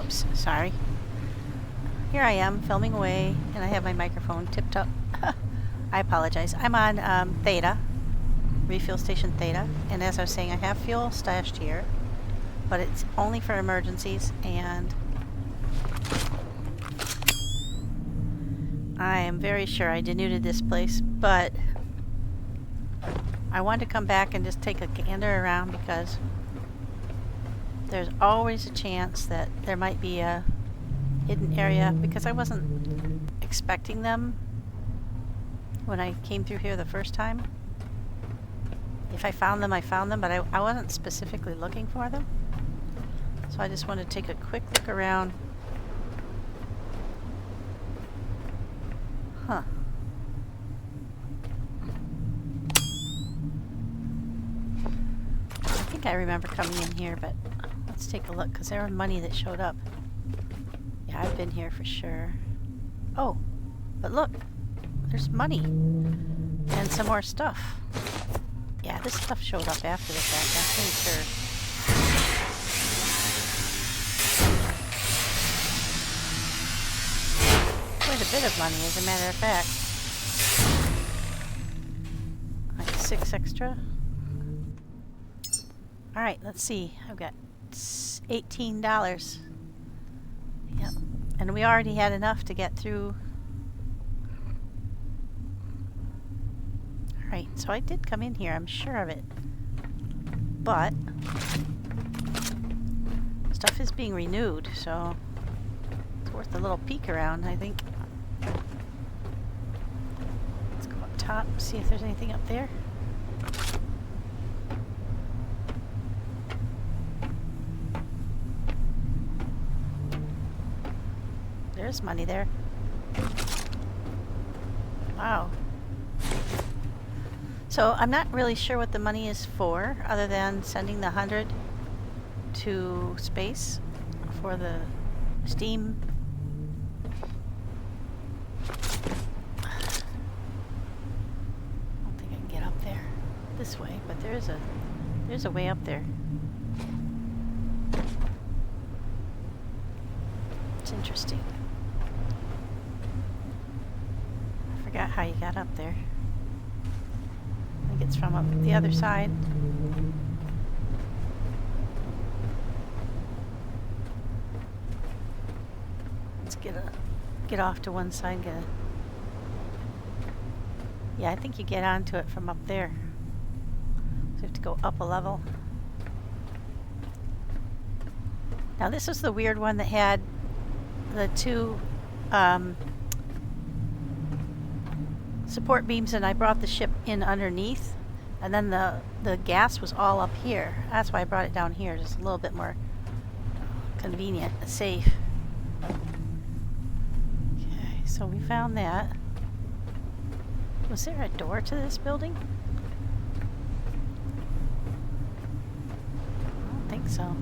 Oops, sorry. Here I am filming away, and I have my microphone tipped up. I apologize. I'm on Theta, Refuel Station Theta, and as I was saying, I have fuel stashed here, but it's only for emergencies, and I am very sure I denuded this place, but I wanted to come back and just take a gander around because there's always a chance that there might be a hidden area, because I wasn't expecting them when I came through here the first time. If I found them, I found them, but I wasn't specifically looking for them. So I just wanted to take a quick look around. Huh. I think I remember coming in here, but let's take a look, because there was money that showed up. Yeah, I've been here for sure. Oh, but look, there's money and some more stuff. Yeah, this stuff showed up after the fact, I'm pretty sure. Quite a bit of money, as a matter of fact. Like 6 extra. Alright, let's see. I've got $18. Yep. And we already had enough to get through. Alright, so I did come in here, I'm sure of it. But stuff is being renewed, so it's worth a little peek around, I think. Let's go up top, see if there's anything up there. There's money there. Wow. So I'm not really sure what the money is for, other than sending the 100 to space for the steam. I don't think I can get up there this way, but there's a way up there. It's interesting. I forgot how you got up there. I think it's from up the other side. Let's get off to one side. Yeah, I think you get onto it from up there. So you have to go up a level. Now this was the weird one that had the two support beams, and I brought the ship in underneath, and then the gas was all up here. That's why I brought it down here, just a little bit more convenient, safe. Okay, so we found that. Was there a door to this building? I don't think so.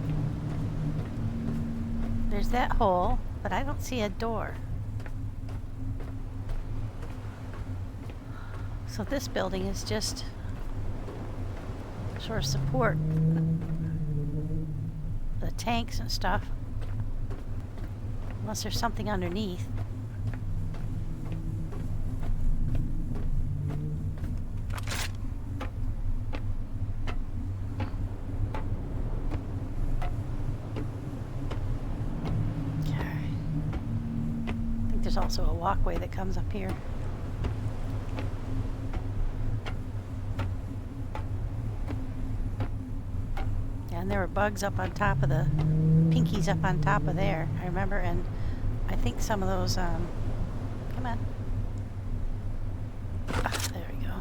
There's that hole, but I don't see a door. So this building is just sort of support the tanks and stuff, unless there's something underneath. Okay. I think there's also a walkway that comes up here. And there were bugs up on top of the pinkies up on top of there, I remember, and I think some of those, come on. Ah, there we go.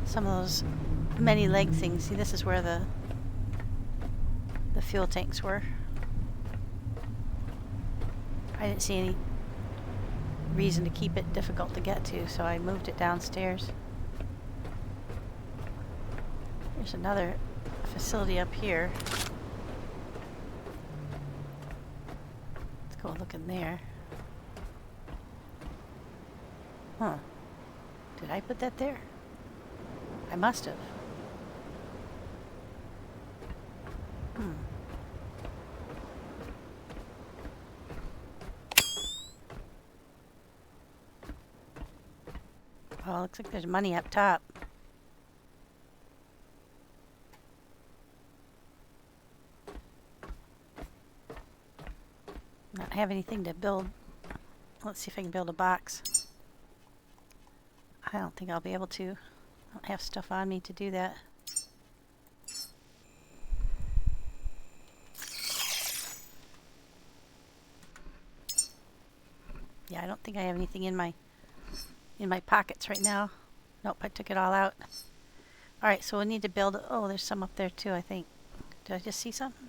Some of those many leg things. See, this is where the fuel tanks were. I didn't see any reason to keep it difficult to get to, so I moved it downstairs. There's another facility up here. Let's go look in there. Huh. Did I put that there? I must have. Oh, looks like there's money up top. Not have anything to build. Let's see if I can build a box. I don't think I'll be able to. I don't have stuff on me to do that. Yeah, I don't think I have anything in my pockets right now. Nope, I took it all out. Alright, so we need to build... Oh, there's some up there too, I think. Did I just see something?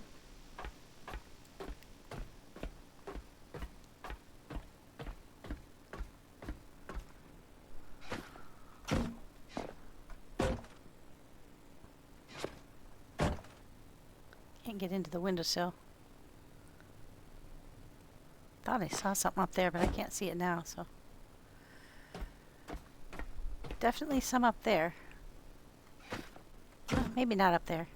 Can't get into the windowsill. Thought I saw something up there, but I can't see it now, so... Definitely some up there. Oh, maybe not up there.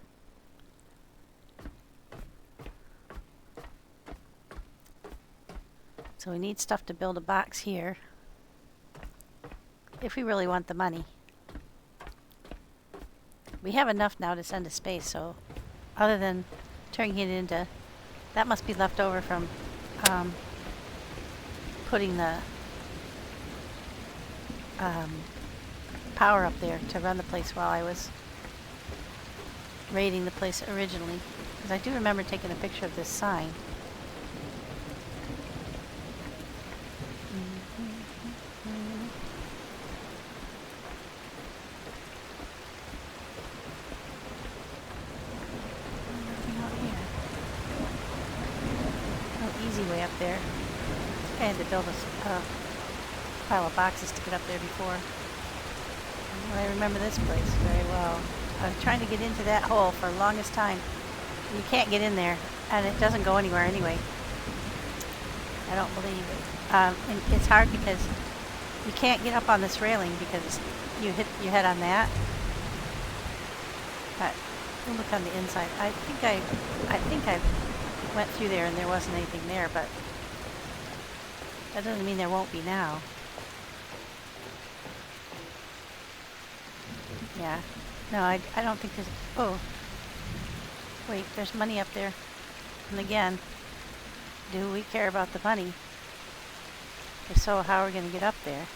So we need stuff to build a box here. If we really want the money. We have enough now to send to space, so other than turning it into... That must be left over from putting the power up there to run the place while I was raiding the place originally. Because I do remember taking a picture of this sign. Nothing out here. No easy way up there. I had to build a pile of boxes to get up there before. I remember this place very well. I was trying to get into that hole for the longest time. You can't get in there, and it doesn't go anywhere anyway. I don't believe it. And it's hard because you can't get up on this railing because you hit your head on that. But we'll look on the inside. I think I went through there and there wasn't anything there, but that doesn't mean there won't be now. Yeah. No, I don't think there's... Oh. Wait, there's money up there. And again, do we care about the money? If so, how are we going to get up there?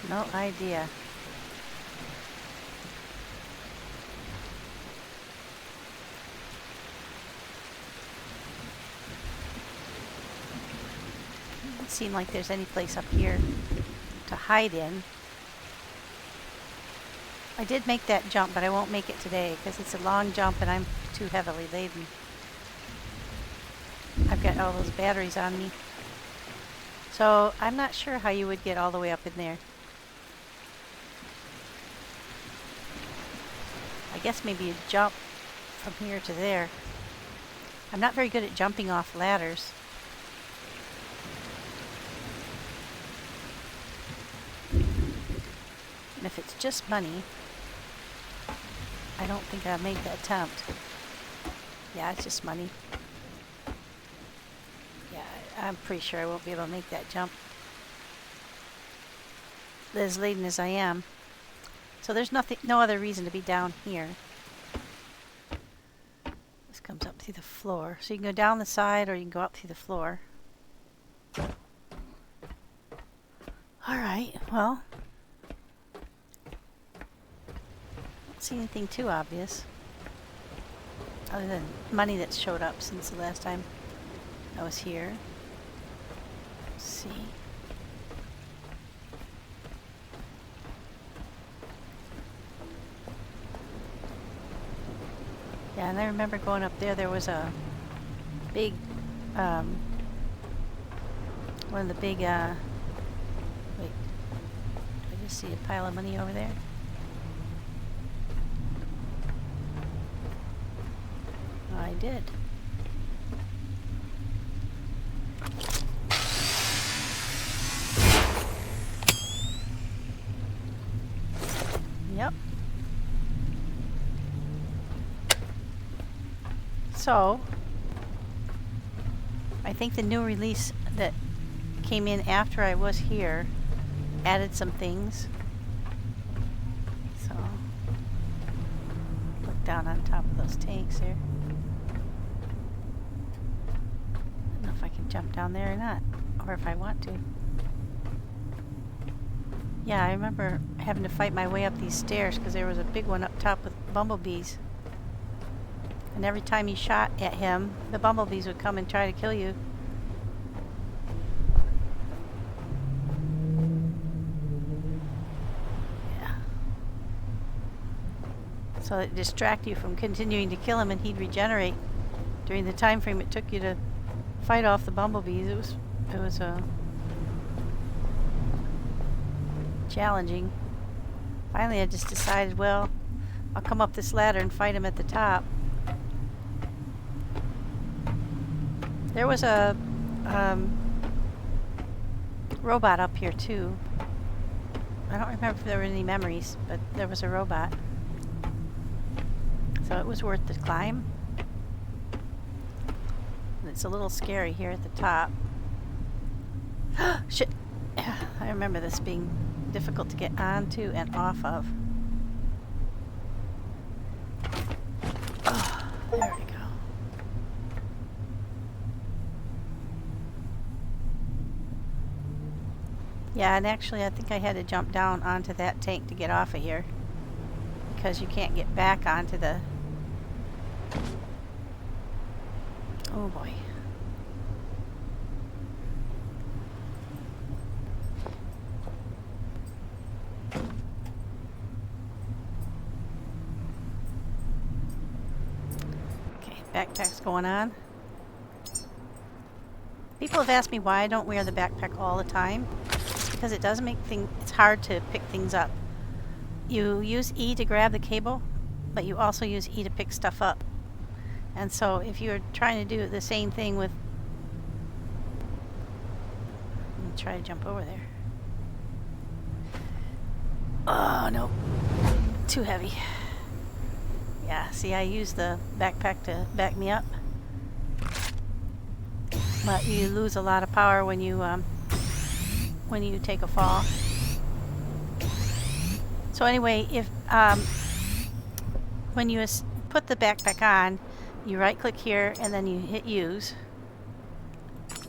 No idea. Doesn't seem like there's any place up here to hide in. I did make that jump, but I won't make it today because it's a long jump and I'm too heavily laden. I've got all those batteries on me. So I'm not sure how you would get all the way up in there. I guess maybe you jump from here to there. I'm not very good at jumping off ladders. And if it's just money, I don't think I'll make that attempt. Yeah, it's just money. Yeah, I'm pretty sure I won't be able to make that jump. As laden as I am. So there's no other reason to be down here. This comes up through the floor. So you can go down the side or you can go up through the floor. Alright, well. Don't see anything too obvious. Other than money that's showed up since the last time I was here. Let's see. Yeah, and I remember going up there, there was a big, one of the big, wait, I just see a pile of money over there. I did. Yep. So, I think the new release that came in after I was here added some things. So, look down on top of those tanks here. I don't know if I can jump down there or not, or if I want to. Yeah, I remember having to fight my way up these stairs because there was a big one up top with bumblebees. And every time you shot at him, the bumblebees would come and try to kill you. Yeah. So it distract you from continuing to kill him, and he'd regenerate during the time frame it took you to fight off the bumblebees. It was challenging. Finally, I just decided, well, I'll come up this ladder and fight him at the top. There was a robot up here too. I don't remember if there were any memories, but there was a robot. So it was worth the climb. It's a little scary here at the top. Shit! I remember this being difficult to get onto and off of. Oh, there we go. Yeah, and actually I think I had to jump down onto that tank to get off of here, because you can't get back onto the... Oh boy. Okay, backpack's going on. People have asked me why I don't wear the backpack all the time. It's because it doesn't make things, it's hard to pick things up. You use E to grab the cable, but you also use E to pick stuff up. And so if you're trying to do the same thing with... I'm going to try to jump over there. Oh, no. Too heavy. Yeah, see, I use the backpack to back me up. But you lose a lot of power when you take a fall. So anyway, if when you put the backpack on, you right-click here and then you hit use,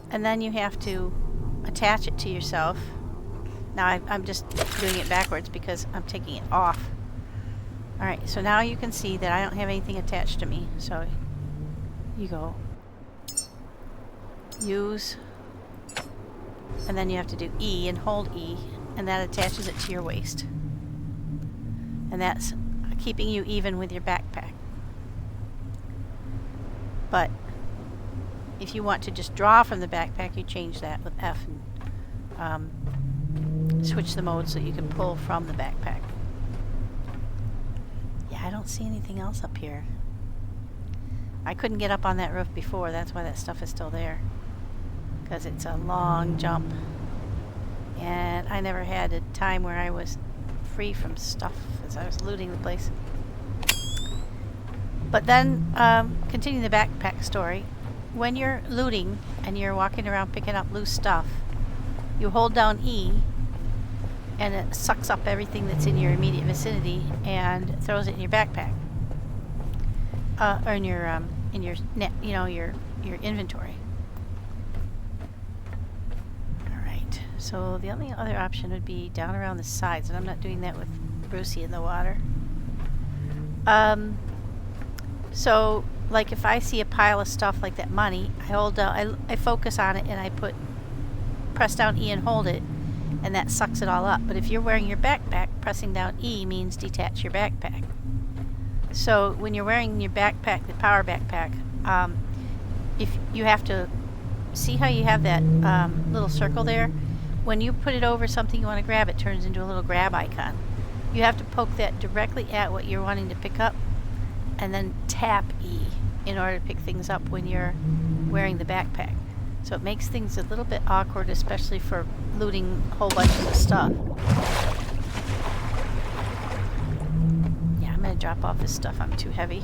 and then you have to attach it to yourself. Now I'm just doing it backwards because I'm taking it off. All right, so now you can see that I don't have anything attached to me. So you go use, and then you have to do E and hold E, and that attaches it to your waist. And that's keeping you even with your backpack. But if you want to just draw from the backpack, you change that with F and switch the mode so you can pull from the backpack. Yeah, I don't see anything else up here. I couldn't get up on that roof before, that's why that stuff is still there. Because it's a long jump. And I never had a time where I was free from stuff as I was looting the place. But then, continuing the backpack story, when you're looting and you're walking around picking up loose stuff, you hold down E and it sucks up everything that's in your immediate vicinity and throws it in your backpack. Or in your net, you know, your inventory. Alright, so the only other option would be down around the sides, and I'm not doing that with Brucey in the water. So, like if I see a pile of stuff like that money, I hold down, I focus on it and I press down E and hold it, and that sucks it all up. But if you're wearing your backpack, pressing down E means detach your backpack. So when you're wearing your backpack, the power backpack, if you have to see how you have that little circle there, when you put it over something you want to grab, it turns into a little grab icon. You have to poke that directly at what you're wanting to pick up, and then tap E in order to pick things up when you're wearing the backpack. So it makes things a little bit awkward, especially for looting whole bunches of stuff. Yeah, I'm gonna drop off this stuff. I'm too heavy.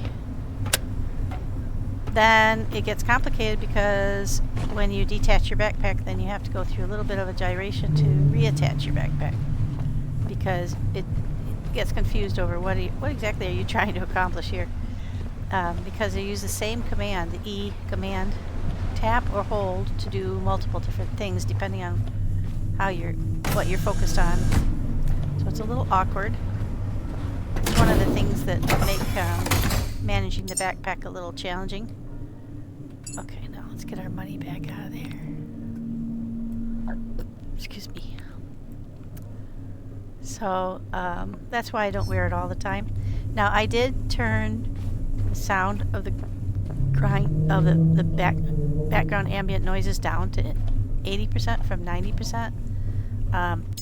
then it gets complicated because when you detach your backpack, then you have to go through a little bit of a gyration to reattach your backpack, because it gets confused over what exactly are you trying to accomplish here, because they use the same command, the E command, tap or hold to do multiple different things depending on what you're focused on. So it's a little awkward. It's one of the things that make managing the backpack a little challenging. Okay, now let's get our money back out of there. Excuse me. So that's why I don't wear it all the time. Now I did turn the sound of the grind of the background ambient noises down to 80% from 90%,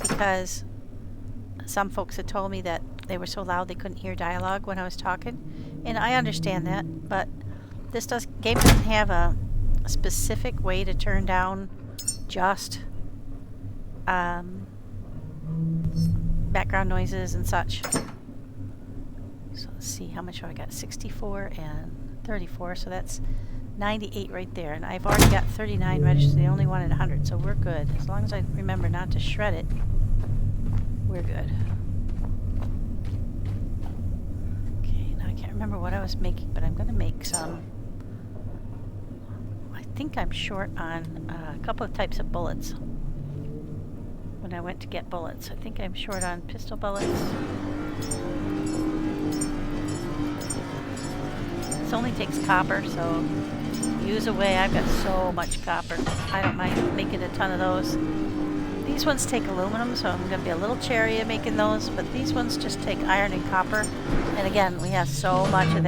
because some folks had told me that they were so loud they couldn't hear dialogue when I was talking, and I understand that, but game doesn't have a specific way to turn down just background noises and such. So let's see, how much have I got? 64 and 34, so that's 98 right there, and I've already got 39 registered. They only wanted 100, so we're good. As long as I remember not to shred it, we're good. Okay, now I can't remember what I was making, but I'm going to make some. I think I'm short on a couple of types of bullets. When I went to get bullets, I think I'm short on pistol bullets. This only takes copper, so use away. I've got so much copper. I don't mind making a ton of those. These ones take aluminum, so I'm going to be a little chary at making those, but these ones just take iron and copper. And again, we have so much of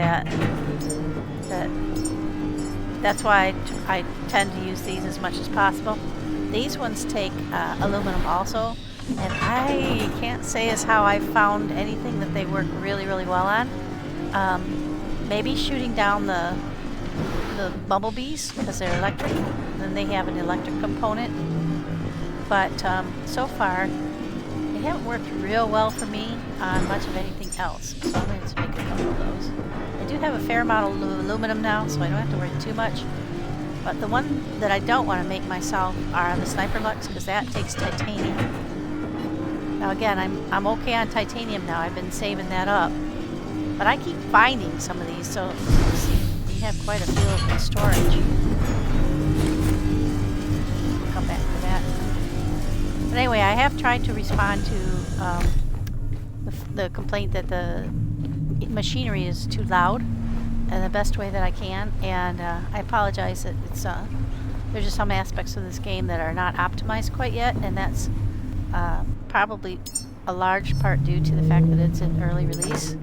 that's why I tend to use these as much as possible. These ones take aluminum also, and I can't say as how I found anything that they work really, really well on. Maybe shooting down the bumblebees, because they're electric, then they have an electric component. But so far, they haven't worked real well for me on much of anything else. So I'm going to make a couple of those. I do have a fair amount of aluminum now, so I don't have to worry too much. But the one that I don't want to make myself are the Sniper Lux, because that takes titanium. Now again, I'm okay on titanium now. I've been saving that up. But I keep finding some of these, so let's see. We have quite a few in storage. We'll come back to that. But anyway, I have tried to respond to the complaint that the machinery is too loud in the best way that I can, and I apologize that there's just some aspects of this game that are not optimized quite yet, and that's probably a large part due to the fact that it's an early release.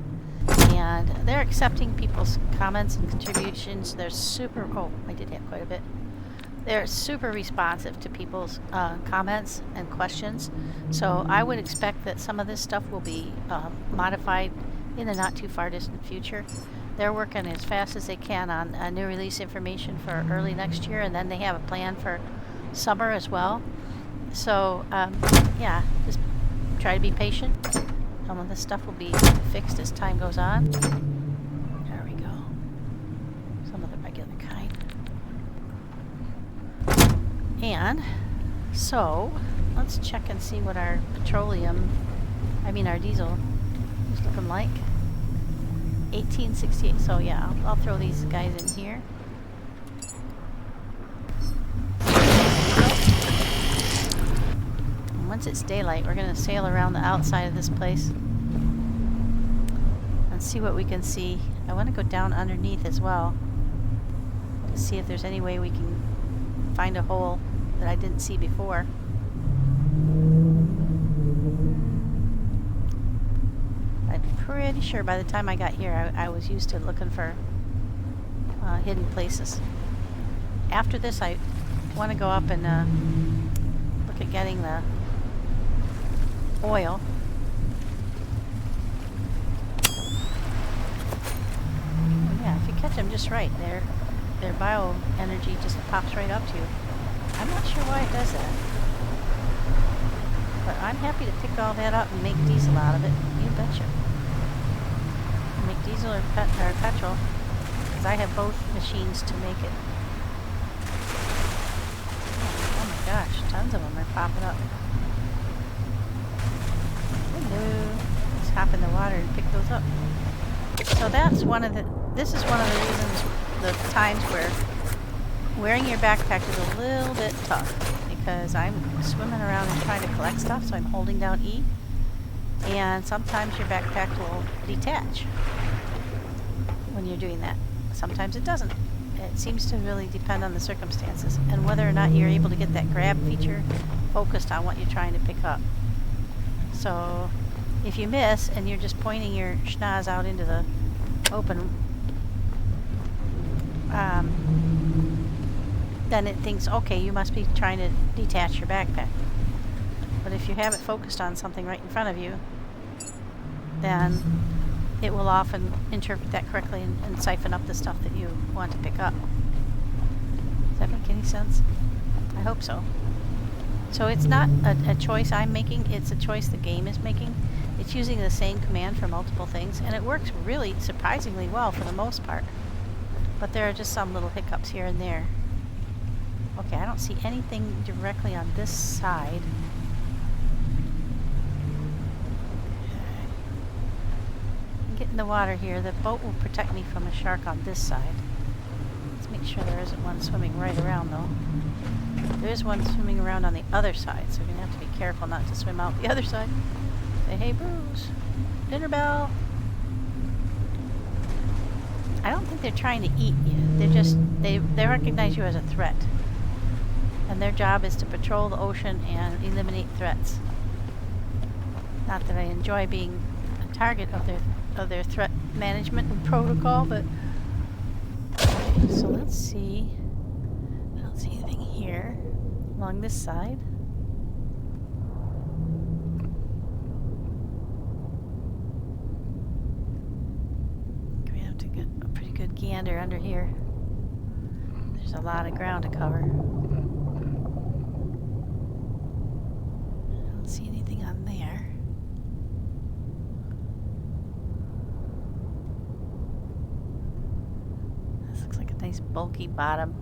And they're accepting people's comments and contributions. They're super, I did have quite a bit. They're super responsive to people's comments and questions. So I would expect that some of this stuff will be modified in the not too far distant future. They're working as fast as they can on new release information for early next year, and then they have a plan for summer as well. So yeah, just try to be patient. Some of this stuff will be fixed as time goes on. There we go. Some of the regular kind. And so let's check and see what our our diesel is looking like. 1868. So yeah, I'll throw these guys in here. Once it's daylight, we're going to sail around the outside of this place and see what we can see. I want to go down underneath as well to see if there's any way we can find a hole that I didn't see before. I'm pretty sure by the time I got here, I was used to looking for hidden places. After this, I want to go up and look at getting the oil. Yeah, if you catch them just right, their bioenergy just pops right up to you. I'm not sure why it does that, but I'm happy to pick all that up and make diesel out of it. You betcha. Make diesel or petrol. because I have both machines to make it. Oh my gosh, tons of them are popping up. Hello. Let's hop in the water and pick those up. So that's this is one of the reasons, the times where wearing your backpack is a little bit tough, because I'm swimming around and trying to collect stuff, so I'm holding down E, and sometimes your backpack will detach when you're doing that. Sometimes it doesn't. It seems to really depend on the circumstances and whether or not you're able to get that grab feature focused on what you're trying to pick up. So if you miss and you're just pointing your schnoz out into the open, then it thinks, okay, you must be trying to detach your backpack. But if you have it focused on something right in front of you, then it will often interpret that correctly and siphon up the stuff that you want to pick up. Does that make any sense? I hope so. So it's not a choice I'm making, it's a choice the game is making. It's using the same command for multiple things, and it works really surprisingly well for the most part. But there are just some little hiccups here and there. Okay, I don't see anything directly on this side. Get in the water here. The boat will protect me from a shark on this side. Let's make sure there isn't one swimming right around, though. There is one swimming around on the other side, so you're going to have to be careful not to swim out the other side. Say, hey, Bruce. Dinner bell. I don't think they're trying to eat you. They're just, they recognize you as a threat. And their job is to patrol the ocean and eliminate threats. Not that I enjoy being a target of their threat management and protocol, but okay, so let's see. I don't see anything here along this side. We have to get a pretty good gander under here. There's a lot of ground to cover. I don't see anything on there. This looks like a nice bulky bottom.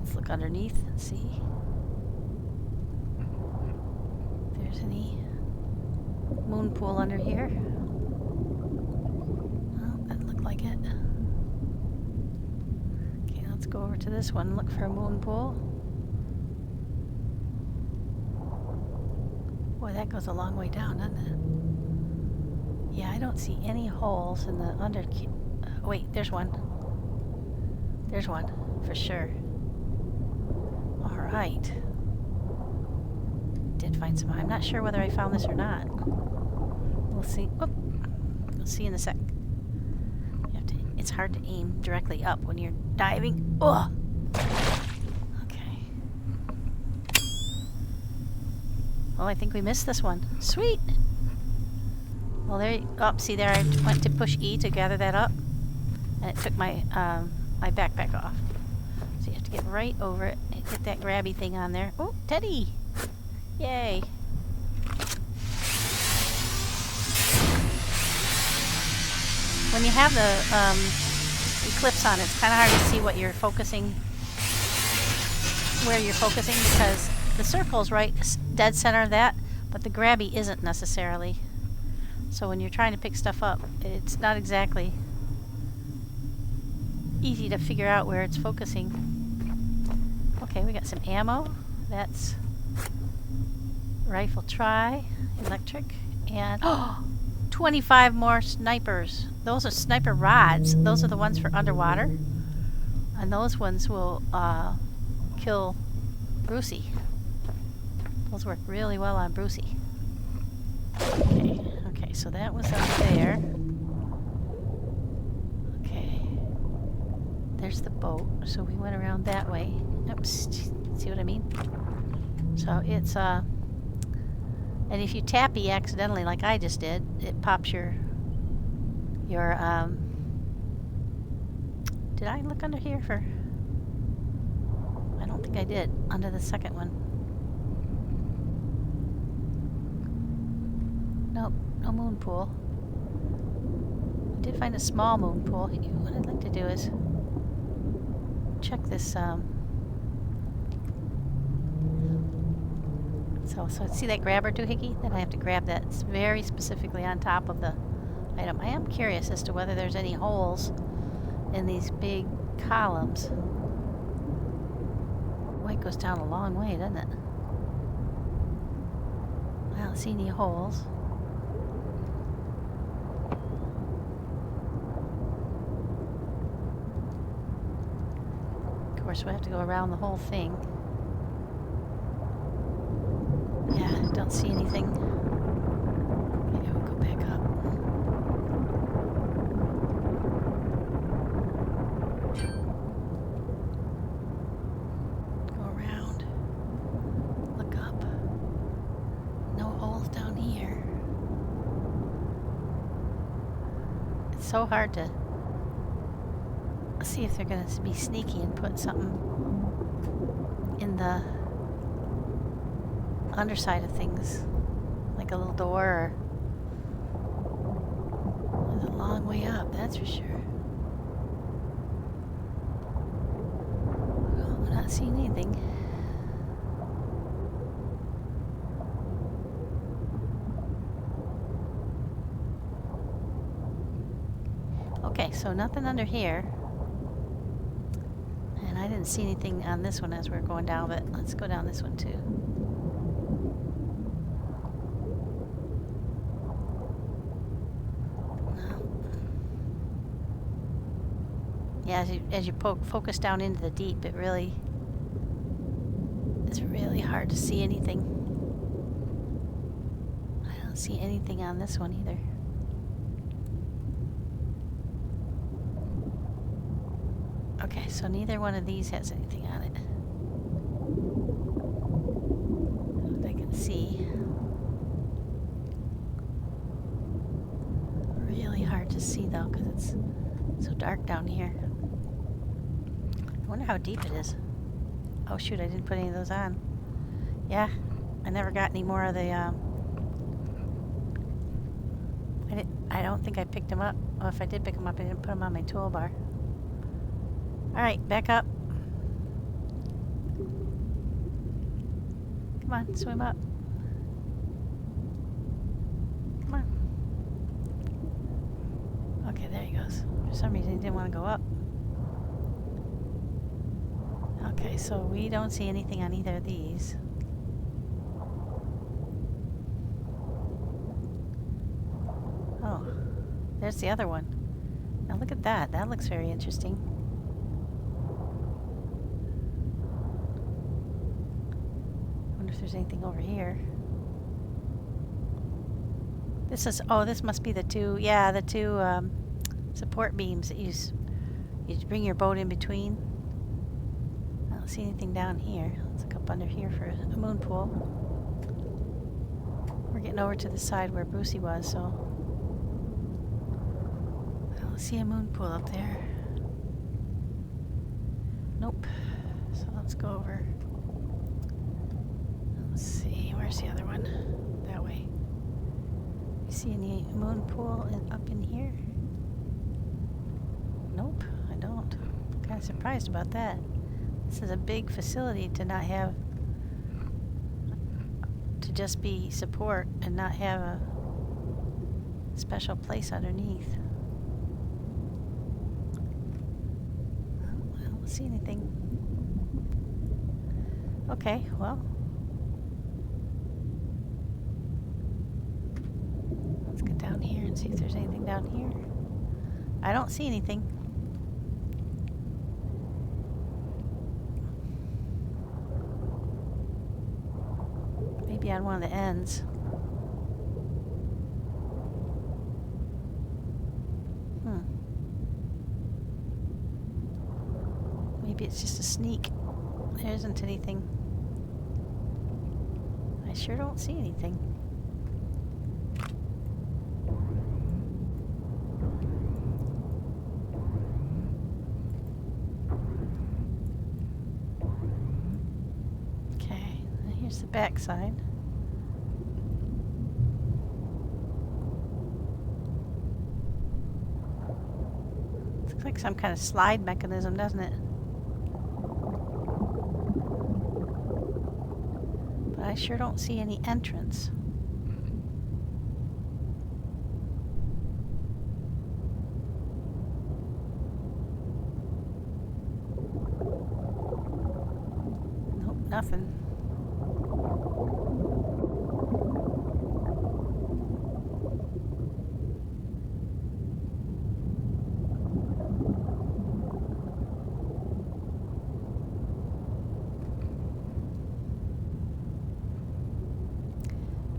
Let's look underneath and see if there's any moon pool under here. Well, doesn't look like it. Okay, let's go over to this one and look for a moon pool. Boy, that goes a long way down, doesn't it? Yeah, I don't see any holes in the under... wait, there's one. There's one, for sure. Alright. Did find some... I'm not sure whether I found this or not. We'll see. Oh, we'll see in a sec. You have to, it's hard to aim directly up when you're diving. Oh! Okay. Well, I think we missed this one. Sweet! Well, there you... Oh, see there, I went to push E to gather that up. And it took my, my backpack off. So you have to get right over it and get that grabby thing on there. Oh, Teddy! Yay! When you have the eclipse on, it's kind of hard to see what you're focusing, where you're focusing, because the circle's right dead center of that, but the grabby isn't necessarily. So when you're trying to pick stuff up, it's not exactly easy to figure out where it's focusing. Okay, we got some ammo. That's rifle try, electric, and 25 more snipers. Those are sniper rods. Those are the ones for underwater. And those ones will kill Brucey. Those work really well on Brucey. Okay, so that was up there. Okay. There's the boat. So we went around that way. Oops. See what I mean? So it's, and if you tap E accidentally like I just did, it pops your, did I look under here for, I don't think I did, under the second one. Nope, no moon pool. did find a small moon pool. What I'd like to do is check this. So see that grabber doohickey? Then I have to grab that. It's very specifically on top of the item. I am curious as to whether there's any holes in these big columns. White goes down a long way, doesn't it? I don't see any holes. Of course, we have to go around the whole thing. Yeah, don't see anything. Okay, we'll go back up. Go around. Look up. No holes down here. It's so hard to see if they're going to be sneaky and put something in the underside of things, like a little door. It's a long way up, that's for sure. Well, we're not seeing anything. Okay, so nothing under here. And I didn't see anything on this one as we were going down, but let's go down this one too. Yeah, as you focus down into the deep, it's really hard to see anything. I don't see anything on this one either. Okay, so neither one of these has anything on it. What I can see. Really hard to see though, because it's so dark down here. I wonder how deep it is. Oh shoot, I didn't put any of those on. Yeah, I never got any more of the, I don't think I picked them up. Well, if I did pick them up, I didn't put them on my toolbar. Alright, back up. Come on, swim up. Come on. Okay, there he goes. For some reason he didn't want to go up. Okay, so we don't see anything on either of these. Oh, there's the other one. Now look at that. That looks very interesting. Wonder if there's anything over here. This is, oh, this must be the two, yeah, the two support beams that you bring your boat in between. I don't see anything down here. Let's look up under here for a moon pool. We're getting over to the side where Brucey was, so I don't see a moon pool up there. Nope. So let's go over. Let's see, where's the other one? That way. You see any moon pool up in here? Nope, I don't. I'm kind of surprised about that. This is a big facility to not have, to just be support and not have a special place underneath. Oh, I don't see anything. Okay, well. Let's get down here and see if there's anything down here. I don't see anything. Maybe on one of the ends. Maybe it's just a sneak. There isn't anything. I sure don't see anything. Okay, here's the back side. Looks like some kind of slide mechanism, doesn't it? But I sure don't see any entrance. Nope, nothing.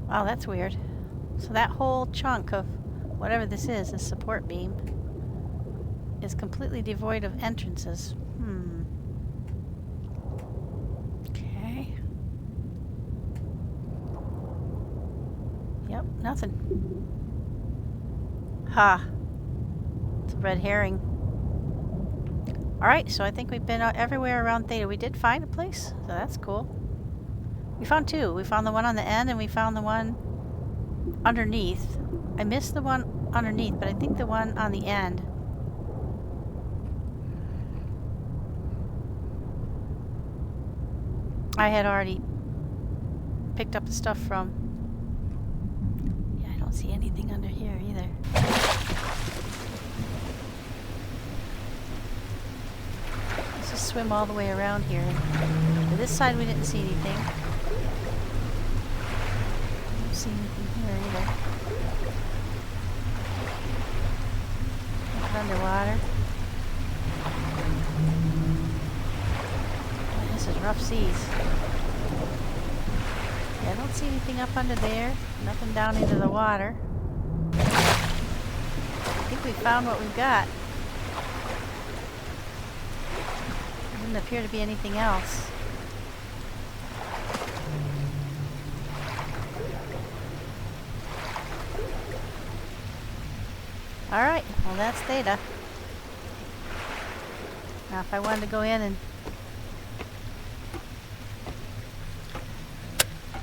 Wow, that's weird. So that whole chunk of whatever this support beam, is completely devoid of entrances. Okay. Yep, nothing. Ha. It's a red herring. Alright, so I think we've been everywhere around Theta. We did find a place, so that's cool. We found two. We found the one on the end and we found the one underneath. I missed the one underneath, but I think the one on the end. I had already picked up the stuff from. Yeah, I don't see anything under here either. Let's just swim all the way around here. To this side we didn't see anything. See anything here either. Nothing underwater. Oh, this is rough seas. Yeah, I don't see anything up under there. Nothing down into the water. I think we found what we've got. There doesn't appear to be anything else. Alright, well that's Theta. Now if I wanted to go in and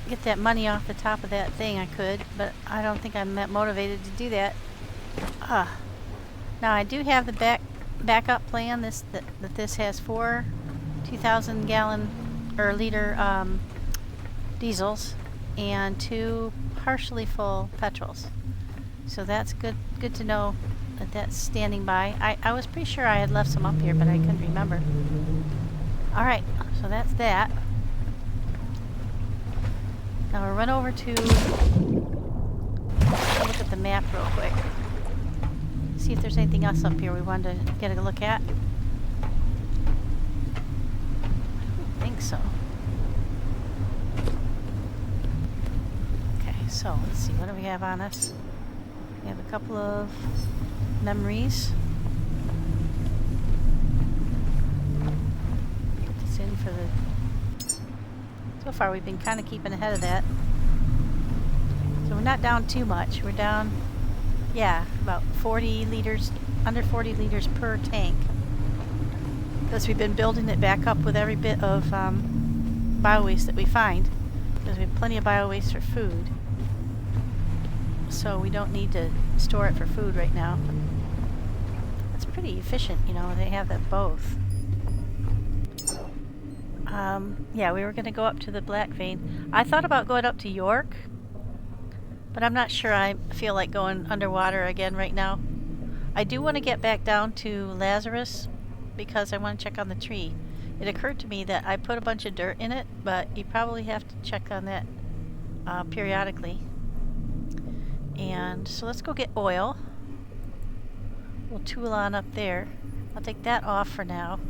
get that money off the top of that thing, I could, but I don't think I'm that motivated to do that. Now I do have the backup plan. That this has 4 2,000 gallon or liter diesels and 2 partially full petrols. So that's good to know that that's standing by. I was pretty sure I had left some up here, but I couldn't remember. Alright, so that's that. Now we'll run over to look at the map real quick. See if there's anything else up here we wanted to get a look at. I don't think so. Okay, so let's see, what do we have on us? We have a couple of memories. Put this in for the... So far we've been kind of keeping ahead of that. So we're not down too much. We're down, yeah, about 40 liters, under 40 liters per tank. Because we've been building it back up with every bit of bio-waste that we find. Because we have plenty of bio-waste for food. So we don't need to store it for food right now. It's pretty efficient, you know, they have that both. Yeah, we were going to go up to the Black Vein. I thought about going up to York, but I'm not sure I feel like going underwater again right now. I do want to get back down to Lazarus because I want to check on the tree. It occurred to me that I put a bunch of dirt in it, but you probably have to check on that periodically. And so let's go get oil. We'll tool on up there. I'll take that off for now.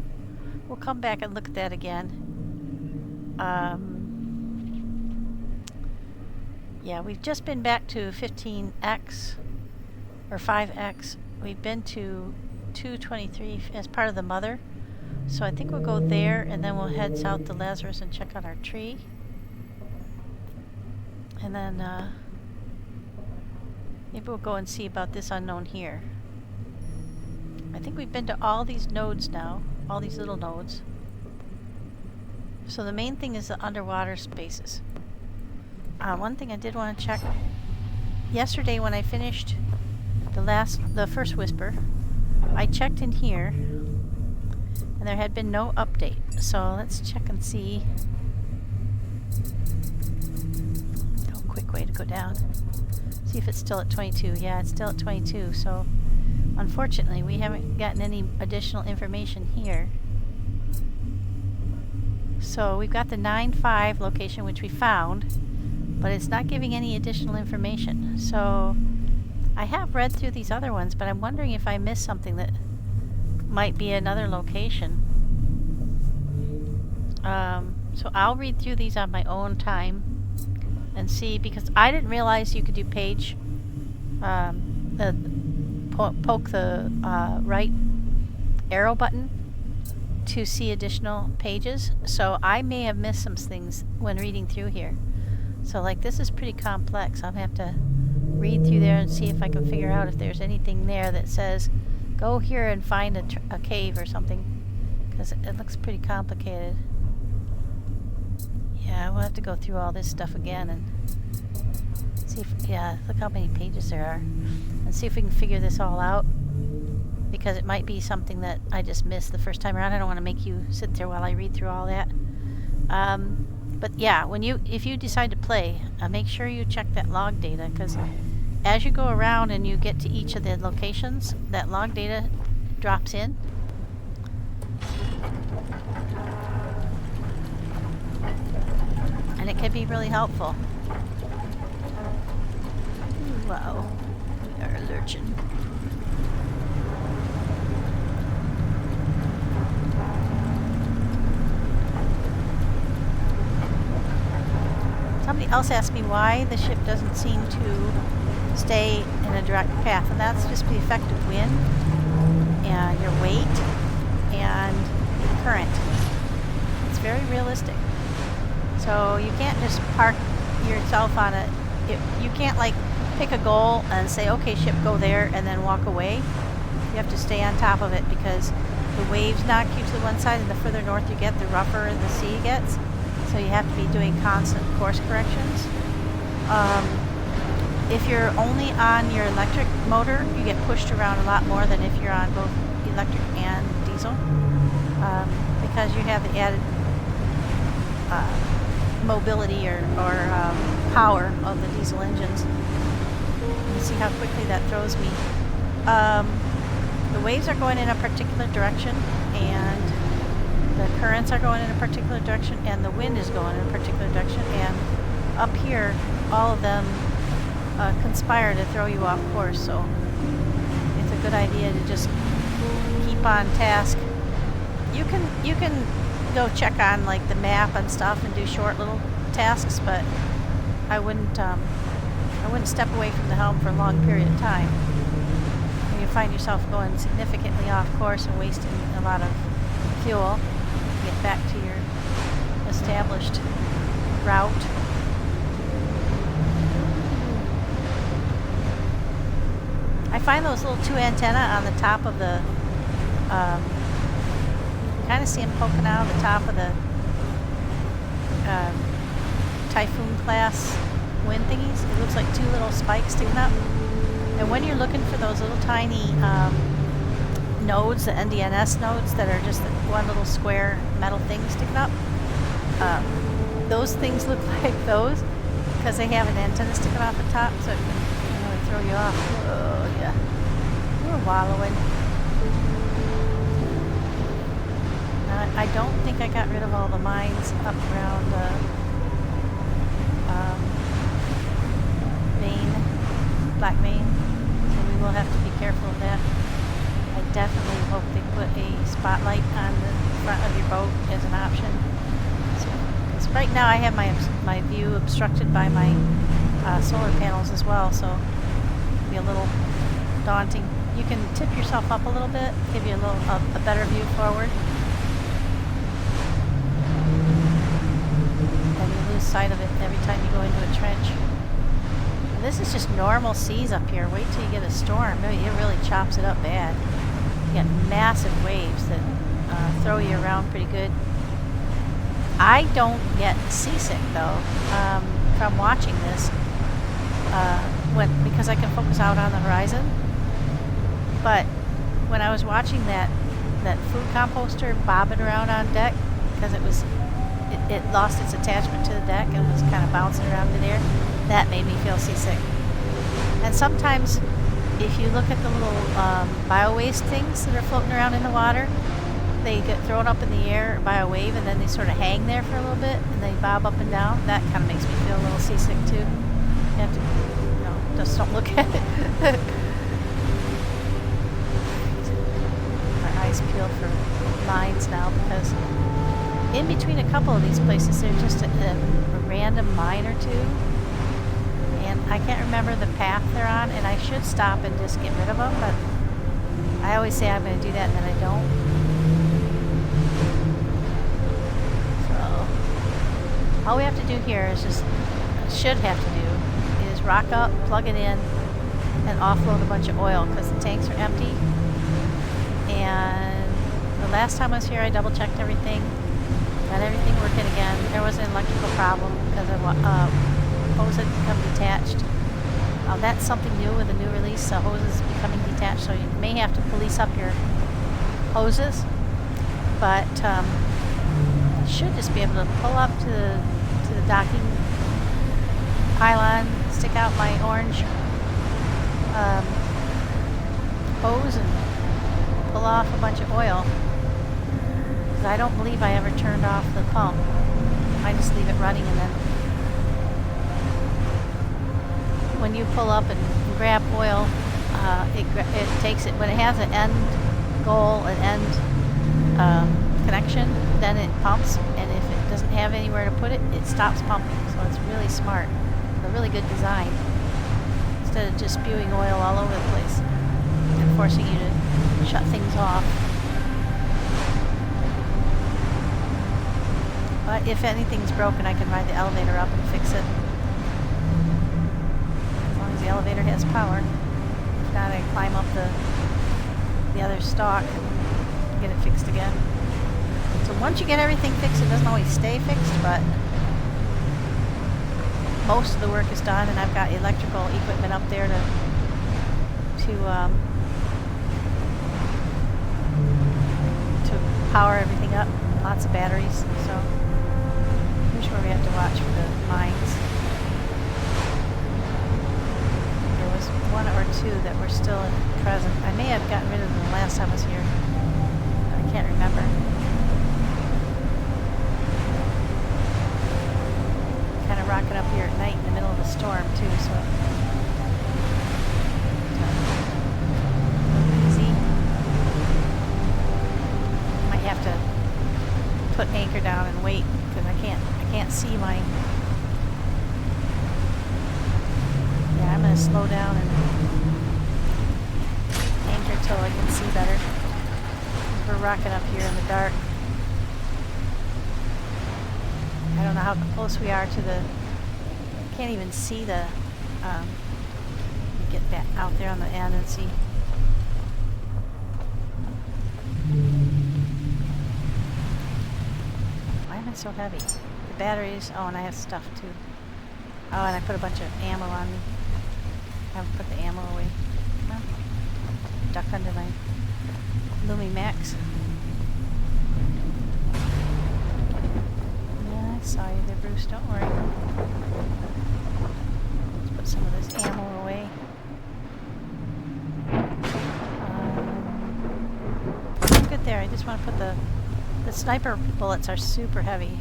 We'll come back and look at that again. Yeah, we've just been back to 15X or 5X. We've been to 223 as part of the mother. So I think we'll go there and then we'll head south to Lazarus and check on our tree. And then maybe we'll go and see about this unknown here. I think we've been to all these nodes now, all these little nodes. So the main thing is the underwater spaces. One thing I did want to check. Yesterday when I finished the first whisper, I checked in here, and there had been no update. So let's check and see. Oh, quick way to go down. See if it's still at 22. Yeah, it's still at 22. So unfortunately, we haven't gotten any additional information here. So we've got the 9-5 location, which we found, but it's not giving any additional information. So I have read through these other ones, but I'm wondering if I missed something that might be another location. So I'll read through these on my own time and see, because I didn't realize you could do page, poke the right arrow button to see additional pages. So I may have missed some things when reading through here. So like this is pretty complex. I'll have to read through there and see if I can figure out if there's anything there that says go here and find a cave or something, because it looks pretty complicated. Yeah, we'll have to go through all this stuff again and see if, yeah, look how many pages there are, and see if we can figure this all out, because it might be something that I just missed the first time around. I don't want to make you sit there while I read through all that. But yeah, if you decide to play, make sure you check that log data, because as you go around and you get to each of the locations, that log data drops in. And it can be really helpful. Wow, we are lurching. Somebody else asked me why the ship doesn't seem to stay in a direct path, and that's just the effect of wind and your weight and current. It's very realistic. So you can't just park yourself on you can't like pick a goal and say, okay, ship, go there, and then walk away. You have to stay on top of it, because the waves knock you to the one side, and the further north you get, the rougher the sea gets. So you have to be doing constant course corrections. If you're only on your electric motor, you get pushed around a lot more than if you're on both electric and diesel, because you have the added mobility or power of the diesel engines. You see how quickly that throws me. The waves are going in a particular direction, and the currents are going in a particular direction, and the wind is going in a particular direction, and up here all of them conspire to throw you off course. So it's a good idea to just keep on task. You can go check on like the map and stuff and do short little tasks, but I wouldn't step away from the helm for a long period of time. When you find yourself going significantly off course and wasting a lot of fuel, get back to your established route. I find those little two antennae on the top of the you kind of see them poking out of the top of the Typhoon class wind thingies. It looks like two little spikes sticking up. And when you're looking for those little tiny nodes, the NDNS nodes that are just one little square metal thing sticking up, those things look like those because they have an antenna sticking off the top, so it can really throw you off. Oh yeah, we're wallowing. I don't think I got rid of all the mines up around Black Main, so we will have to be careful of that. I definitely hope they put a spotlight on the front of your boat as an option. Because right now I have my view obstructed by my solar panels as well, so it can be a little daunting. You can tip yourself up a little bit, give you a better view forward. Sight of it every time you go into a trench. And this is just normal seas up here. Wait till you get a storm. It really chops it up bad. You get massive waves that throw you around pretty good. I don't get seasick though from watching this because I can focus out on the horizon. But when I was watching that food composter bobbing around on deck, because it lost its attachment to the deck and was kind of bouncing around in air, that made me feel seasick. And sometimes, if you look at the little bio-waste things that are floating around in the water, they get thrown up in the air by a wave and then they sort of hang there for a little bit and they bob up and down. That kind of makes me feel a little seasick too. You have to, just don't look at it. My eyes peeled for mines now, because in between a couple of these places there's just a random mine or two. And I can't remember the path they're on, and I should stop and just get rid of them, but I always say I'm going to do that and then I don't. So, all we have to do here is should have to do, is rock up, plug it in, and offload a bunch of oil, because the tanks are empty. And the last time I was here, I double checked everything, got everything working again. There was an electrical problem because of hose had become detached. That's something new with the new release. The hoses becoming detached, so you may have to police up your hoses. But you should just be able to pull up to the docking pylon, stick out my orange hose, and pull off a bunch of oil. Because I don't believe I ever turned off the pump. I just leave it running, and then when you pull up and grab oil, it takes it, when it has an end goal, an end connection, then it pumps, and if it doesn't have anywhere to put it, it stops pumping. So it's really smart, a really good design, instead of just spewing oil all over the place and forcing you to shut things off. But if anything's broken, I can ride the elevator up and fix it. The elevator has power. If not, I climb up the other stalk and get it fixed again. So once you get everything fixed, it doesn't always stay fixed, but most of the work is done, and I've got electrical equipment up there to power everything up. Lots of batteries. So here's where we have to watch for the mines. One or two that were still present. I may have gotten rid of them the last time I was here. I can't remember. Kind of rocking up here at night in the middle of a storm too, so easy. Might have to put anchor down and wait, because I can't see my. I'm going to slow down and anchor till I can see better. We're rocking up here in the dark. I don't know how close we are to the... Can't even see the... get back out there on the end and see. Why am I so heavy? The batteries... Oh, and I have stuff too. Oh, and I put a bunch of ammo on me. I haven't put the ammo away. Come on. Duck under my Lumi Max. Yeah, I saw you there, Bruce. Don't worry. Let's put some of this ammo away. Good there. I just want to put the sniper bullets are super heavy,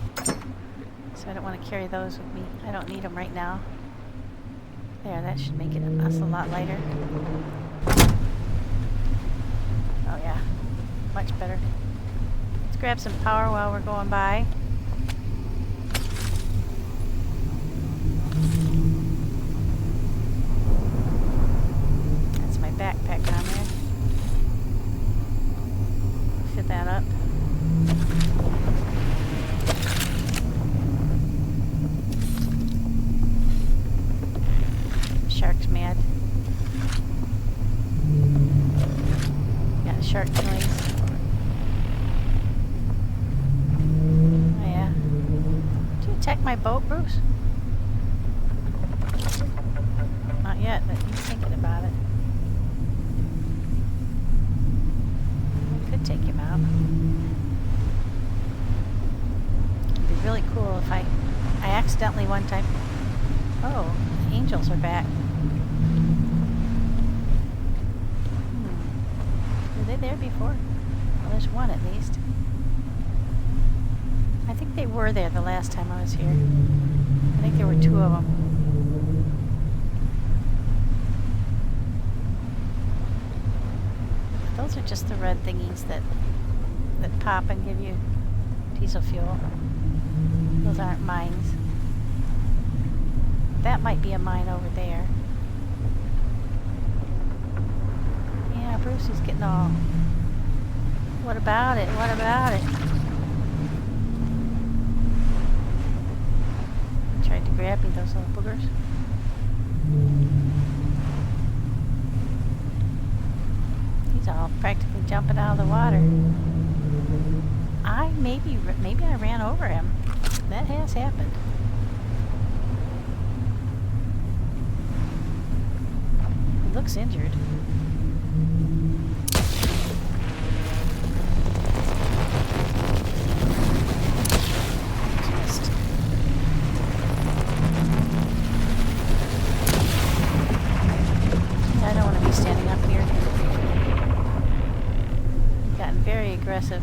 so I don't want to carry those with me. I don't need them right now. There, that should make us a lot lighter. Oh yeah, much better. Let's grab some power while we're going by. That's my backpack down there. Fit that up. Shark's mad. Got a shark noise. Oh yeah. Did you attack my boat, Bruce? Not yet, but he's thinking about it. could take him out. It'd be really cool if I accidentally one time... Oh, the angels are back. Were they there before? Well, there's one at least. I think they were there the last time I was here. I think there were two of them. Those are just the red thingies that pop and give you diesel fuel. Those aren't mines. That might be a mine over there. Yeah, Bruce is getting all... What about it? What about it? He tried to grab me, those little boogers. He's all practically jumping out of the water. Maybe I ran over him. That has happened. He looks injured. Missed. I don't want to be standing up here. He's gotten very aggressive.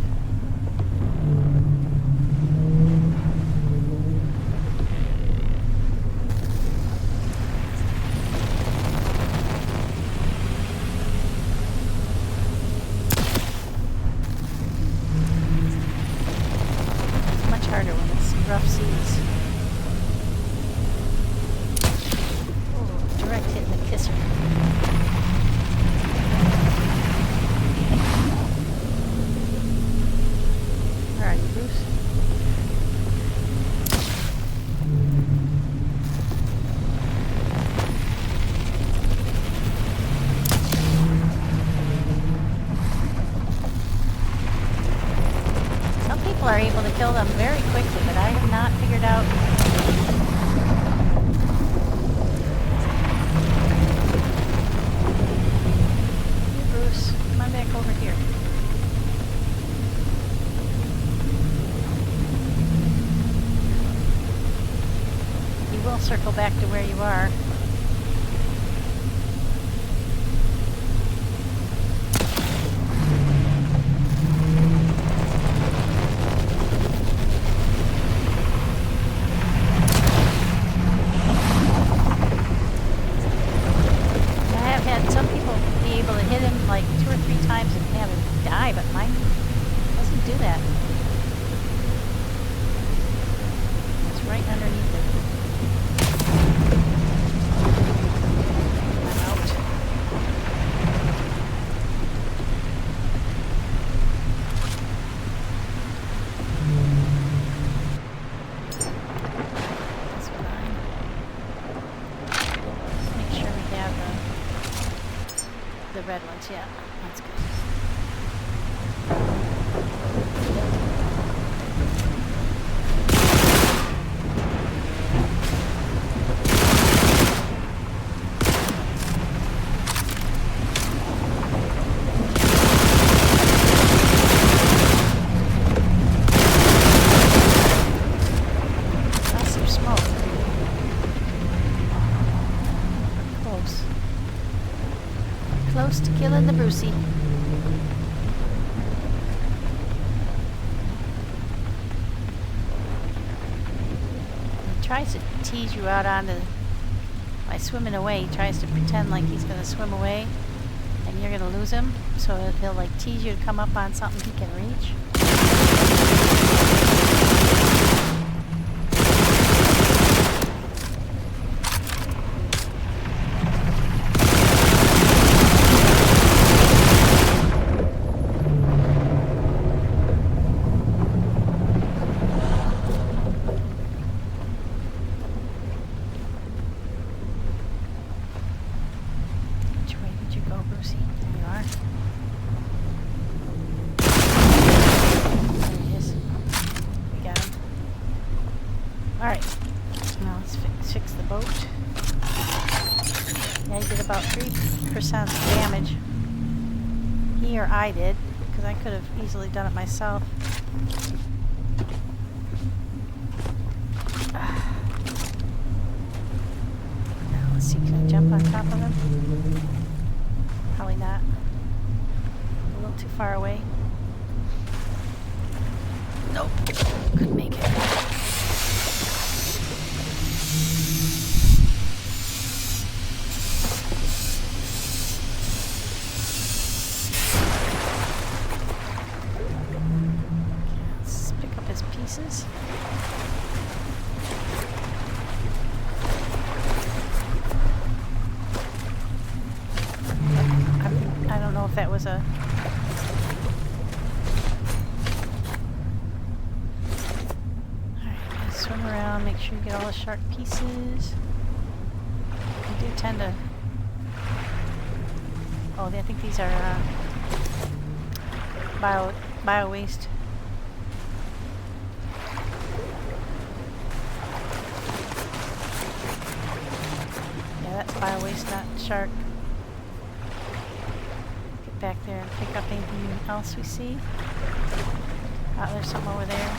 Harder when it's rough seas. Oh, direct hit in the kisser. Where are you, Bruce? Are able to kill them very quickly, but I have not figured out. Hey, Bruce, come on back over here. You will circle back to where you are. Like 2 or 3 times and have him die, but mine doesn't do that. It's right underneath it. I'm out. That's fine. Let's make sure we have the red ones, yeah, that's good. That's some smoke. Close. Close to killing the Brucey. He tries to tease you out onto, by swimming away, he tries to pretend like he's going to swim away and you're going to lose him, so he'll like tease you to come up on something he can reach. Alright, now let's fix the boat. Yeah, he did about 3% damage. He or I did, because I could have easily done it myself. Now let's see, can I jump on top of him? Probably not. A little too far away. Nope, couldn't make it. Let's pick up his pieces. I don't know if that was a... Alright, swim around, make sure you get all the shark pieces. I do tend to... Oh, I think these are bio waste. Yeah, that's bio waste, not shark. Get back there and pick up anything else we see. Oh, there's something over there.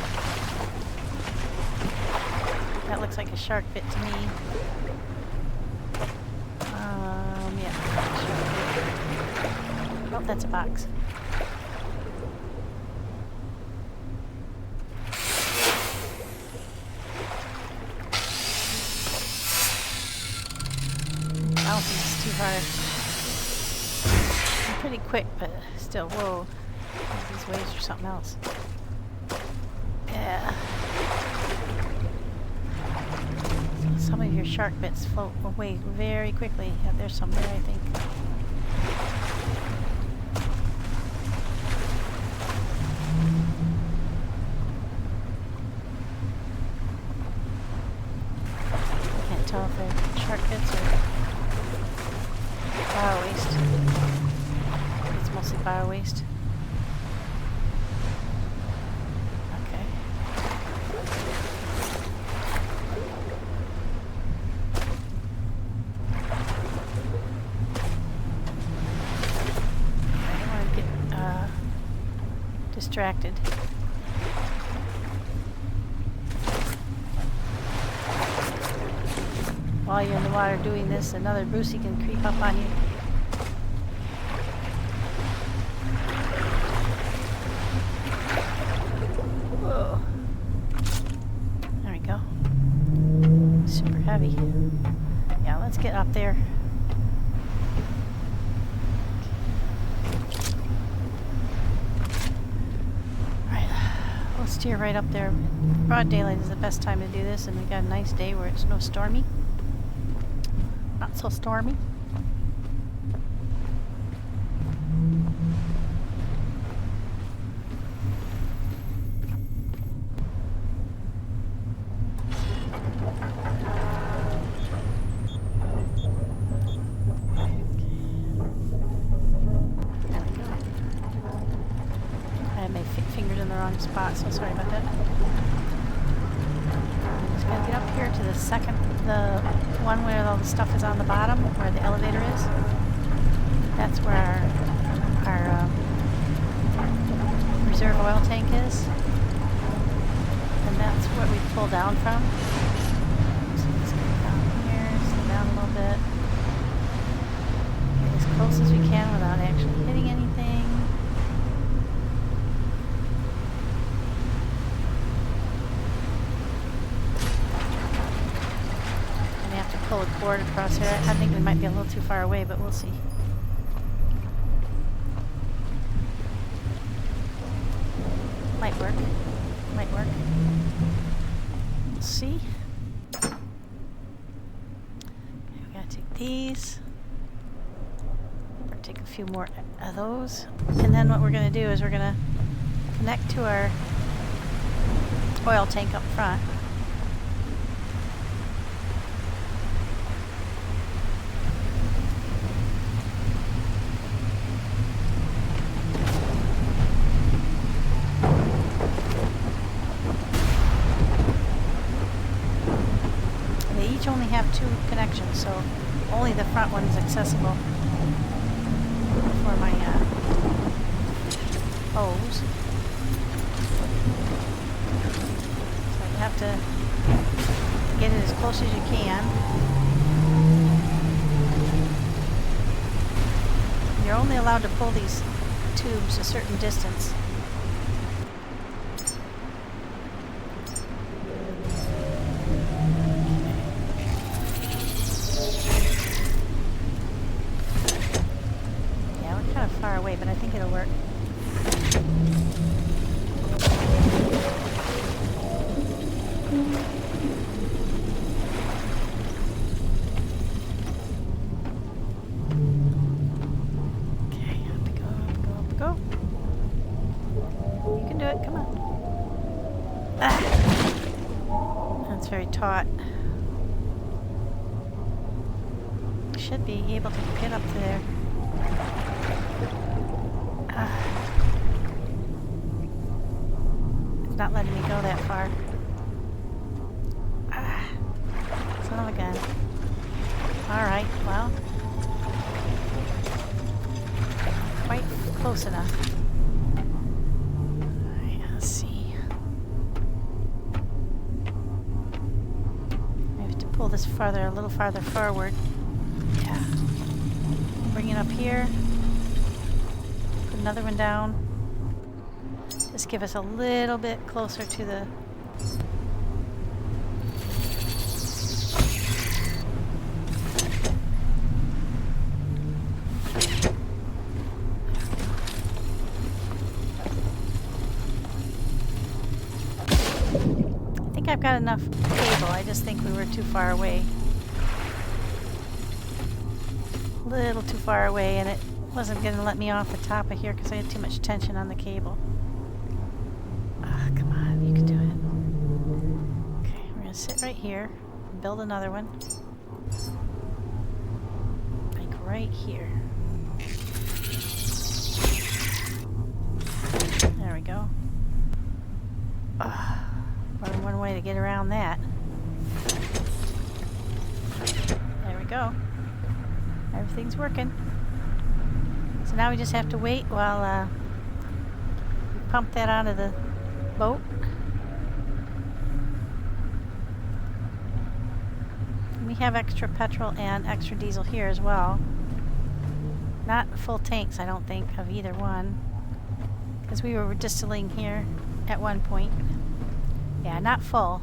That looks like a shark bit to me. Yeah. Oh, that's a box. I don't think it's too hard. I'm pretty quick, but still, whoa. These waves are something else. Yeah. Some of your shark bits float away very quickly. Yeah, there's some there, I think. Can't tell if they're shark bits or bio waste. It's mostly bio waste. Distracted. While you're in the water doing this, another Brucey can creep up on you. Whoa. There we go. Super heavy. Yeah, let's get up there. Steer right up there. Broad daylight is the best time to do this, and we got a nice day where it's no stormy. Not so stormy. Spot, so sorry about that. I'm just gonna get up here to the one where all the stuff is on the bottom, where the elevator is. That's where our reserve oil tank is, and that's what we pull down from. So let's get down here, slow down a little bit, get as close as we can without actually hitting anything. Pull a cord across here. I think we might be a little too far away, but we'll see. Might work. Might work. We'll see. Okay, we gotta take these. Or take a few more of those. And then what we're gonna do is we're gonna connect to our oil tank up front. Only have 2 connections, so only the front one is accessible for my hose. So you have to get it as close as you can. You're only allowed to pull these tubes a certain distance. Yeah, we're kind of far away, but I think it'll work. Very taut. Should be able to get up to there. It's not letting me go that far. Son of a gun. Alright, well. Quite close enough. Alright, let's see. Pull this farther, a little farther forward. Yeah. Bring it up here. Put another one down. Just give us a little bit closer to the... I think I've got enough cable. I just think we were too far away. A little too far away, and it wasn't going to let me off the top of here because I had too much tension on the cable. Come on, you can do it. Okay, we're going to sit right here and build another one. Like right here. There we go. One way to get around that. There we go. Everything's working. So now we just have to wait while we pump that onto the boat. And we have extra petrol and extra diesel here as well. Not full tanks, I don't think, of either one. Because we were distilling here at one point. Yeah, not full,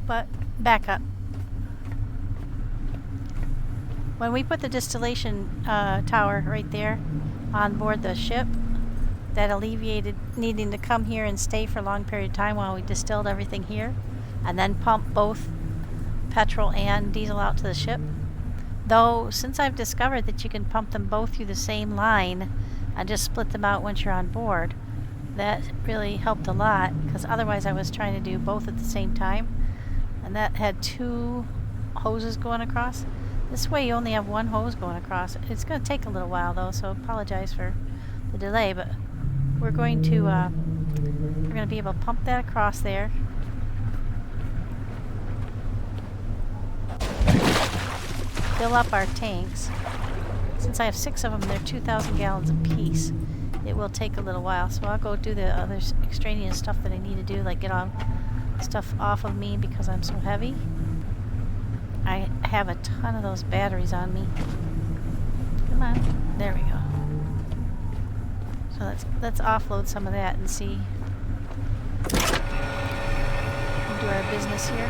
but backup. When we put the distillation tower right there on board the ship, that alleviated needing to come here and stay for a long period of time while we distilled everything here, and then pump both petrol and diesel out to the ship. Though, since I've discovered that you can pump them both through the same line and just split them out once you're on board, that really helped a lot, because otherwise I was trying to do both at the same time, and that had two hoses going across. This way you only have one hose going across. It's going to take a little while though, so apologize for the delay, but we're going to be able to pump that across there. Fill up our tanks. Since I have 6 of them, they're 2,000 gallons apiece. It will take a little while, so I'll go do the other extraneous stuff that I need to do, like get all stuff off of me because I'm so heavy. I have a ton of those batteries on me. Come on, there we go. So let's offload some of that and see. We'll do our business here.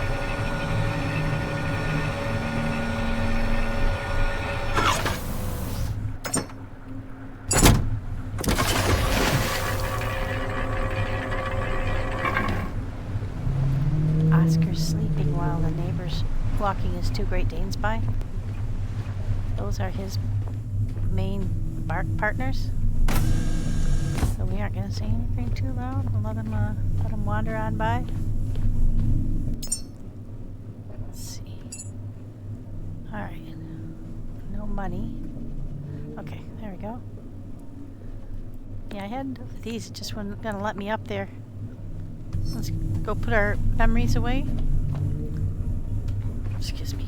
Walking his 2 Great Danes by. Those are his main partners. So we aren't going to say anything too loud. We'll let him wander on by. Let's see. All right. No money. Okay, there we go. Yeah, I had these. It just wasn't going to let me up there. Let's go put our memories away. Excuse me.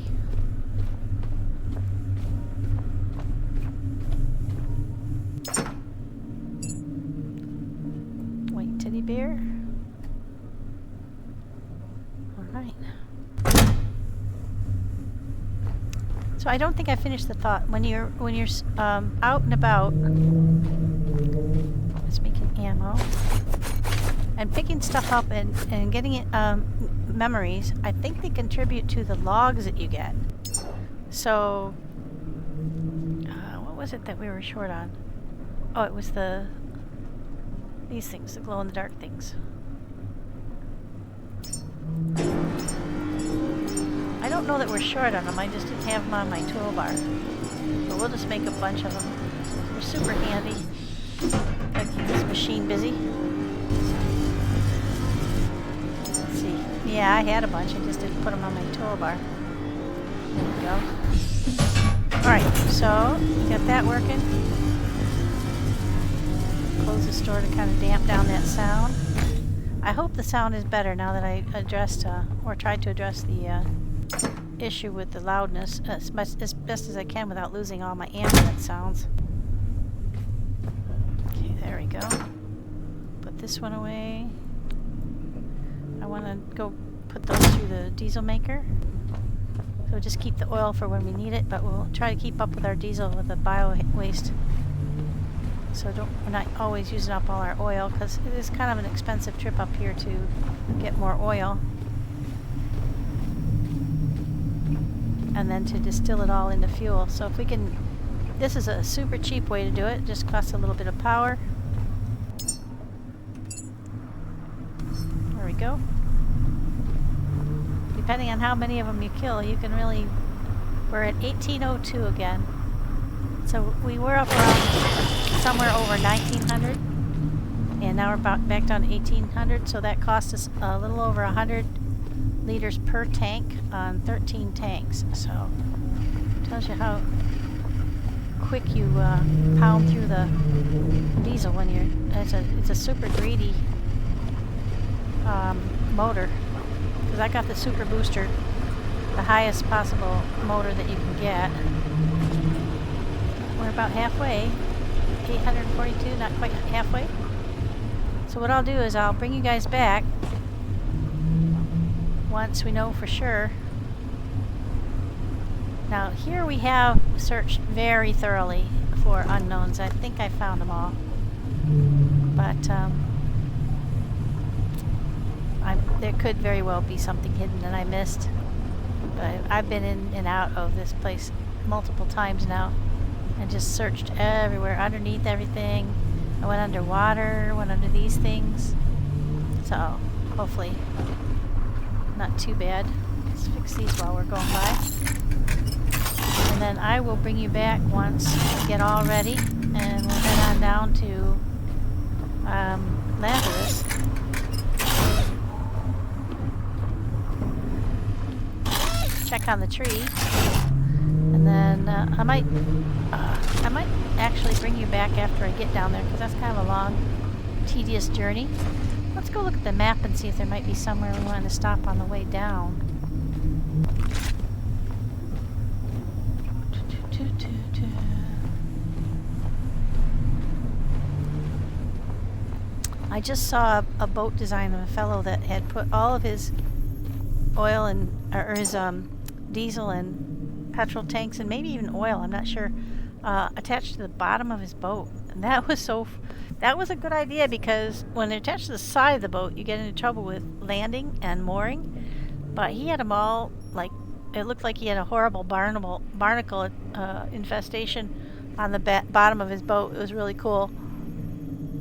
beer. All right. So I don't think I finished the thought. When you're out and about, it's making ammo and picking stuff up and getting it, memories. I think they contribute to the logs that you get. So what was it that we were short on? Oh, it was these things, the glow in the dark things. I don't know that we're short on them. I just didn't have them on my toolbar. But we'll just make a bunch of them. They're super handy. Gotta keep this machine busy. Let's see. Yeah, I had a bunch. I just didn't put them on my toolbar. There we go. Alright, so we got that working. Close the store to kind of damp down that sound. I hope the sound is better now that I addressed, or tried to address the issue with the loudness as best as I can without losing all my ambient sounds. Okay, there we go. Put this one away. I want to go put those through the diesel maker. So just keep the oil for when we need it, but we'll try to keep up with our diesel with the bio waste. So we're not always using up all our oil, because it is kind of an expensive trip up here to get more oil. And then to distill it all into fuel. So if we can, this is a super cheap way to do it. It just costs a little bit of power. There we go. Depending on how many of them you kill, you can really, we're at 1802 again. So we were up around somewhere over 1900. And now we're back down to 1800. So that cost us a little over 100 liters per tank on 13 tanks. So tells you how quick you pound through the diesel when you're, it's a super greedy motor, because I got the super booster, the highest possible motor that you can get. We're about halfway, 842, not quite halfway. So what I'll do is I'll bring you guys back once we know for sure. Now here we have searched very thoroughly for unknowns. I think I found them all, but there could very well be something hidden that I missed. But I've been in and out of this place multiple times now and just searched everywhere, underneath everything. I went underwater, went under these things, so hopefully not too bad. Let's fix these while we're going by. And then I will bring you back once we get all ready, and we'll head on down to Lazarus. Check on the tree. And then I might actually bring you back after I get down there, because that's kind of a long, tedious journey. Let's go look at the map and see if there might be somewhere we want to stop on the way down. I just saw a boat design of a fellow that had put all of his oil and or his diesel and petrol tanks and maybe even oil, I'm not sure, attached to the bottom of his boat. And that was a good idea, because when they're attached to the side of the boat, you get into trouble with landing and mooring. But he had them all, like, it looked like he had a horrible barnacle infestation on the bottom of his boat. It was really cool.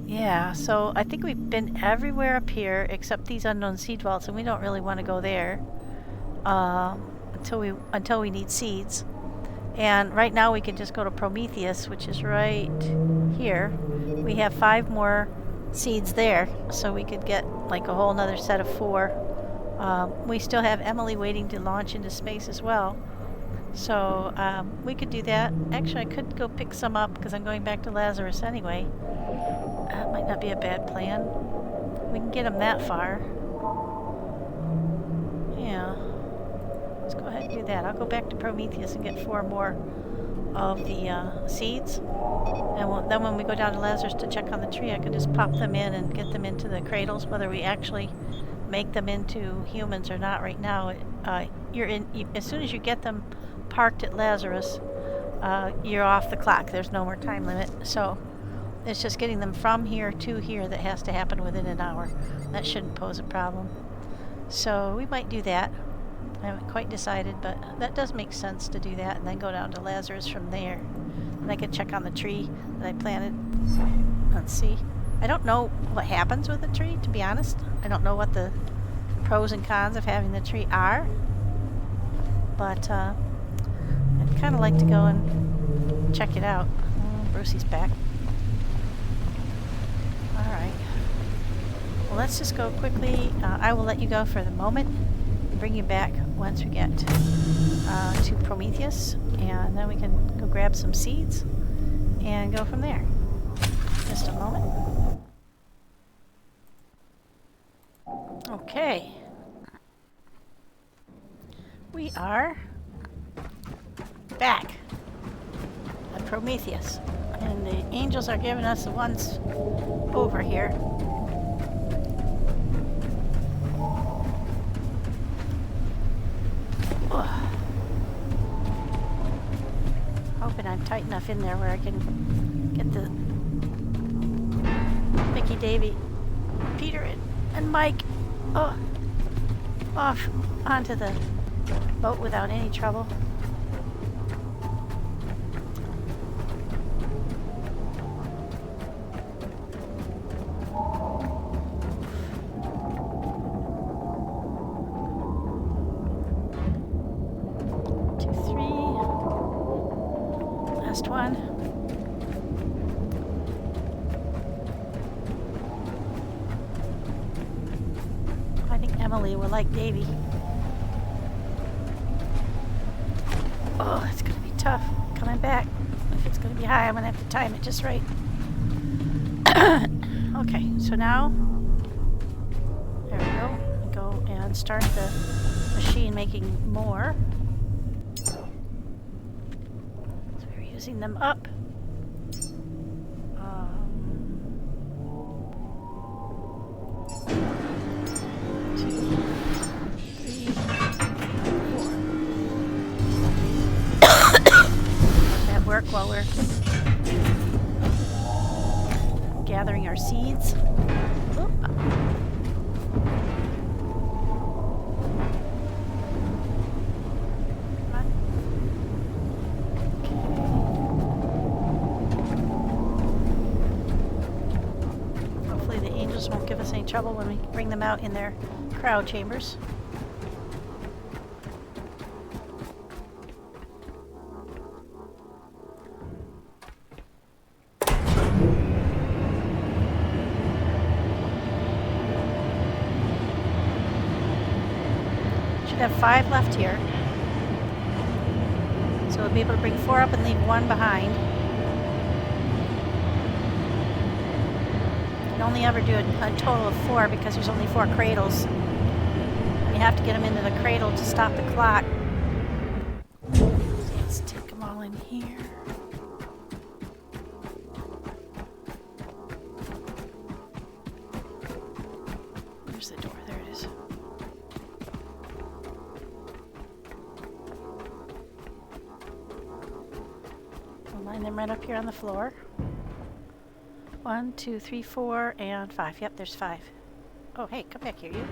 Yeah, so I think we've been everywhere up here except these unknown seed vaults, and we don't really want to go there until we need seeds. And right now we can just go to Prometheus, which is right here. We have 5 more seeds there, so we could get like a whole nother set of 4. We still have Emily waiting to launch into space as well. So we could do that. Actually, I could go pick some up because I'm going back to Lazarus anyway. That might not be a bad plan. We can get them that far. Yeah. Let's go ahead and do that. I'll go back to Prometheus and get 4 more of the seeds. And then when we go down to Lazarus to check on the tree, I can just pop them in and get them into the cradles, whether we actually make them into humans or not. Right now, as soon as you get them parked at Lazarus, you're off the clock. There's no more time limit. So it's just getting them from here to here that has to happen within an hour. That shouldn't pose a problem. So we might do that. I haven't quite decided, but that does make sense to do that, and then go down to Lazarus from there. And I can check on the tree that I planted. Let's see. I don't know what happens with the tree, to be honest. I don't know what the pros and cons of having the tree are. But I'd kind of like to go and check it out. Oh, Brucey's back. Alright. Well, let's just go quickly. I will let you go for the moment. Bring you back once we get to Prometheus. And then we can go grab some seeds and go from there. Just a moment. Okay. We are back at Prometheus. And the angels are giving us the ones over here. Hoping I'm tight enough in there where I can get the Mickey, Davy, Peter, and Mike off onto the boat without any trouble. One. I think Emily will like Davy. Oh, it's going to be tough coming back. If it's going to be high, I'm going to have to time it just right. Okay, so now, there we go. Go and start the machine making more. Using them up. 2, 3, 4. That work while we're gathering our seeds. Oop. Won't give us any trouble when we bring them out in their crowd chambers. Should have 5 left here. So we'll be able to bring 4 up and leave 1 behind. Only ever do a total of 4 because there's only 4 cradles. You have to get them into the cradle to stop the clock. So let's take them all in here. Where's the door? There it is. We'll line them right up here on the floor. 1, 2, 3, 4, and 5. Yep, there's 5. Oh, hey, come back here, you.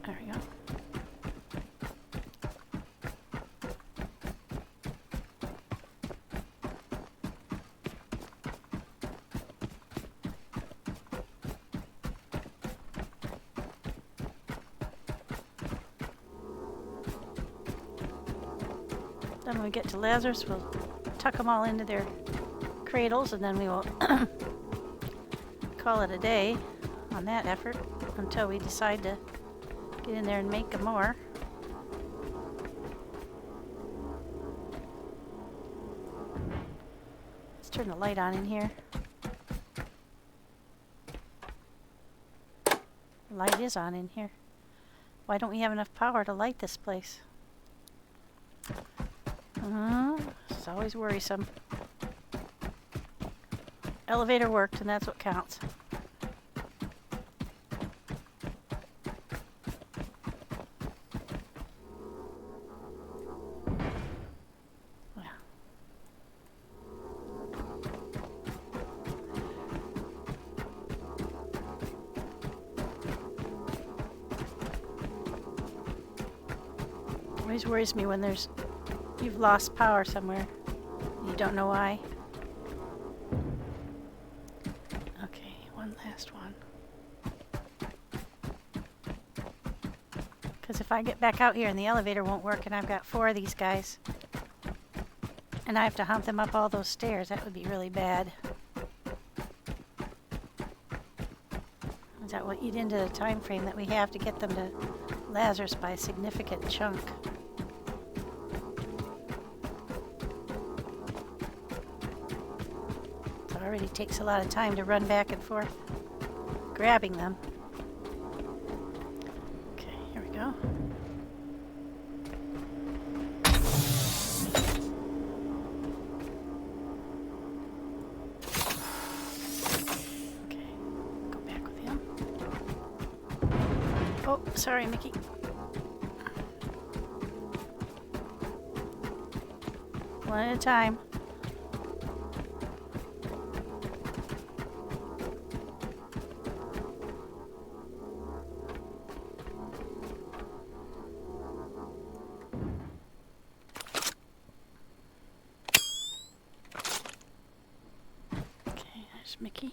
There we go. Then when we get to Lazarus, we'll tuck them all into their cradles, and then we will call it a day on that effort until we decide to get in there and make them more. Let's turn the light on in here. The light is on in here. Why don't we have enough power to light this place? It's always worrisome. Elevator worked, and that's what counts. Always worries me when you've lost power somewhere. You don't know why. Okay, one last one. Because if I get back out here and the elevator won't work and I've got 4 of these guys and I have to hump them up all those stairs, that would be really bad. That will eat into the time frame that we have to get them to Lazarus by a significant chunk. It already takes a lot of time to run back and forth, grabbing them. Okay, here we go. Okay, go back with him. Oh, sorry, Mickey. One at a time. Okay, there's Mickey.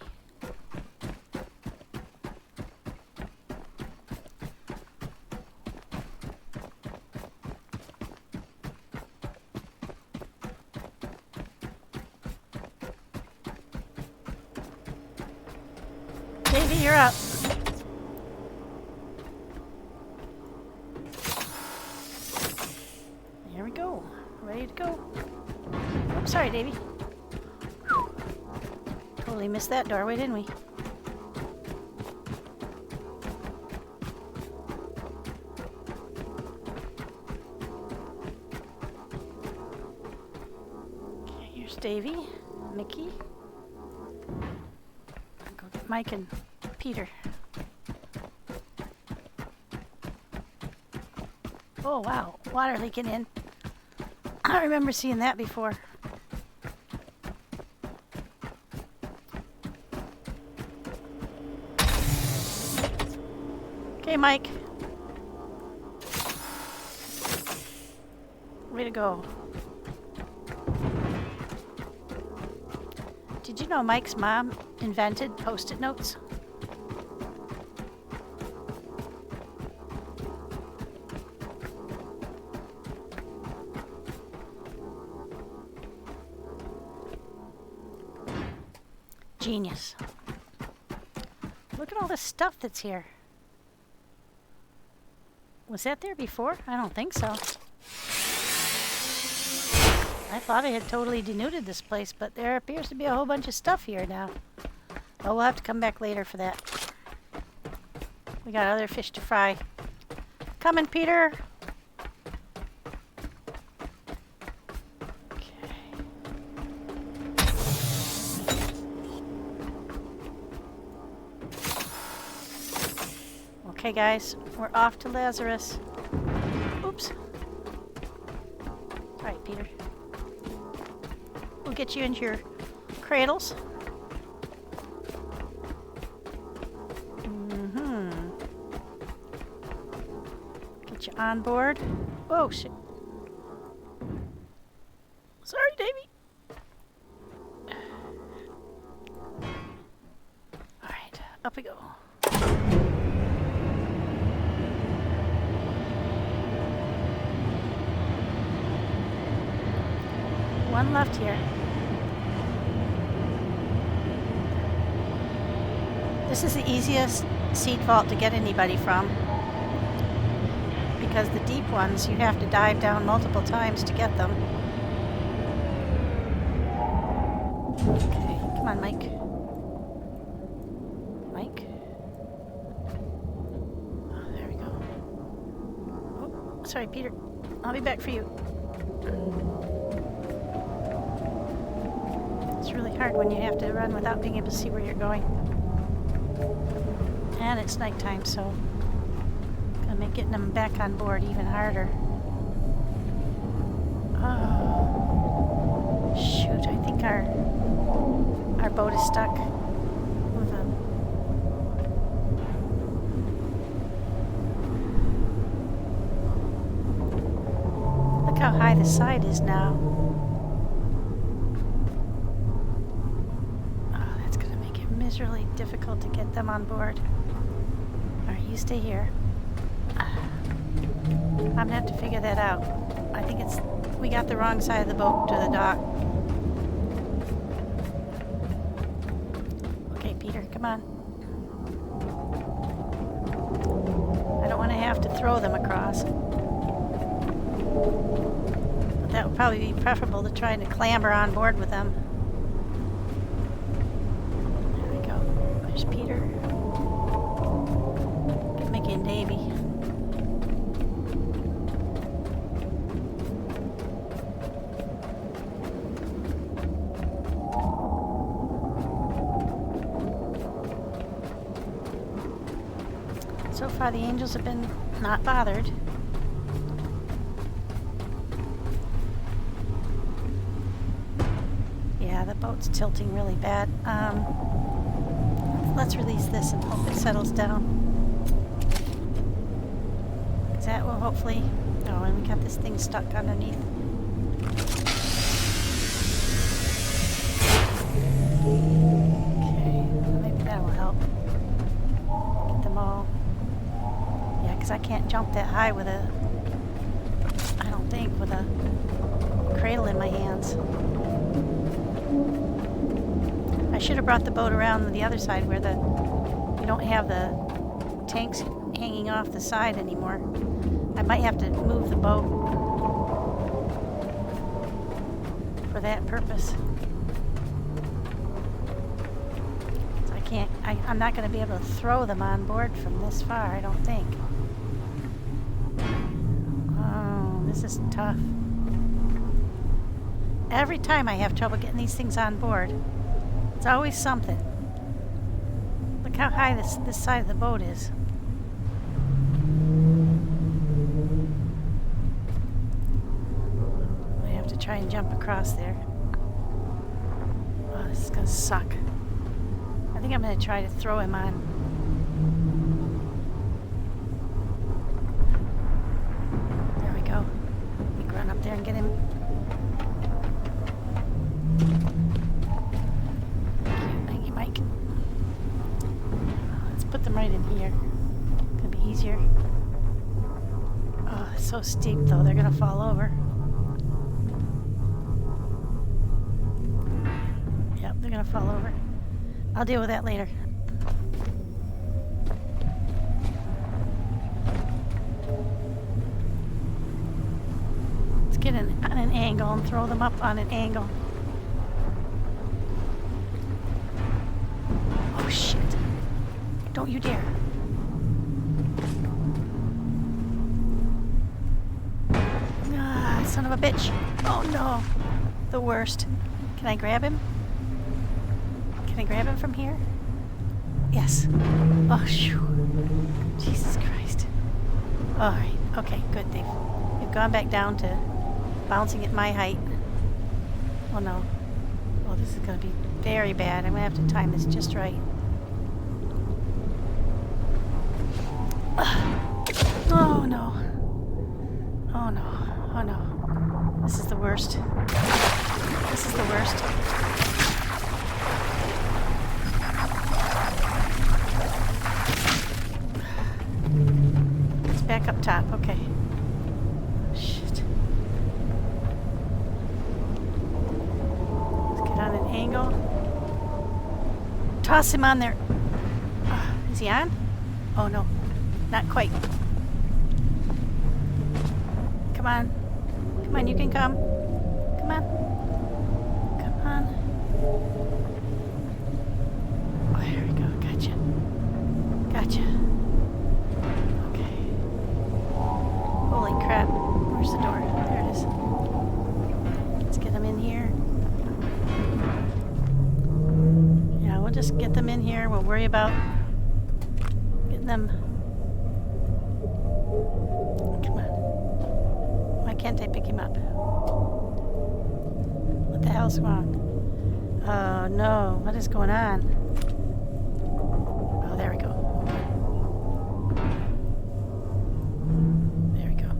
Davy, you're up. Here we go. Ready to go. Oh, sorry, Davy. Totally missed that doorway, didn't we? Okay, here's Davy, Mickey. Go get Mike and Peter. Oh wow, water leaking in. I remember seeing that before. Okay, Mike. Way to go. Did you know Mike's mom invented Post-it notes? Genius. Look at all this stuff that's here. Was that there before? I don't think so. I thought I had totally denuded this place, but there appears to be a whole bunch of stuff here now. Oh, we'll have to come back later for that. We got other fish to fry. Coming, Peter! Okay, guys, we're off to Lazarus. Oops. All right, Peter. We'll get you into your cradles. Get you on board. Oh, shit. Sorry, Davy. All right, up we go. One left here. This is the easiest seed vault to get anybody from, because the deep ones you have to dive down multiple times to get them. Okay, come on, Mike. Mike? Oh, there we go. Oh, sorry, Peter. I'll be back for you. It's really hard when you have to run without being able to see where you're going. And it's nighttime, so gonna make getting them back on board even harder. Oh, shoot! I think our boat is stuck. With a Look how high the side is now. Oh, that's gonna make it miserably difficult to get them on board. Alright, you stay here. I'm gonna have to figure that out. I think we got the wrong side of the boat to the dock. Okay, Peter, come on. I don't want to have to throw them across. But that would probably be preferable to trying to clamber on board with them. There we go. There's Peter. Mickey and Davy. So far the angels have been not bothered. Yeah, the boat's tilting really bad. Let's release this and hope it settles down. Because that will hopefully... Oh, and we got this thing stuck underneath. Okay, maybe that will help. Get them all... Yeah, because I can't jump that high with a... I don't think, with a cradle in my hands. I should have brought the boat around to the other side where you don't have the tanks hanging off the side anymore. I might have to move the boat for that purpose. So I'm not going to be able to throw them on board from this far, I don't think. Oh, this is tough. Every time I have trouble getting these things on board. It's always something. Look how high this side of the boat is. I have to try and jump across there. Oh, this is gonna suck. I think I'm gonna try to throw him on. There we go. We can run up there and get him. Put them right in here. Gonna be easier. Oh, it's so steep though, they're gonna fall over. Yep, they're gonna fall over. I'll deal with that later. Let's get on an angle and throw them up on an angle. Oh shit. Don't you dare. Ah, son of a bitch. Oh no. The worst. Can I grab him? Can I grab him from here? Yes. Oh, shoo. Jesus Christ. Alright. Okay, good. They've gone back down to bouncing at my height. Oh no. Oh, this is going to be very bad. I'm going to have to time this just right. Oh no. Oh no. Oh no. This is the worst. This is the worst. It's back up top. Okay. Shit. Let's get on an angle. Toss him on there. Is he on? Oh no. Not quite. Come on. Come on, you can come. Come on. Come on. Oh, there we go. Gotcha. Gotcha. Okay. Holy crap. Where's the door? There it is. Let's get him in here. get them in here. We'll worry about getting them. Come on. Why can't I pick him up? What the hell's wrong? Oh no, what is going on? Oh, there we go. There we go.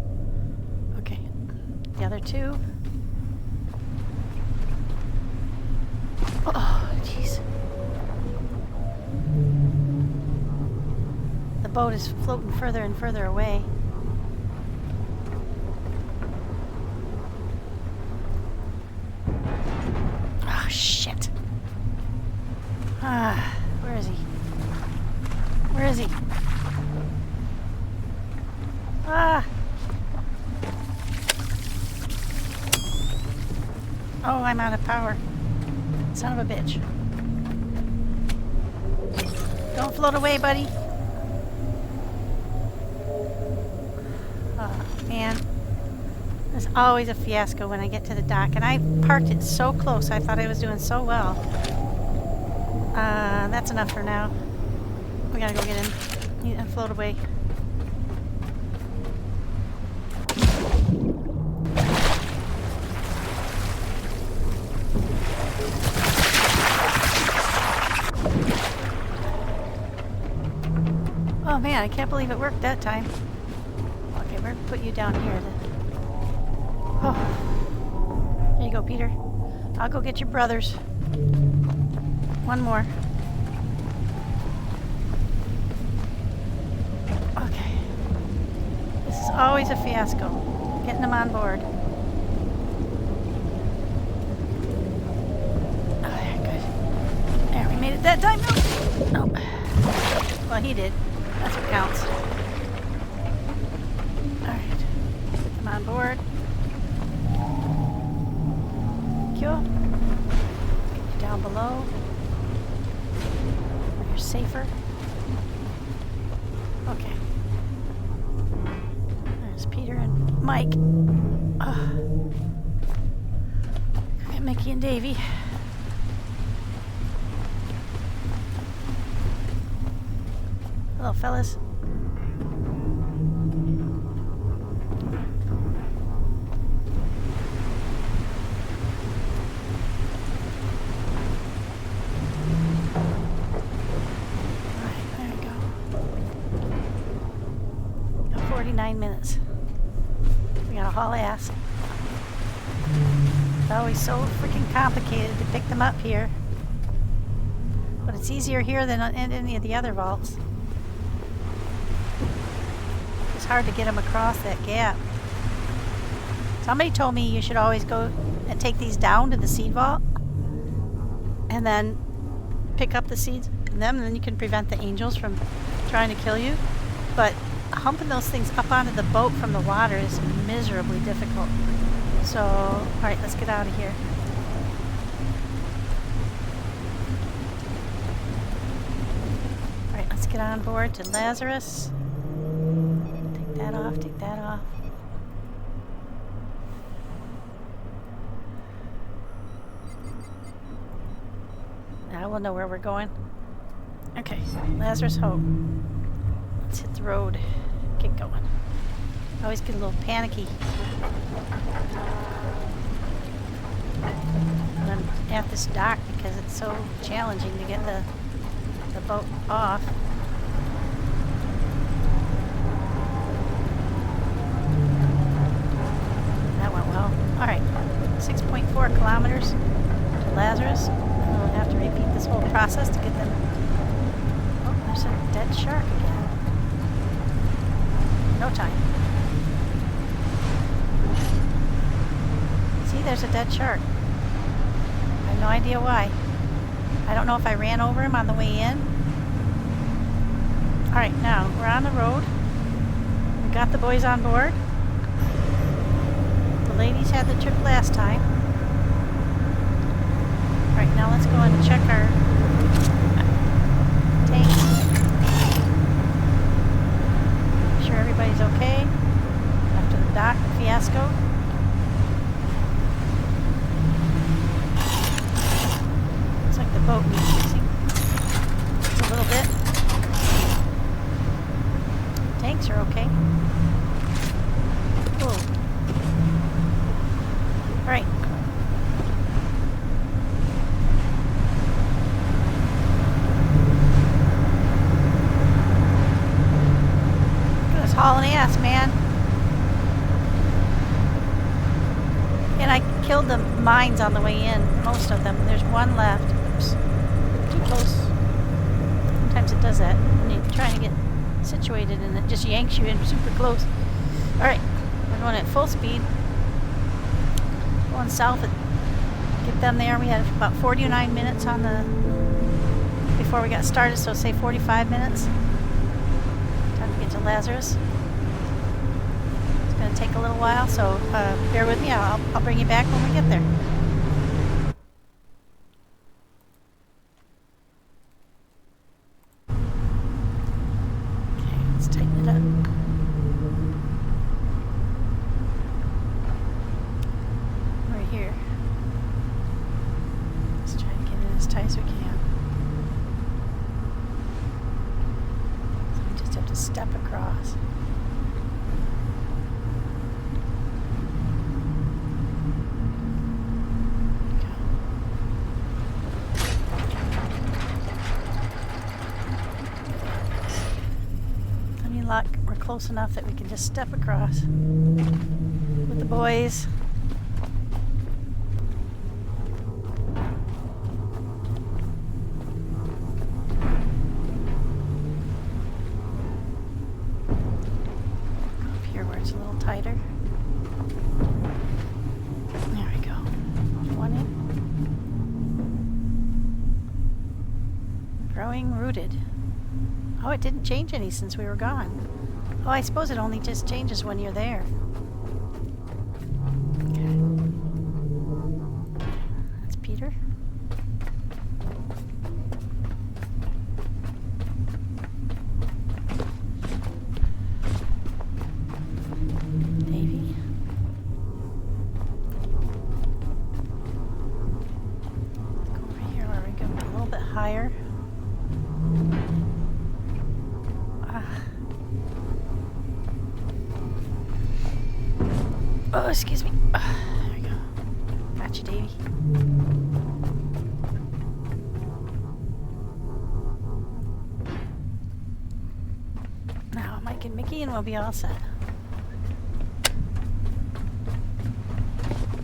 Okay. The other two. Oh, jeez. The boat is floating further and further away. Oh, shit. Ah, where is he? Where is he? Ah! Oh, I'm out of power. Son of a bitch. Don't float away, buddy. Oh, man. It's always a fiasco when I get to the dock. And I parked it so close. I thought I was doing so well. That's enough for now. We gotta go get in. Need to float away. Oh man, I can't believe it worked that time. Okay, we're gonna put you down here then. Oh. There you go, Peter. I'll go get your brothers. One more. Okay. This is always a fiasco. Getting them on board. Oh, yeah, good. There, we made it that time. Nope. Well, he did. That's what counts. Alright. Put them on board. Thank you. Get you down below. Where you're safer. Okay. There's Peter and Mike. Got Mickey and Davy. Hello, fellas. Alright, there we go. Got 49 minutes. We gotta haul ass. It's always so freaking complicated to pick them up here. But it's easier here than on any of the other vaults. It's hard to get them across that gap. Somebody told me you should always go and take these down to the seed vault and then pick up the seeds in them, and then you can prevent the angels from trying to kill you. But humping those things up onto the boat from the water is miserably difficult. So, alright, let's get out of here. Alright, let's get on board to Lazarus. Take that off, take that off. Now we'll know where we're going. Okay, Lazarus home. Let's hit the road. Get going. I always get a little panicky when I'm at this dock because it's so challenging to get the boat off. That went well. Alright, 6.4 kilometers to Lazarus. We'll have to repeat this whole process to get them. Oh, there's a dead shark again. No time. See, there's a dead shark. I have no idea why. I don't know if I ran over him on the way in. Alright, now we're on the road. We got the boys on board. The ladies had the trip last time. Alright, now let's go and check our tanks. Make sure everybody's okay after the dock fiasco. Looks like the boat needs fixing. killed the mines on the way in, most of them. There's one left. Oops. Too close. Sometimes it does that when you're trying to get situated and it just yanks you in super close. Alright, we're going at full speed. Going south. Get them there. We had about 49 minutes on the before we got started, so say 45 minutes. Time to get to Lazarus. It's going to take a little while, so bear with me. I'll bring you back when we get there. Okay, let's tighten it up. We're here. Let's try to get it as tight as we can. So we just have to step across. We're close enough that we can just step across with the boys. Go up here where it's a little tighter. There we go. One in. Growing rooted. Oh, it didn't change any since we were gone. Oh, I suppose it only just changes when you're there. Okay. That's Peter. Davy. Let's go over here where we go a little bit higher. Oh, excuse me. There we go. Gotcha, Davy. Now Mike and Mickey and we'll be all set.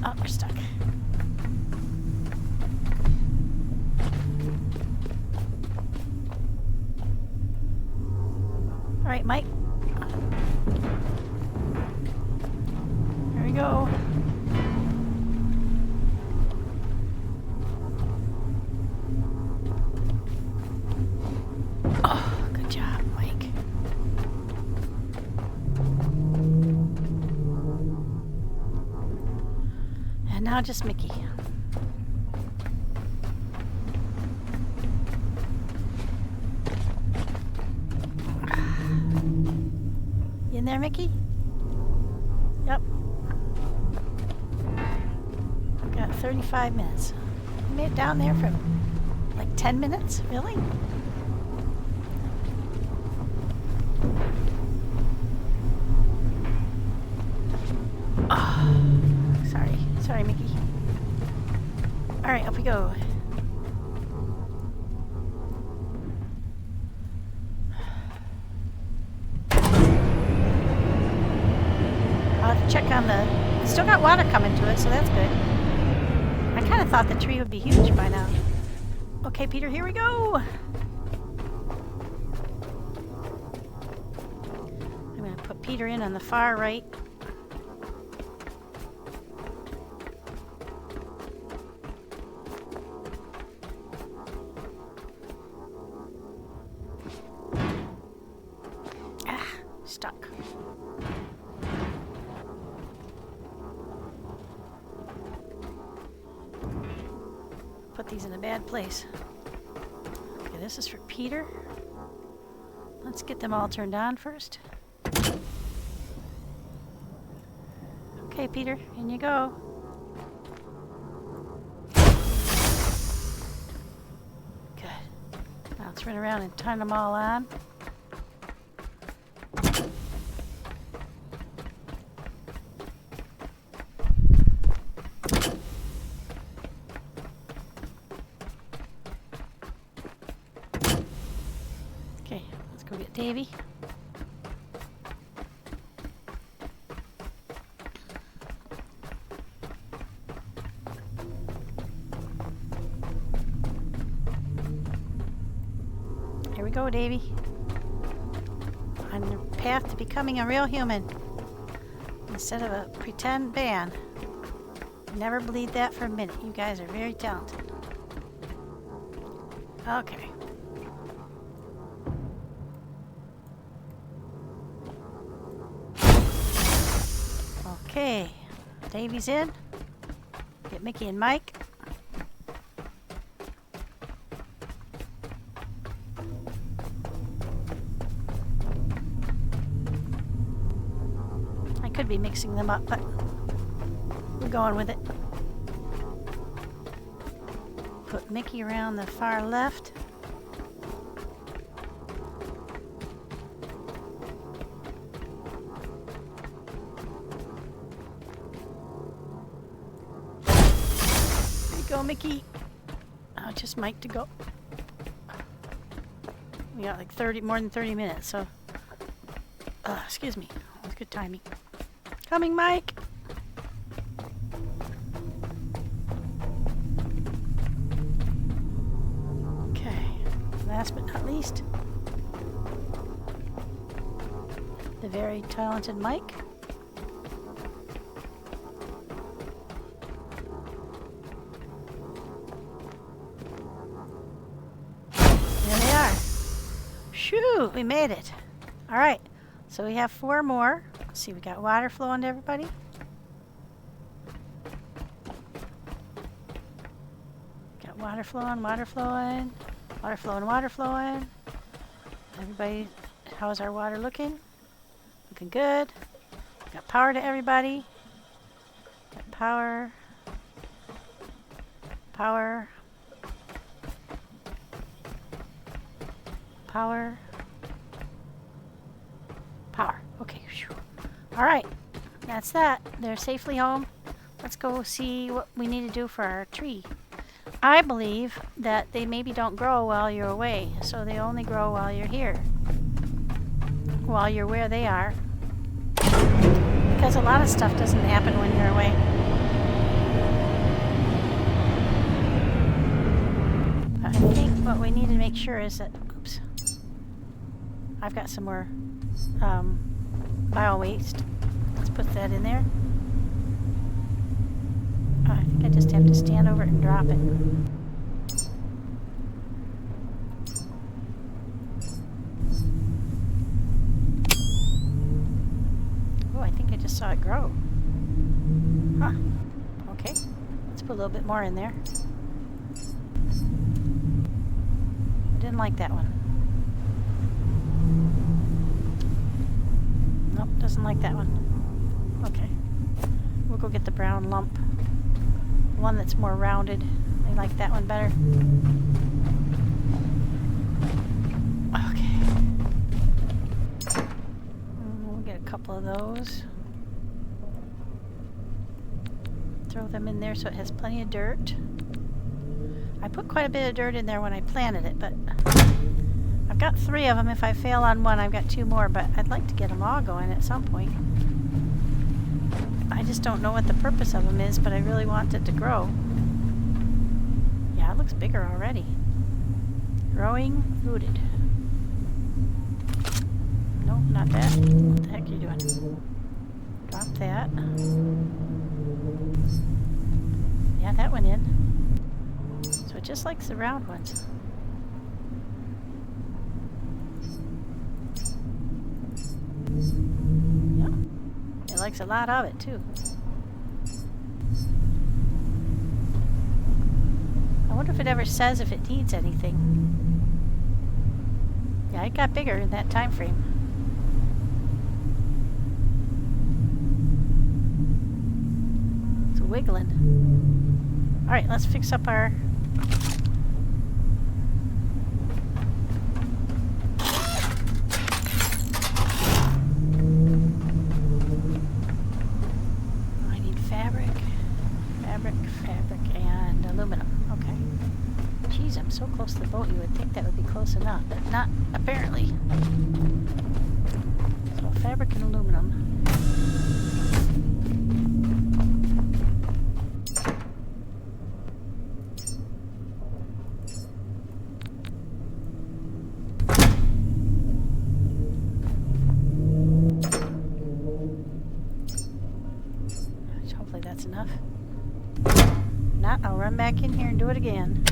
Oh, we're stuck. All right, Mike. Go. Oh, good job, Mike. And now just Mickey. You in there, Mickey? Yep. 35 minutes. We made it down there for like 10 minutes? Really? Oh, sorry. Sorry, Mickey. Alright, up we go. I'll have to check on the... It's still got water coming to it, so that's good. I kind of thought the tree would be huge by now. Okay, Peter, here we go. I'm going to put Peter in on the far right. Ah, stuck. Put these in a bad place. Okay, this is for Peter. Let's get them all turned on first. Okay, Peter, in you go. Good. Now let's run around and turn them all on. Okay, let's go get Davy. go, Davy. On your path to becoming a real human instead of a pretend band. Never believed that for a minute. You guys are very talented. Okay. Okay. Davy's in. Get Mickey and Mike. I could be mixing them up, but we're going with it. Put Mickey around the far left. There you go, Mickey. Oh, just Mike to go. We got like more than 30 minutes, so excuse me. That was good timing. Coming, Mike. Last but not least, the very talented Mike. There they are. Shoo, we made it. All right, so we have 4 more. Let's see, we got water flowing to everybody. Got water flowing, water flowing. Water flowing, water flowing. Everybody, how's our water looking? Looking good. Got power to everybody. Got power. Power. Power. Power. Okay. All right. That's that. They're safely home. Let's go see what we need to do for our tree. I believe that they maybe don't grow while you're away, so they only grow while you're here, while you're where they are, because a lot of stuff doesn't happen when you're away. I think what we need to make sure is that, oops, I've got some more bio waste. Let's put that in there. I think I just have to stand over it and drop it. Oh, I think I just saw it grow. Huh. Okay. Let's put a little bit more in there. I didn't like that one. Nope, doesn't like that one. Okay. We'll go get the brown lump. One that's more rounded. I like that one better. Okay. We'll get a couple of those. Throw them in there so it has plenty of dirt. I put quite a bit of dirt in there when I planted it, but I've got 3 of them. If I fail on one, I've got 2 more, but I'd like to get them all going at some point. I just don't know what the purpose of them is, but I really want it to grow. Yeah, it looks bigger already. Growing, rooted. Nope, not that. What the heck are you doing? Drop that. Yeah, that went in. So it just likes the round ones. It likes a lot of it too. I wonder if it ever says if it needs anything. Yeah, it got bigger in that time frame. It's wiggling. All right, let's fix up our so close to the boat, you would think that would be close enough, but not apparently. So fabric and aluminum. Hopefully that's enough. Not, I'll run back in here and do it again.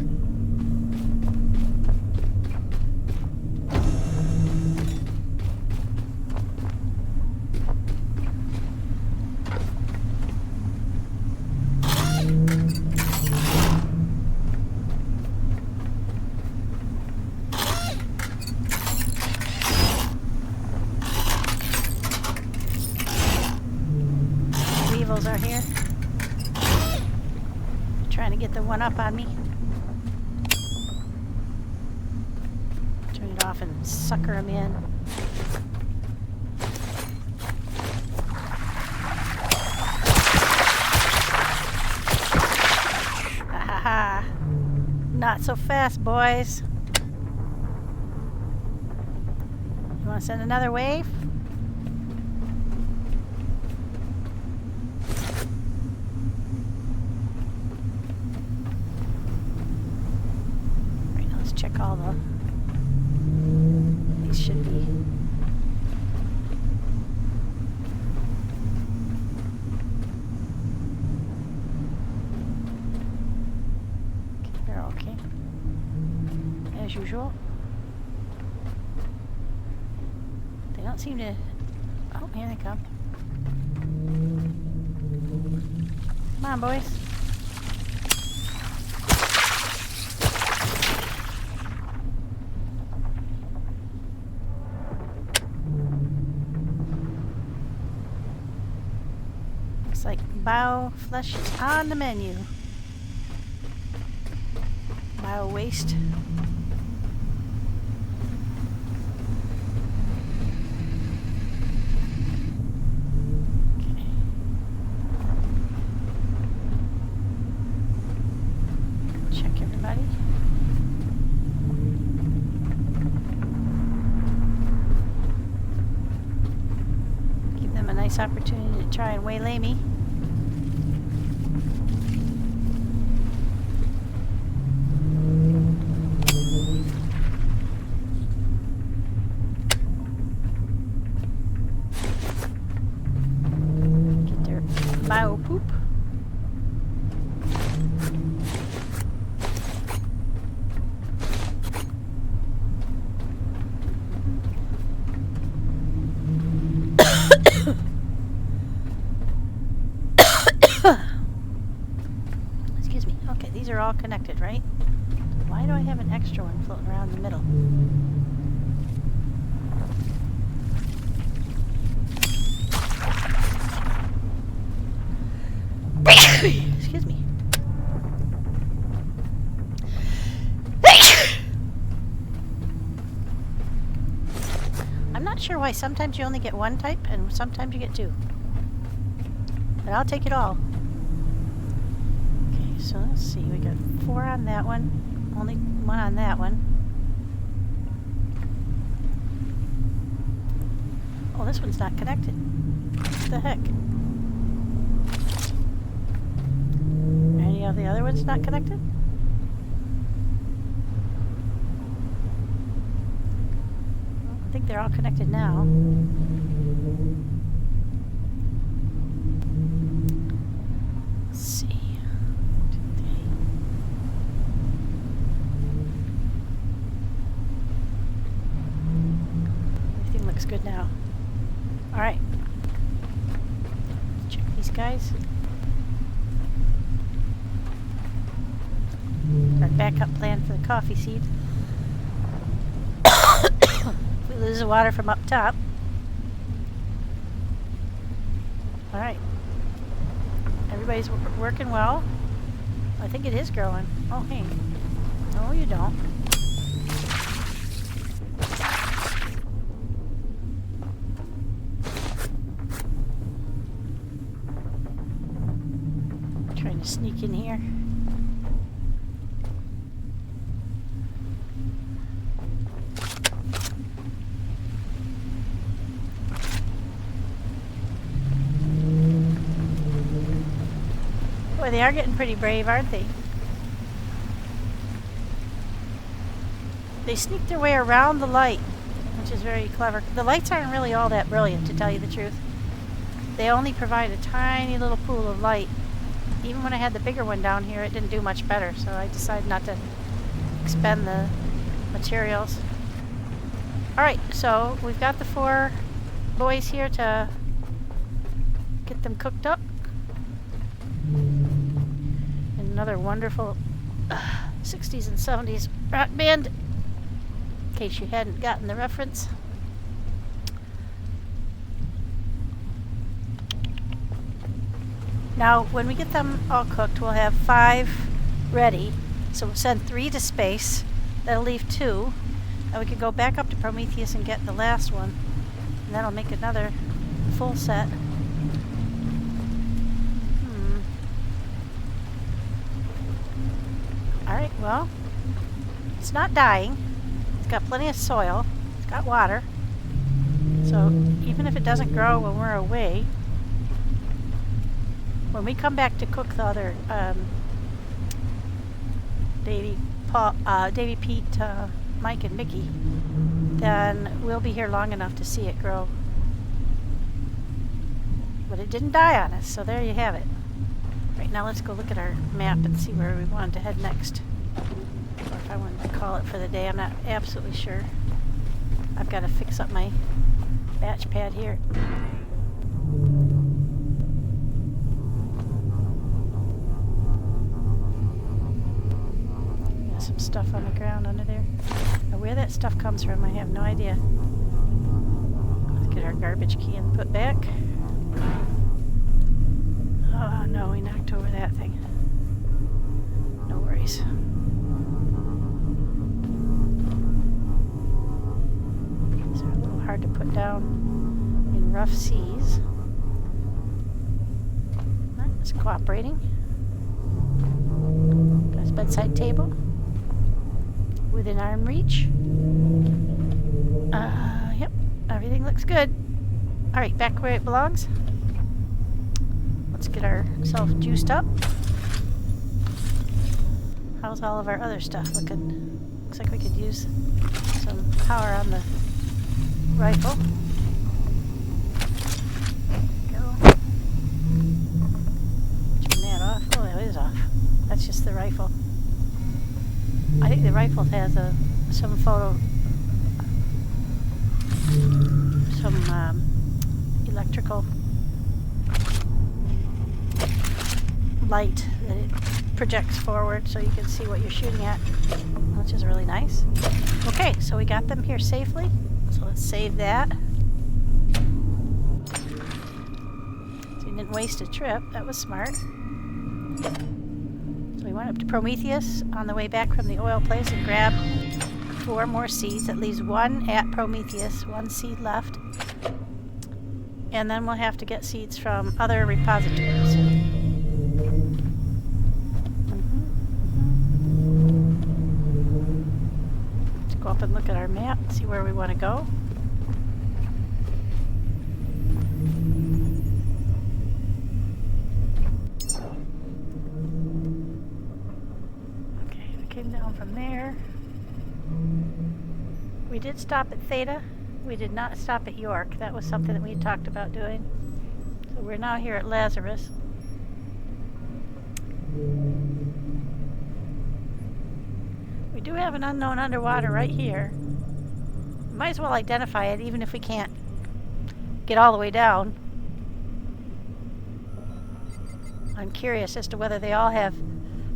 Are here. Trying to get the one up on me. Turn it off and sucker him in. Ha ha ha. Not so fast, boys. You want to send another wave? Check all the... These should be... Okay, they're okay. As usual. They don't seem to... Oh, here they come. Come on, boys. Like bio flesh is on the menu. Bio waste. Okay. Check everybody. Give them a nice opportunity to try and waylay me. Bio poop. Excuse me. Okay, these are all connected, right? Why do I have an extra one floating around in the middle? Excuse me. I'm not sure why sometimes you only get one type and sometimes you get two. But I'll take it all. Okay, so let's see. We got 4 on that one. Only 1 on that one. Oh, this one's not connected. What the heck? Any of the other ones not connected? I think they're all connected now. Let's see. Everything looks good now. Alright. Check these guys. Our backup plan for the coffee seed. If we lose the water from up top. Alright. Everybody's working well. I think it is growing. Oh, hey. No, you don't. Trying to sneak in here. Boy, they are getting pretty brave, aren't they? They sneak their way around the light, which is very clever. The lights aren't really all that brilliant, to tell you the truth. they only provide a tiny little pool of light. Even when I had the bigger one down here, it didn't do much better, so I decided not to expend the materials. Alright, so we've got the 4 boys here to get them cooked up. And another wonderful 60s and 70s rock band, in case you hadn't gotten the reference. Now, when we get them all cooked, we'll have 5 ready. So we'll send 3 to space. That'll leave 2. And we can go back up to Prometheus and get the last one. And that'll make another full set. Alright, well, it's not dying. It's got plenty of soil. It's got water. So even if it doesn't grow when we're away, when we come back to cook the other Davy, Pete, Mike, and Mickey, then we'll be here long enough to see it grow. But it didn't die on us, so there you have it. Right now, let's go look at our map and see where we wanted to head next. Or if I wanted to call it for the day, I'm not absolutely sure. I've got to fix up my batch pad here. There's some stuff on the ground under there. Now, where that stuff comes from, I have no idea. Let's get our garbage can put back. Oh no, we knocked over that thing. No worries. These are a little hard to put down in rough seas. It's cooperating. Got a bedside table within arm reach. Yep, everything looks good. Alright, back where it belongs. Let's get ourselves juiced up. How's all of our other stuff looking? Looks like we could use some power on the rifle. There we go. Turn that off. Oh, that is off. That's just the rifle. I think the rifle has some electrical light that it projects forward so you can see what you're shooting at, which is really nice. Okay, so we got them here safely, so let's save that. So we didn't waste a trip. That was smart. So we went up to Prometheus on the way back from the oil place and grabbed 4 more seeds. That leaves 1 at Prometheus, 1 seed left. And then we'll have to get seeds from other repositories. Let's go up and look at our map and see where we want to go. Okay, we came down from there. We did stop at Theta. We did not stop at York. That was something that we had talked about doing. So we're now here at Lazarus. We do have an unknown underwater right here. We might as well identify it even if we can't get all the way down. I'm curious as to whether they all have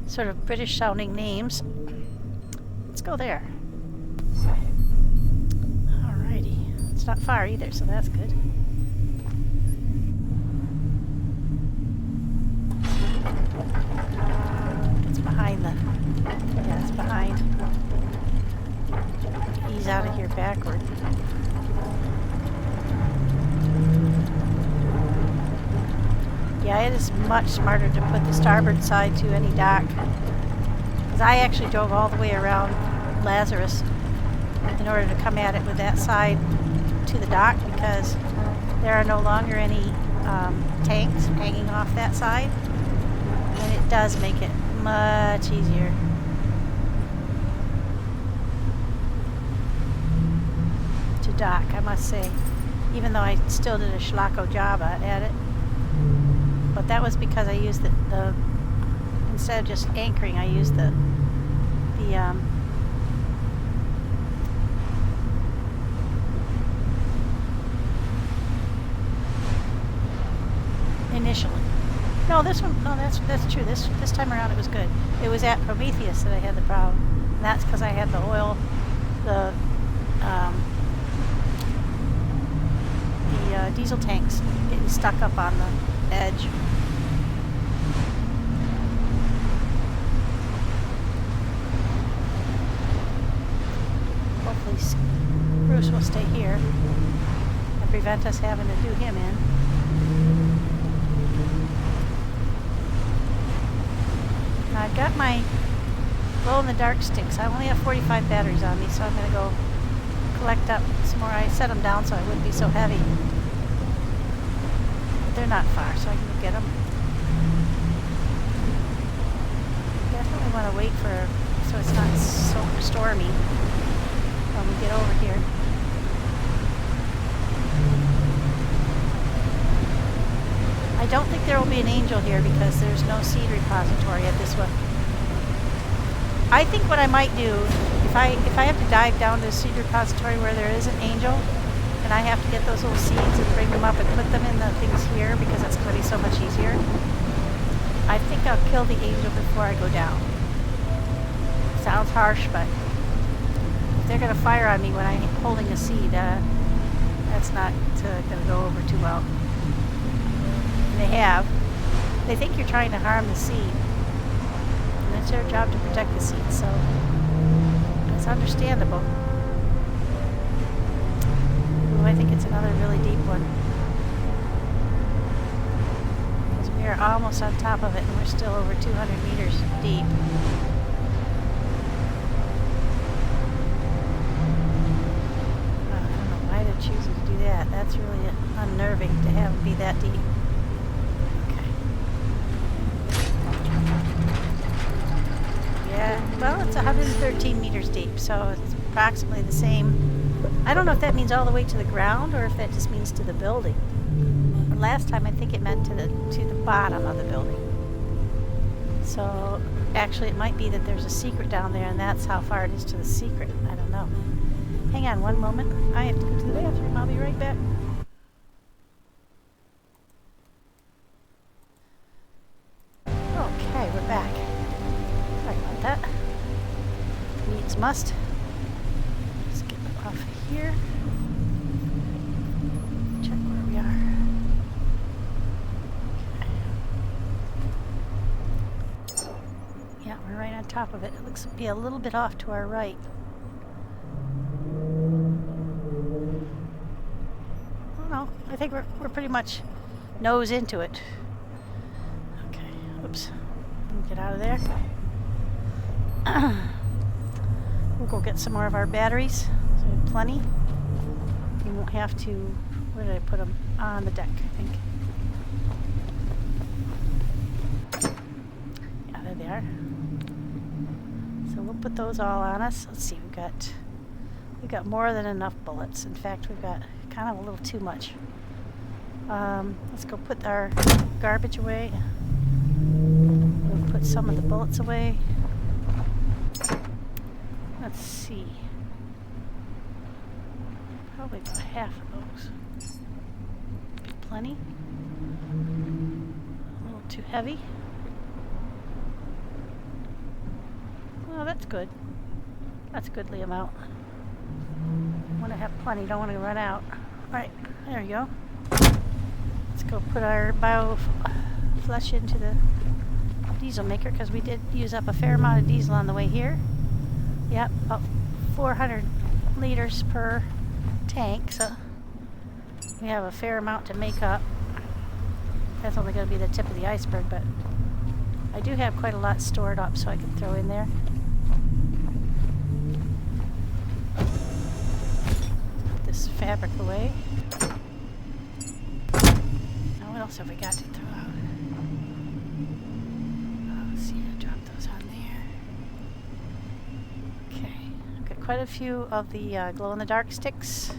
sort of British sounding names. Let's go there. It's not far either, so that's good. It's behind the... Yeah, it's behind. Ease out of here backward. Yeah, it is much smarter to put the starboard side to any dock. Because I actually drove all the way around Lazarus in order to come at it with that side to the dock, because there are no longer any tanks hanging off that side, and it does make it much easier. To dock, I must say, even though I still did a schlocko job at it. But that was because I used the instead of just anchoring, I used the initially. No, this one, no, that's true. This time around it was good. It was at Prometheus that I had the problem. And that's because I had the oil, the diesel tanks getting stuck up on the edge. Hopefully Bruce will stay here and prevent us having to do him in. Now I've got my glow-in-the-dark sticks. I only have 45 batteries on me, so I'm going to go collect up some more. I set them down so I wouldn't be so heavy. But they're not far, so I can go get them. Definitely want to wait for so it's not so stormy when we get over here. I don't think there will be an angel here because there's no seed repository at this one. I think what I might do, if I have to dive down to a seed repository where there is an angel, and I have to get those little seeds and bring them up and put them in the things here because that's going to be so much easier, I think I'll kill the angel before I go down. Sounds harsh, but if they're going to fire on me when I'm holding a seed, that's not going to go over too well. And they think you're trying to harm the seed. And it's their job to protect the seed, so it's understandable. Ooh, I think it's another really deep one. Because we are almost on top of it and we're still over 200 meters deep. I don't know why they're choosing to do that. That's really unnerving to have it be that deep. Well, it's 113 meters deep, so it's approximately the same. I don't know if that means all the way to the ground or if that just means to the building. Last time I think it meant to the bottom of the building. So actually it might be that there's a secret down there and that's how far it is to the secret. I don't know. Hang on one moment. I have to go to the bathroom. I'll be right back. Okay, we're back. Sorry about that. Needs must. Let's get off of here. Check where we are. Okay. Yeah, we're right on top of it. It looks to be a little bit off to our right. I don't know. I think we're pretty much nose into it. Okay. Oops. Get out of there. We'll go get some more of our batteries. So we have plenty. You won't have to. Where did I put them? On the deck, I think. Yeah, there they are. So we'll put those all on us. Let's see. We've got more than enough bullets. In fact, we've got kind of a little too much. Let's go put our garbage away. We'll put some of the bullets away. Let's see. Probably about half of those. Be plenty. A little too heavy. Well, that's good. That's a goodly amount. Want to have plenty, don't want to run out. Alright, there you go. Let's go put our bioflush into the diesel maker because we did use up a fair amount of diesel on the way here. Yep, about 400 liters per tank, so we have a fair amount to make up. That's only going to be the tip of the iceberg, but I do have quite a lot stored up so I can throw in there. Put this fabric away. Now what else have we got to throw out? Let's see, I dropped those on there. Okay, I've got quite a few of the glow-in-the-dark sticks.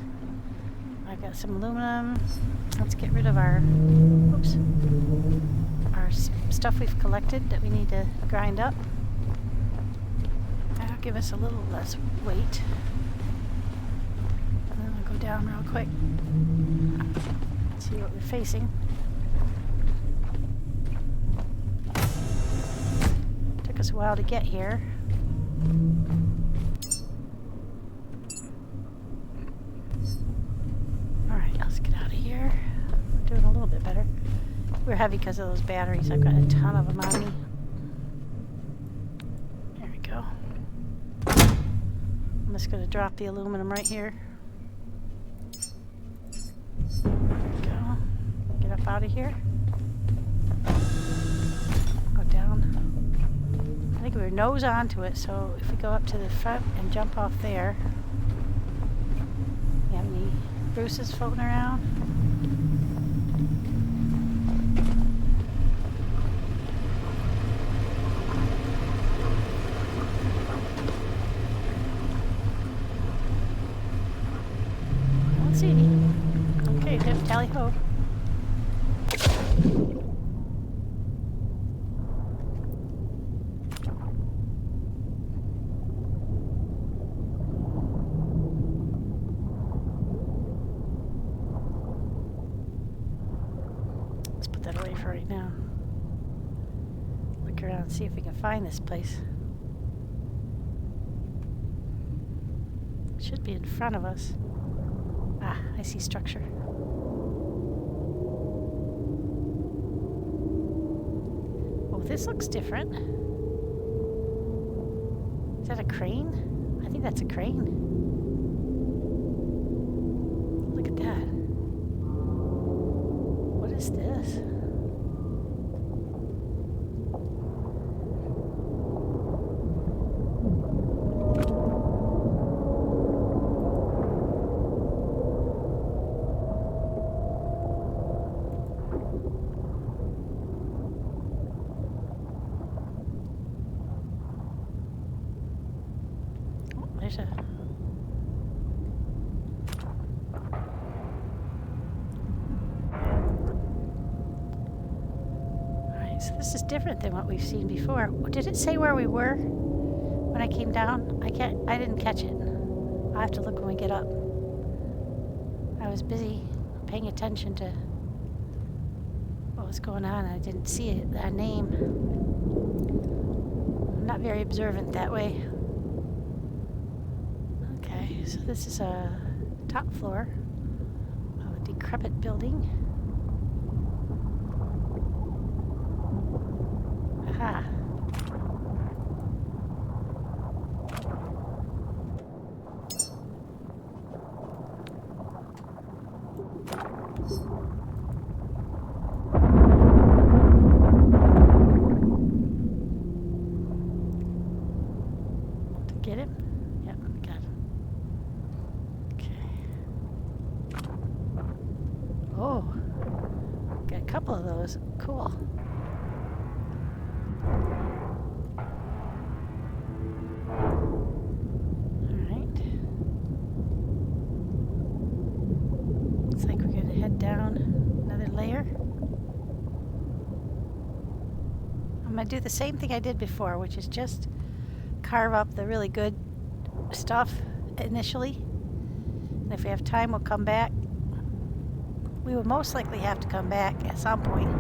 I've got some aluminum. Let's get rid of our, oops, stuff we've collected that we need to grind up. That'll give us a little less weight. And then we'll go down real quick. See what we're facing. Took us a while to get here. Alright, let's get out of here. We're doing a little bit better. We're heavy because of those batteries. I've got a ton of them on me. There we go. I'm just going to drop the aluminum right here. There we go. Get up out of here. Go down. I think we're nose onto it, so if we go up to the front and jump off there. You have any Bruces floating around? Okay, tally ho. Let's put that away for right now. Look around and see if we can find this place. It should be in front of us. Ah, I see structure. Oh, this looks different. Is that a crane? I think that's a crane. Look at that. What is this? There's a... Alright, so this is different than what we've seen before. Did it say where we were when I came down? I didn't catch it. I'll have to look when we get up. I was busy paying attention to what was going on. I didn't see it, that name. I'm not very observant that way. So this is a top floor of a decrepit building. Aha. To get him? Yep, got him. Oh, got a couple of those. Cool. Alright. Looks like we're going to head down another layer. I'm going to do the same thing I did before, which is just carve up the really good stuff initially. And if we have time, we'll come back. We will most likely have to come back at some point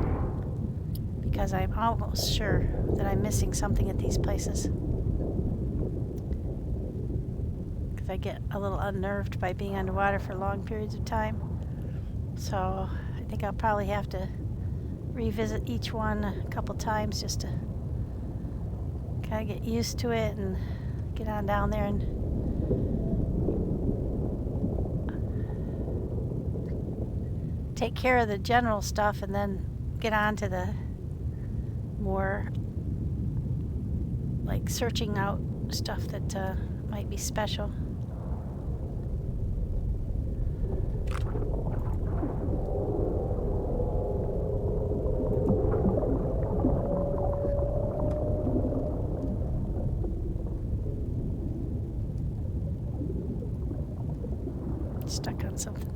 because I'm almost sure that I'm missing something at these places. Because I get a little unnerved by being underwater for long periods of time. So I think I'll probably have to revisit each one a couple times just to kind of get used to it and get on down there and take care of the general stuff and then get on to the more like searching out stuff that might be special. Stuck on something.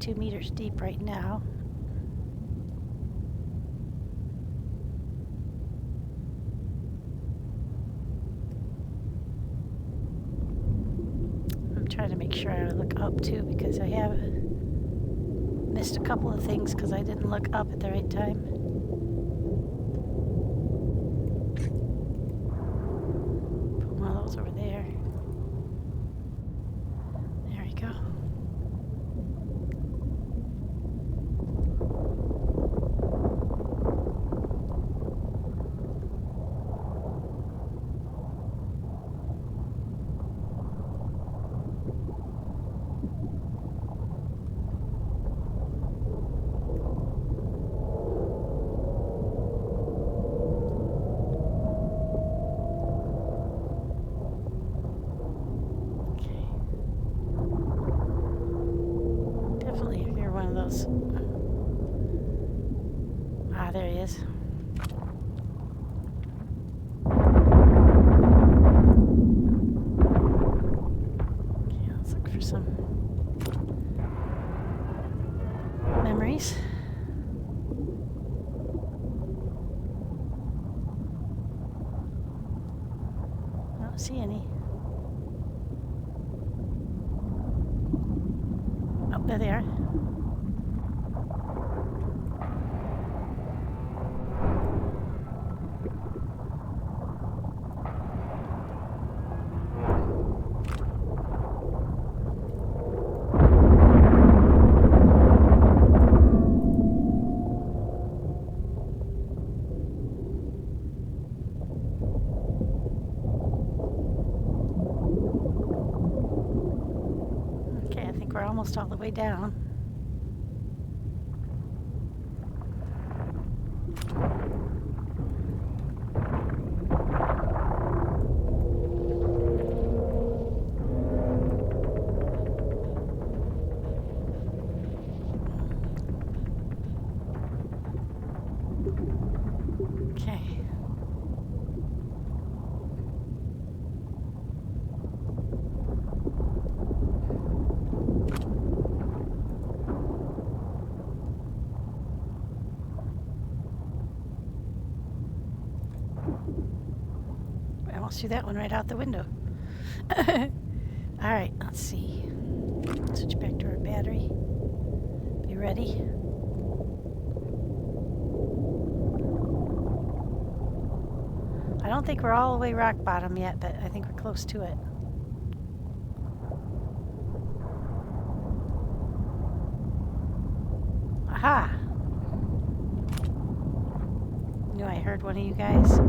2 meters deep right now. I'm trying to make sure I look up too, because I have missed a couple of things because I didn't look up at the right time. Put one of those over there. There we go. Ah, there he is. Okay, let's look for some memories. I don't see any. Oh, there they are. We're almost all the way down. Okay. I almost threw that one right out the window. Alright, let's see. Switch back to our battery. Be ready. I don't think we're all the way rock bottom yet, but I think we're close to it. Aha! Knew I heard one of you guys.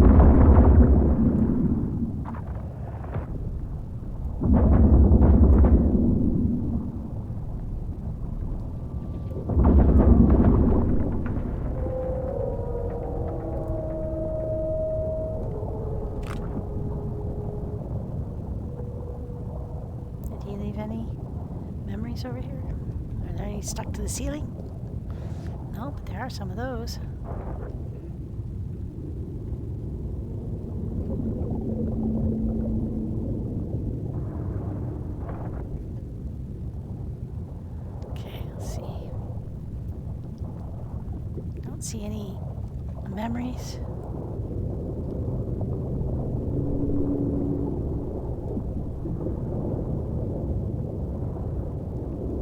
Did he leave any memories over here? Are there any stuck to the ceiling? No, but there are some of those. See any memories?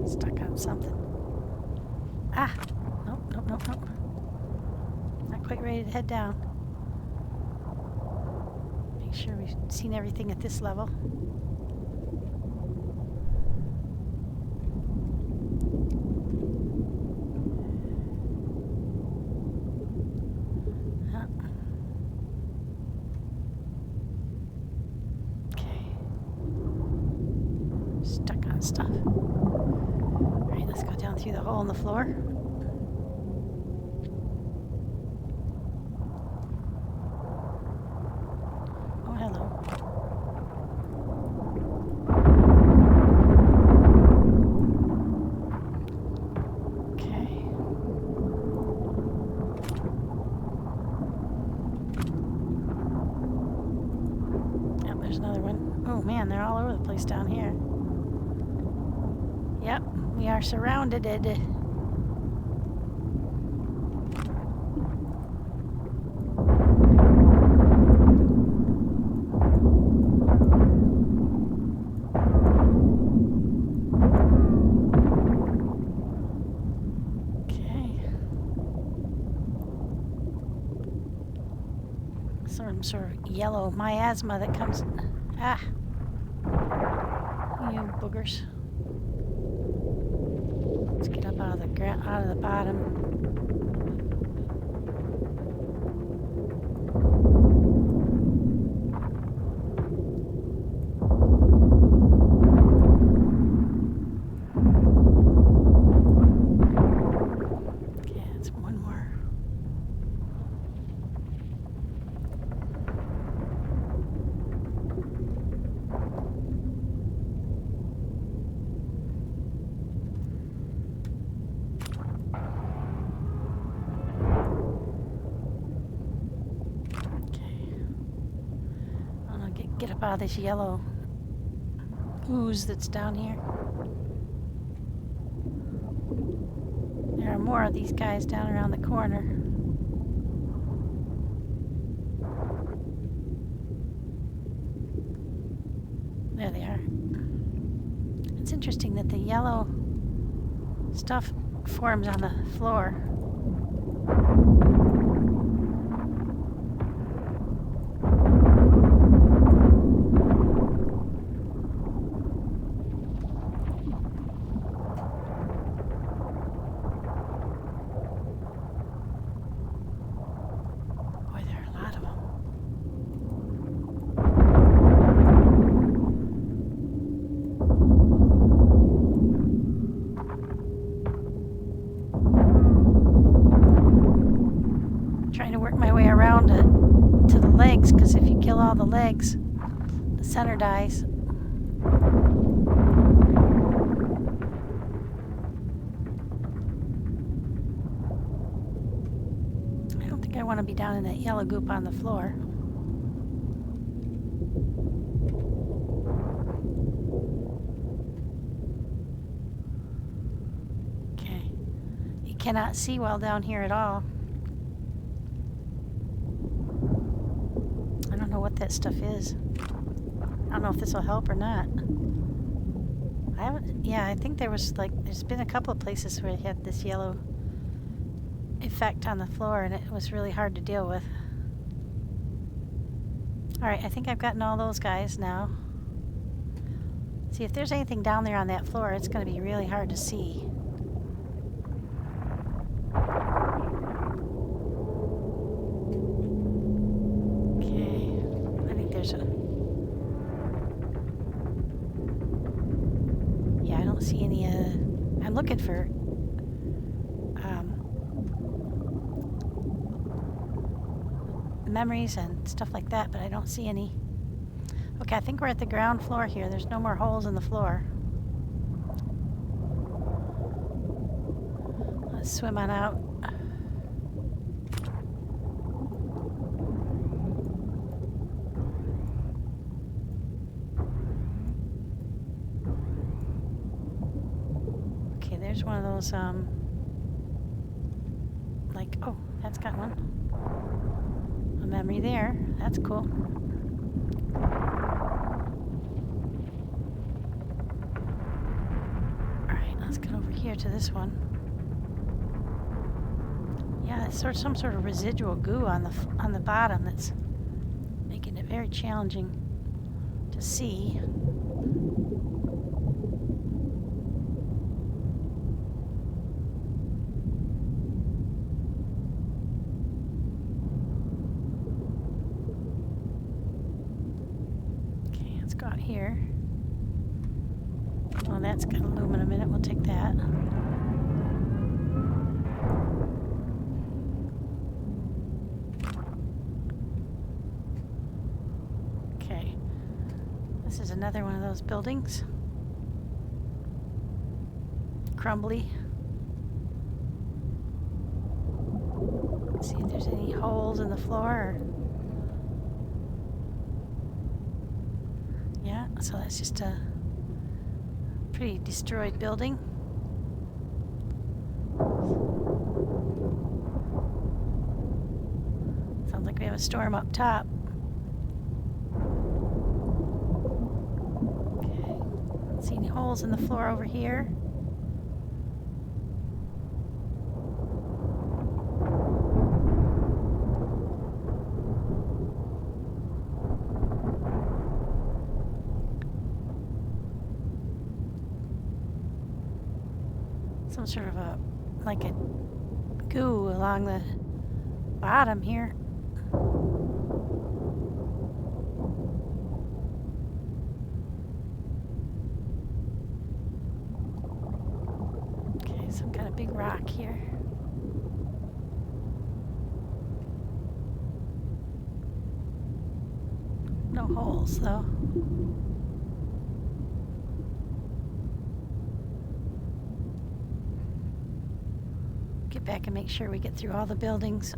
Stuck on something. Ah! Nope. Not quite ready to head down. Make sure we've seen everything at this level. Stuck on stuff. Alright, let's go down through the hole in the floor. Oh, hello. Okay. Yep, there's another one. Oh man, they're all over the place down here. Yep, We are surrounded. Some sort of yellow miasma that comes. Ah, you boogers! Let's get up out of the ground, out of the bottom. Okay, that's one more. Get up out of this yellow ooze that's down here. There are more of these guys down around the corner. There they are. It's interesting that the yellow stuff forms on the floor. Because if you kill all the legs, the center dies. I don't think I want to be down in that yellow goop on the floor. Okay. You cannot see well down here at all. I don't know what that stuff is. I don't know if this will help or not. I think there's been a couple of places where it had this yellow effect on the floor and it was really hard to deal with. Alright, I think I've gotten all those guys now. See, if there's anything down there on that floor, it's going to be really hard to see. Yeah, I don't see any, I'm looking for, memories and stuff like that, but I don't see any. Okay, I think we're at the ground floor here. There's no more holes in the floor. Let's swim on out. There's one of those, oh, that's got one. A memory there. That's cool. Alright, let's get over here to this one. Yeah, it's some sort of residual goo on the bottom that's making it very challenging to see. Out here. Well, that's got aluminum in it. We'll take that. Okay. This is another one of those buildings. Crumbly. Let's see if there's any holes in the floor. So that's just a pretty destroyed building. Sounds like we have a storm up top. Okay. Don't see any holes in the floor over here. Some sort of a, like a goo along the bottom here. Okay, some kind of big rock here. No holes though. Get back and make sure we get through all the buildings.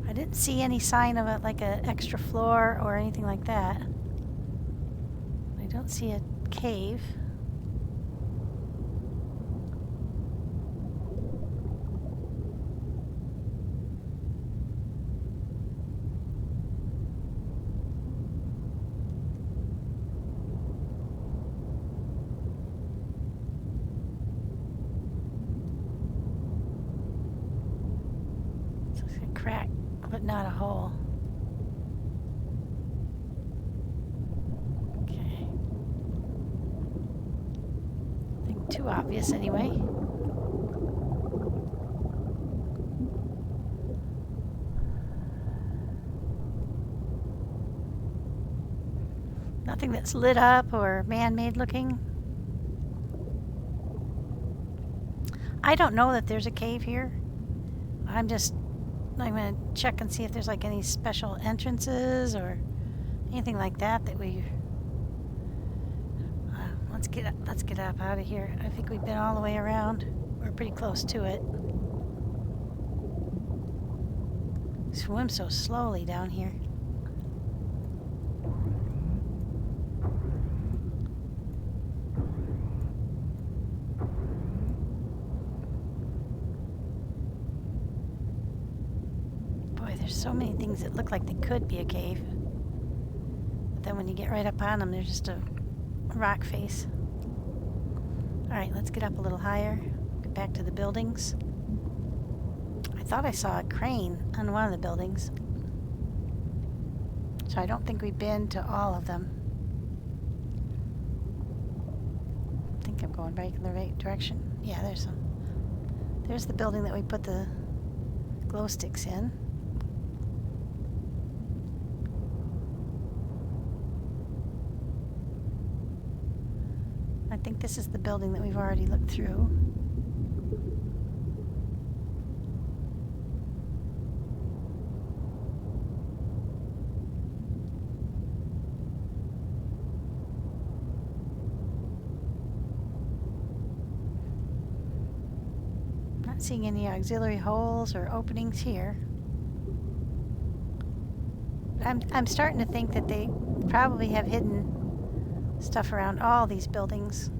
I didn't see any sign of it, like an extra floor or anything like that. I don't see a cave. It's a crack, but not a hole. Okay. Nothing too obvious anyway. Nothing that's lit up or man-made looking. I don't know that there's a cave here. I'm going to check and see if there's like any special entrances or anything like that we... let's get up out of here. I think we've been all the way around. We're pretty close to it. Swim so slowly down here. There's so many things that look like they could be a cave. But then when you get right up on them, they're just a rock face. Alright, let's get up a little higher. Get back to the buildings. I thought I saw a crane on one of the buildings. So I don't think we've been to all of them. I think I'm going right in the right direction. Yeah, there's some. There's the building that we put the glow sticks in. I think this is the building that we've already looked through. Not seeing any auxiliary holes or openings here. I'm starting to think that they probably have hidden stuff around all these buildings.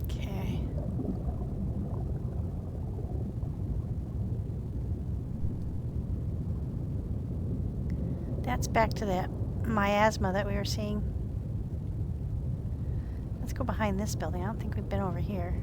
Okay. That's back to that miasma that we were seeing. Let's go behind this building. I don't think we've been over here.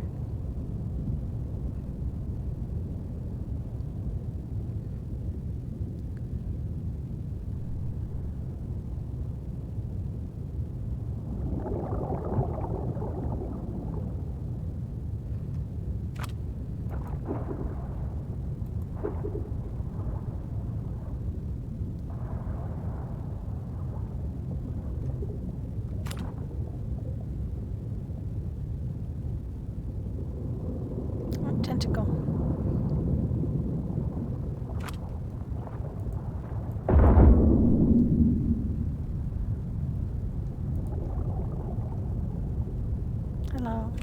Tentacle. Hello.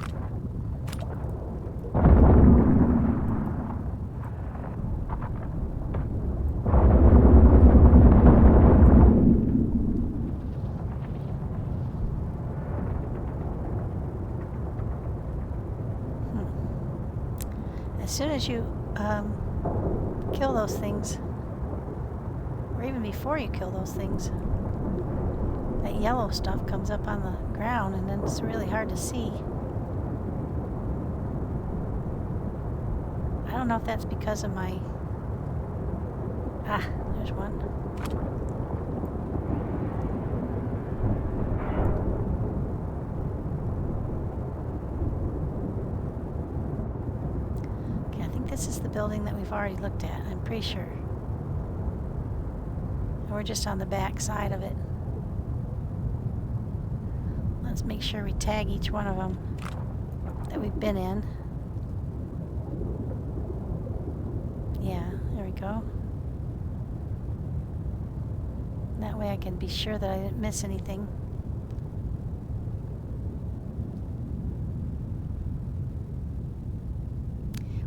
As soon as you kill those things, or even before you kill those things, that yellow stuff comes up on the ground and then it's really hard to see. I don't know if that's because of my... Ah, there's one. Okay, I think this is the building that we've already looked at. I'm pretty sure. And we're just on the back side of it. Let's make sure we tag each one of them that we've been in. Yeah, there we go. That way I can be sure that I didn't miss anything.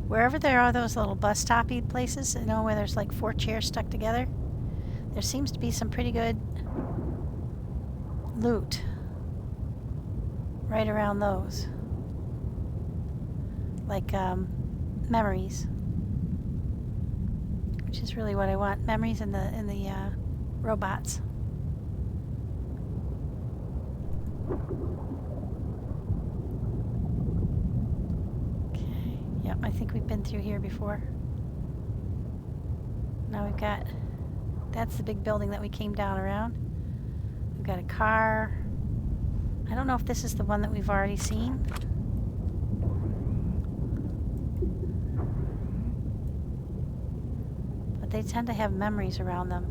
Wherever there are those little bus stoppy places, you know, where there's like 4 chairs stuck together, there seems to be some pretty good loot right around those. Like memories. Which is really what I want. Memories in the robots. Okay. Yep, I think we've been through here before. Now we've got... That's the big building that we came down around. We've got a car. I don't know if this is the one that we've already seen. They tend to have memories around them.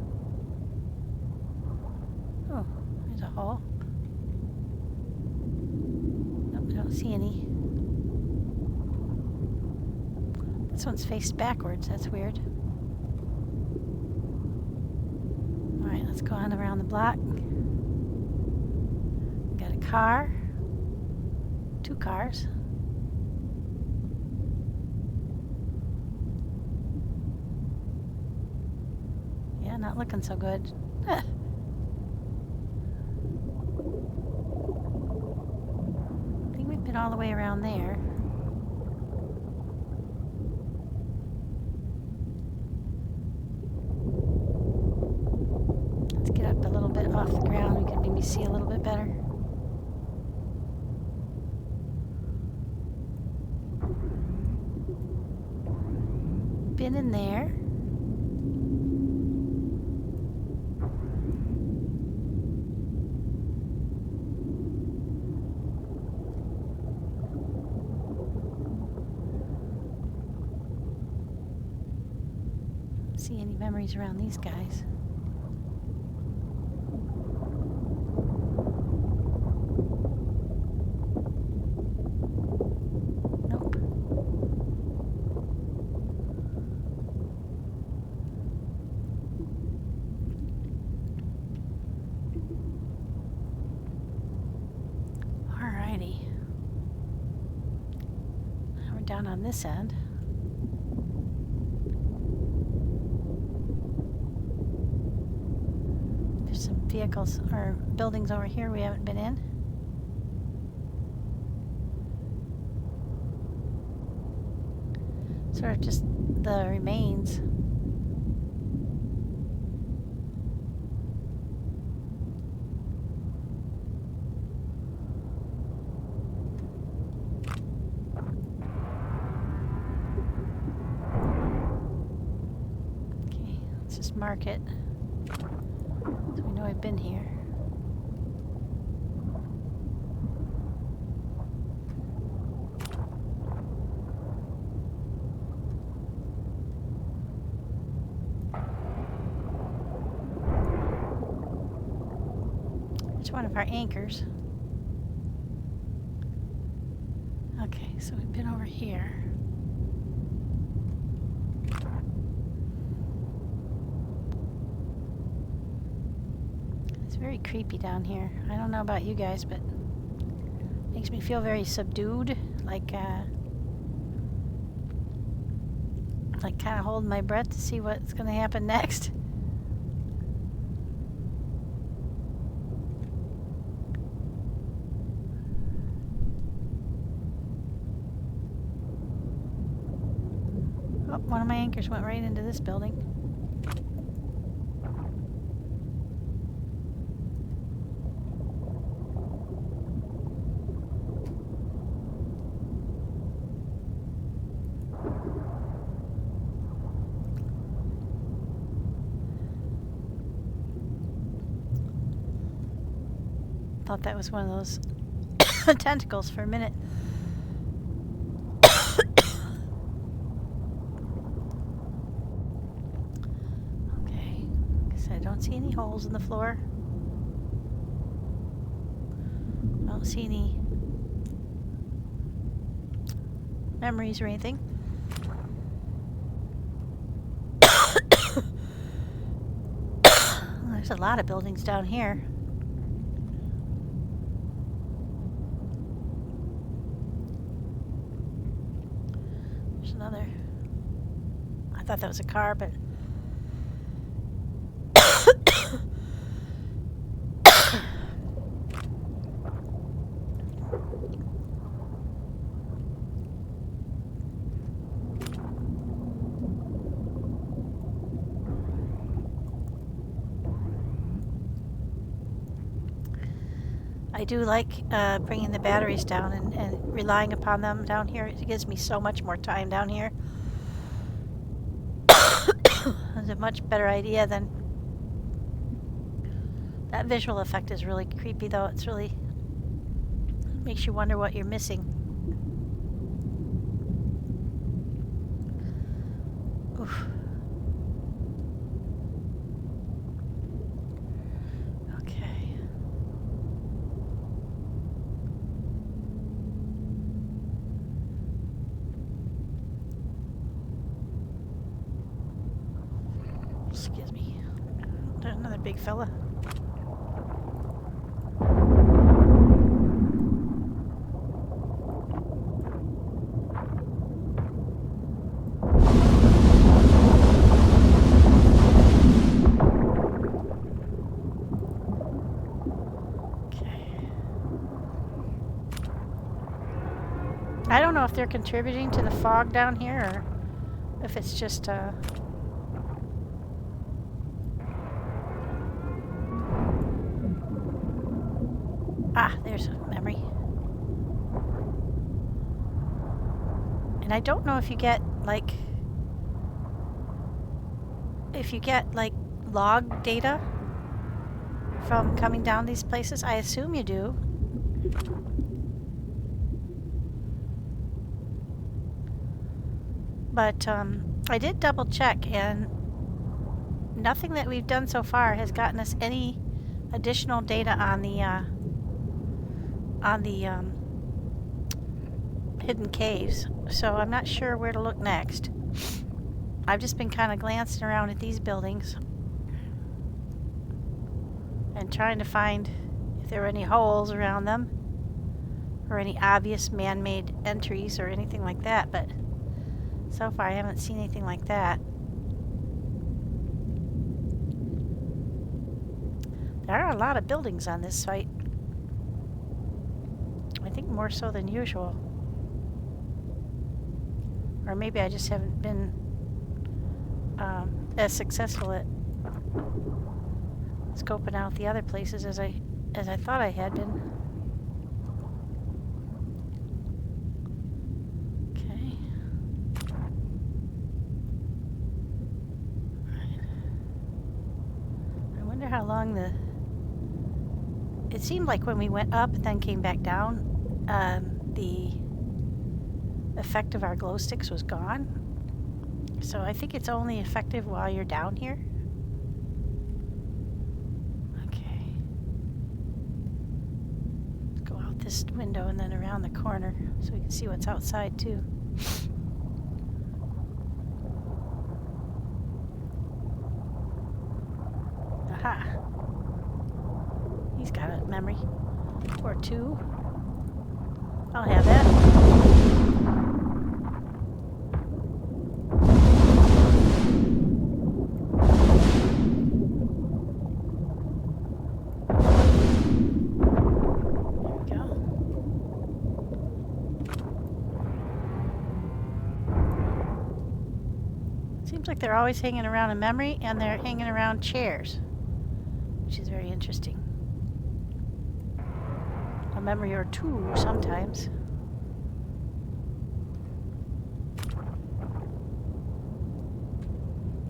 Oh, there's a hole. Nope, I don't see any. This one's faced backwards. That's weird. Alright, let's go on around the block. We got a car. 2 cars. Not looking so good. I think we've been all the way around there. Let's get up a little bit off the ground. We can maybe see a little bit better. Been in there. See any memories around these guys. Nope. Alrighty. Now we're down on this end. Vehicles or buildings over here we haven't been in. Sort of just the remains. Okay, let's just mark it. So we know I've been here. It's one of our anchors. Okay, so we've been over here. Very creepy down here. I don't know about you guys, but it makes me feel very subdued, like kind of holding my breath to see what's going to happen next. Oh, one of my anchors went right into this building. Thought that was one of those tentacles for a minute. Okay, so I don't see any holes in the floor. I don't see any memories or anything. There's a lot of buildings down here. There's another. I thought that was a car, but I do like bringing the batteries down and relying upon them down here. It gives me so much more time down here. It's a much better idea than... That visual effect is really creepy, though. It's really... makes you wonder what you're missing. Oof. Excuse me. There's another big fella. Okay. I don't know if they're contributing to the fog down here or if it's just Ah, there's a memory. And I don't know if you get, like... log data from coming down these places. I assume you do. But, I did double check, and nothing that we've done so far has gotten us any additional data on the hidden caves, so I'm not sure where to look next. I've just been kind of glancing around at these buildings and trying to find if there were any holes around them or any obvious man-made entries or anything like that, but so far I haven't seen anything like that. There are a lot of buildings on this site. I think more so than usual. Or maybe I just haven't been as successful at scoping out the other places as I thought I had been. Okay. Right. I wonder how long it seemed like when we went up and then came back down, the effect of our glow sticks was gone. So I think it's only effective while you're down here. Okay. Let's go out this window and then around the corner so we can see what's outside too. Aha. He's got a memory. Or two. I'll have that. Seems like they're always hanging around a memory, and they're hanging around chairs, which is very interesting. A memory or two sometimes.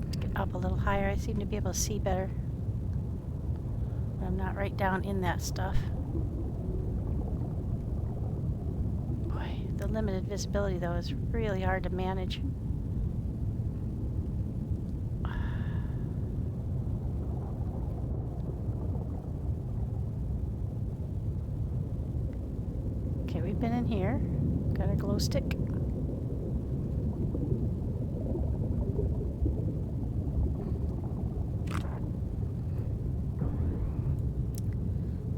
Let's get up a little higher. I seem to be able to see better when I'm not right down in that stuff. Boy, the limited visibility though is really hard to manage. Okay, we've been in here. Got our glow stick.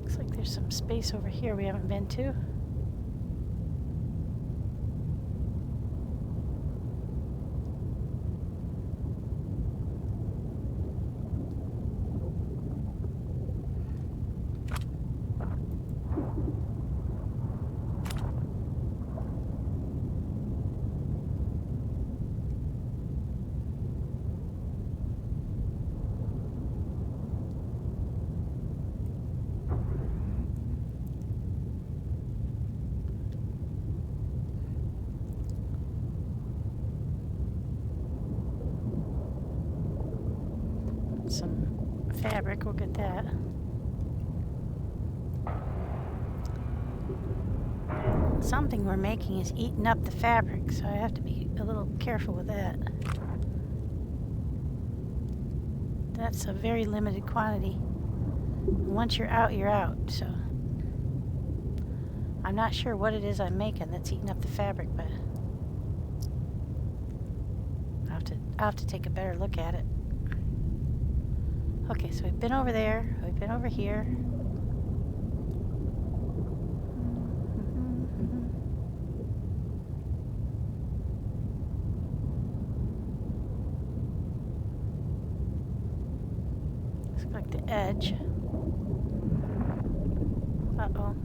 Looks like there's some space over here we haven't been to. Some fabric, we'll get that. Something we're making is eating up the fabric, so I have to be a little careful with that. That's a very limited quantity. Once you're out, so I'm not sure what it is I'm making that's eating up the fabric, but I'll have to take a better look at it. Okay, so we've been over there, we've been over here. Looks like the edge. Uh-oh.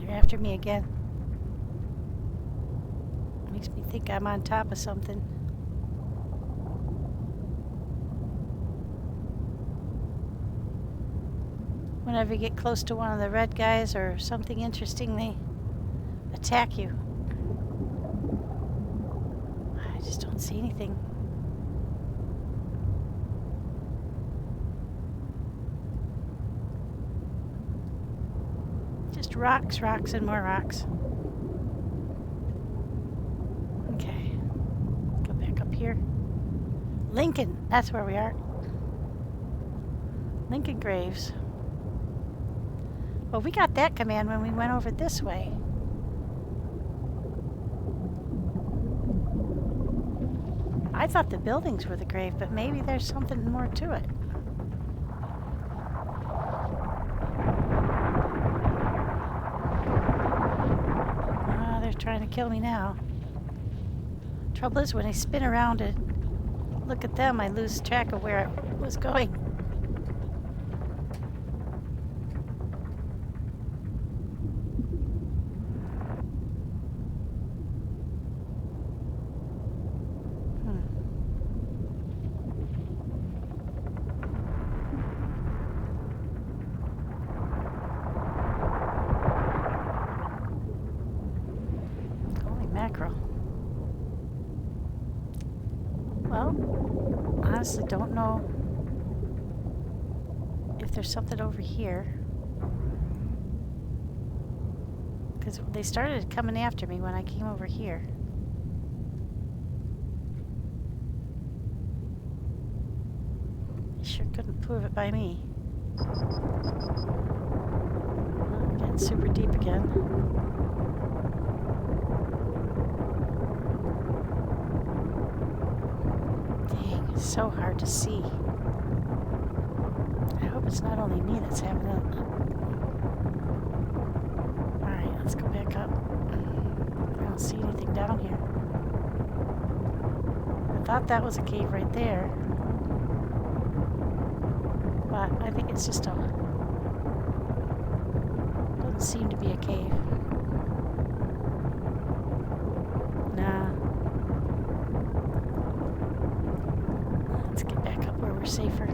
After me again. Makes me think I'm on top of something. Whenever you get close to one of the red guys or something interesting, they attack you. I just don't see anything. Just rocks, rocks, and more rocks. Okay. Go back up here. Lincoln, that's where we are. Lincoln Graves. Well, we got that command when we went over this way. I thought the buildings were the grave, but maybe there's something more to it. Trying to kill me now. Trouble is, when I spin around and look at them, I lose track of where I was going. Mackerel. Well, honestly don't know if there's something over here, because they started coming after me when I came over here. They sure couldn't prove it by me. Oh, getting super deep again. So hard to see. I hope it's not only me that's having that. Alright, let's go back up. see anything down here. I thought that was a cave right there. But I think it's just a... doesn't seem to be a cave. Nah. Let's get back up where we're safer.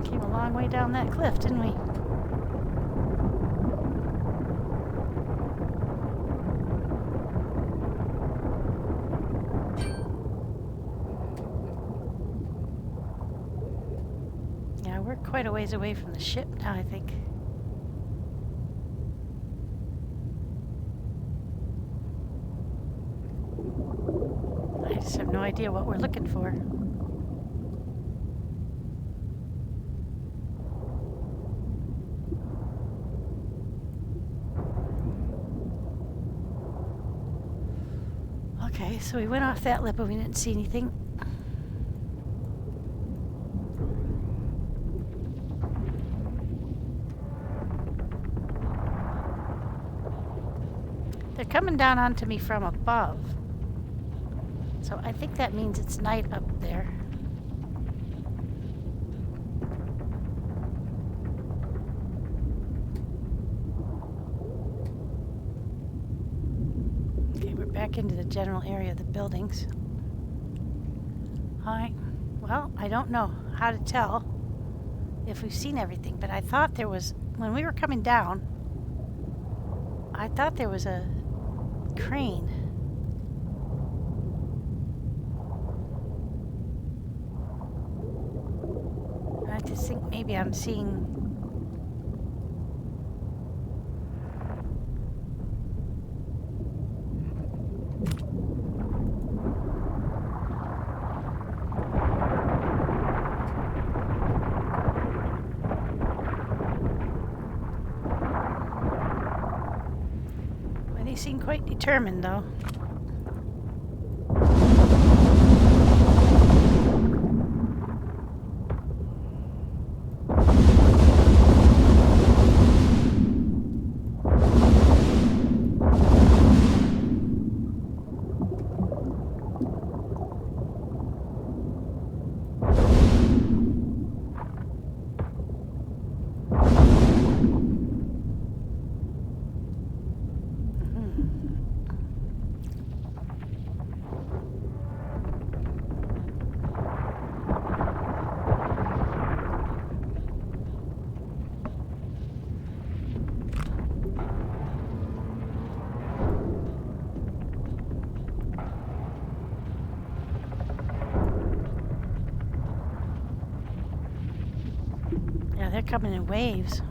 Came a long way down that cliff, didn't we? Yeah, we're quite a ways away from the ship now, I think. I just have no idea what we're looking for. Okay, so we went off that lip, but we didn't see anything. They're coming down onto me from above. So I think that means it's night up there. Okay, we're back into the general area of the buildings. Alright, well, I don't know how to tell if we've seen everything, but I thought there was, when we were coming down, I thought there was a crane. I just think maybe I'm seeing... Well, they seem quite determined, though. Yeah, they're coming in waves.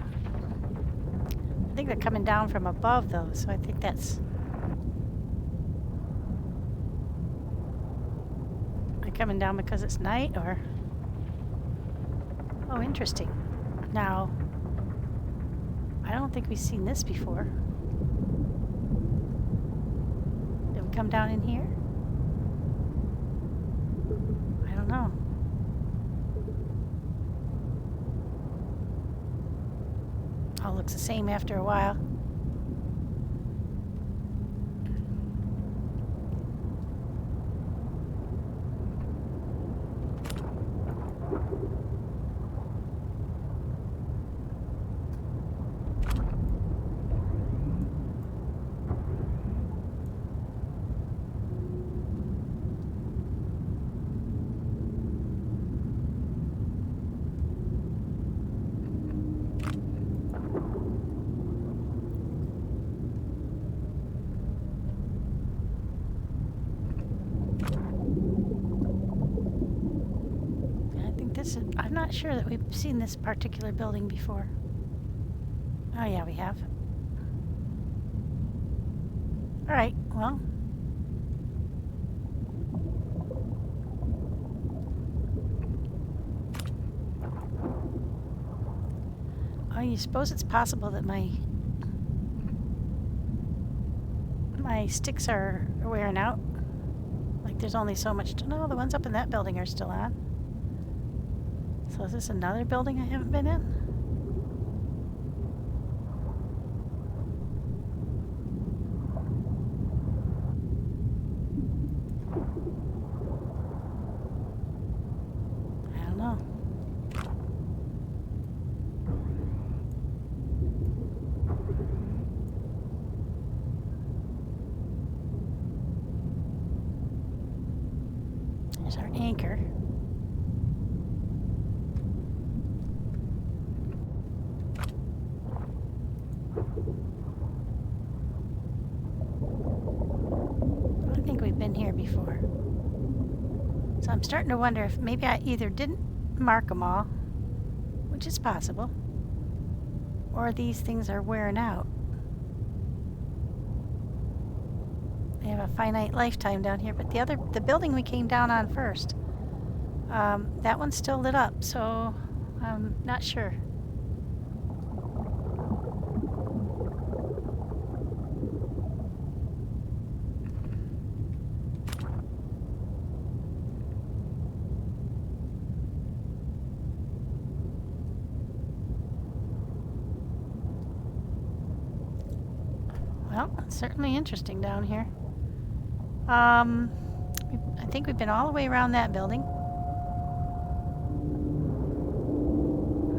I think they're coming down from above, though, so I think that's... They're coming down because it's night, or... Oh, interesting. Now, I don't think we've seen this before. Did we come down in here? I don't know. All looks the same after a while. I'm not sure that we've seen this particular building before. Oh yeah, we have. Alright, well. Oh, you suppose it's possible that my My sticks are wearing out. Like there's only so much to know. The ones up in that building are still on. So is this another building I haven't been in? I don't know. There's our anchor. I think we've been here before. So I'm starting to wonder if maybe I either didn't mark them all, which is possible, or these things are wearing out. They have a finite lifetime down here, but the building we came down on first, that one's still lit up, so I'm not sure. Well, it's certainly interesting down here. I think we've been all the way around that building.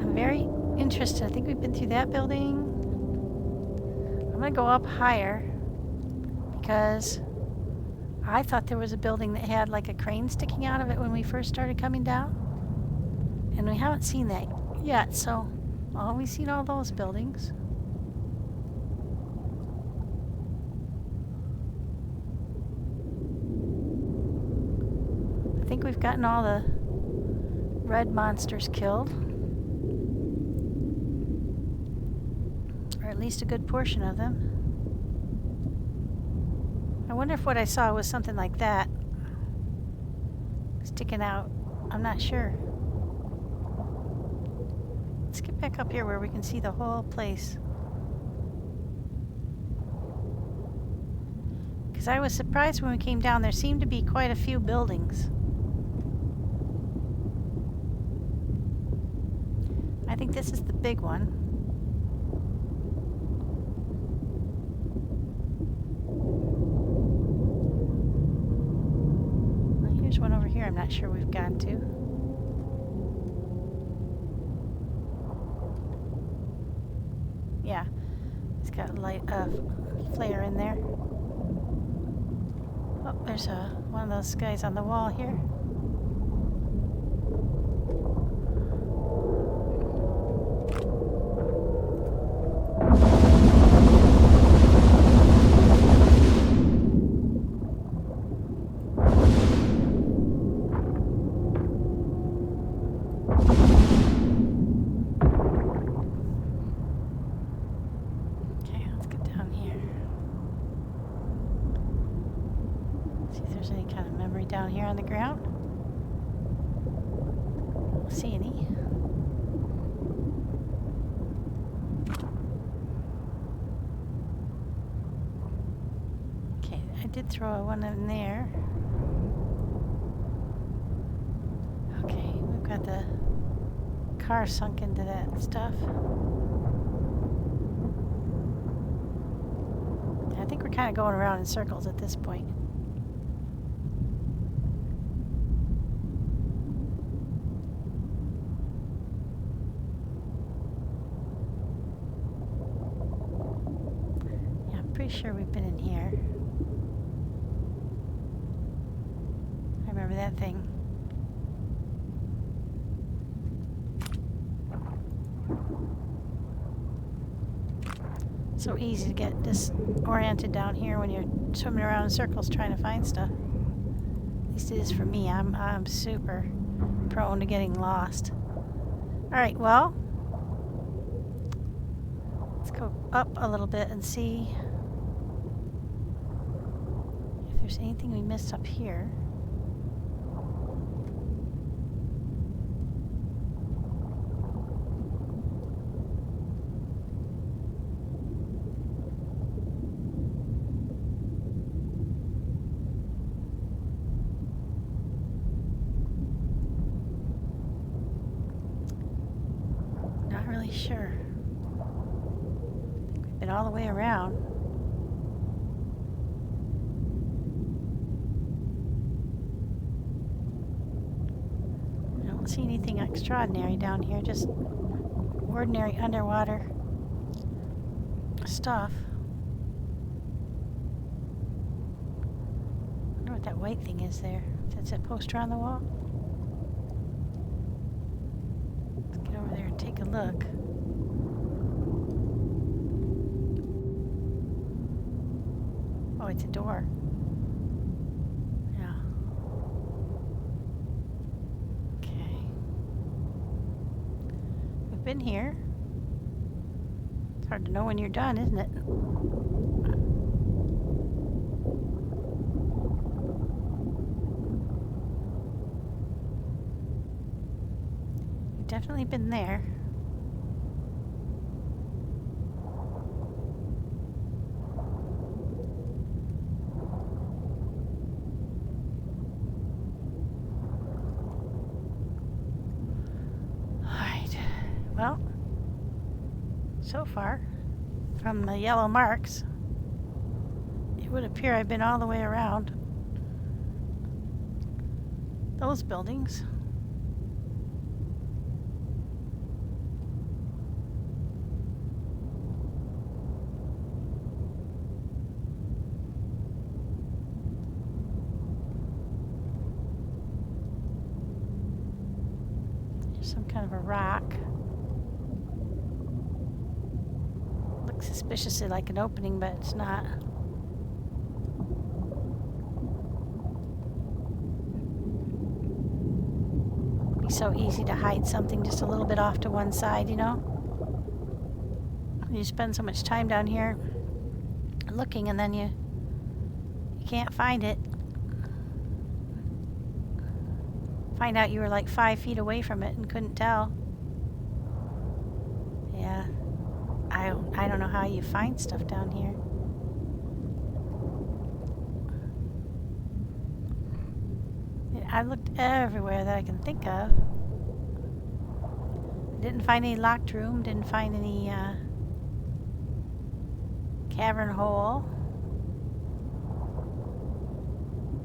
I'm very interested. I think we've been through that building. I'm going to go up higher because I thought there was a building that had like a crane sticking out of it when we first started coming down. And we haven't seen that yet, so we've seen all those buildings. I think we've gotten all the red monsters killed. Or at least a good portion of them. I wonder if what I saw was something like that. Sticking out. I'm not sure. Let's get back up here where we can see the whole place. Because I was surprised when we came down. There seemed to be quite a few buildings. I think this is the big one. Well, here's one over here I'm not sure we've gone to. Yeah, it's got a light flare in there. Oh, there's one of those guys on the wall here. Down here on the ground. Don't see any. Okay, I did throw one in there. Okay, we've got the car sunk into that stuff. I think we're kind of going around in circles at this point. Pretty sure we've been in here. I remember that thing. So easy to get disoriented down here when you're swimming around in circles trying to find stuff. At least it is for me. I'm super prone to getting lost. All right, well, let's go up a little bit and see if there's anything we missed up here. sure. We've been all the way around. I don't see anything extraordinary down here, just ordinary underwater stuff. I wonder what that white thing is there. That's a poster on the wall. Let's get over there and take a look. Oh, it's a door. Yeah. Okay. We've been here. It's hard to know when you're done, isn't it? We've definitely been there. Well, so far, from the yellow marks, it would appear I've been all the way around those buildings. There's some kind of a rock. Suspiciously like an opening, but it's not. It'd be so easy to hide something just a little bit off to one side, you know? You spend so much time down here looking and then you can't find it. Find out you were like 5 feet away from it and couldn't tell. Yeah. I don't know how you find stuff down here. I looked everywhere that I can think of. Didn't find any locked room, didn't find any cavern hole.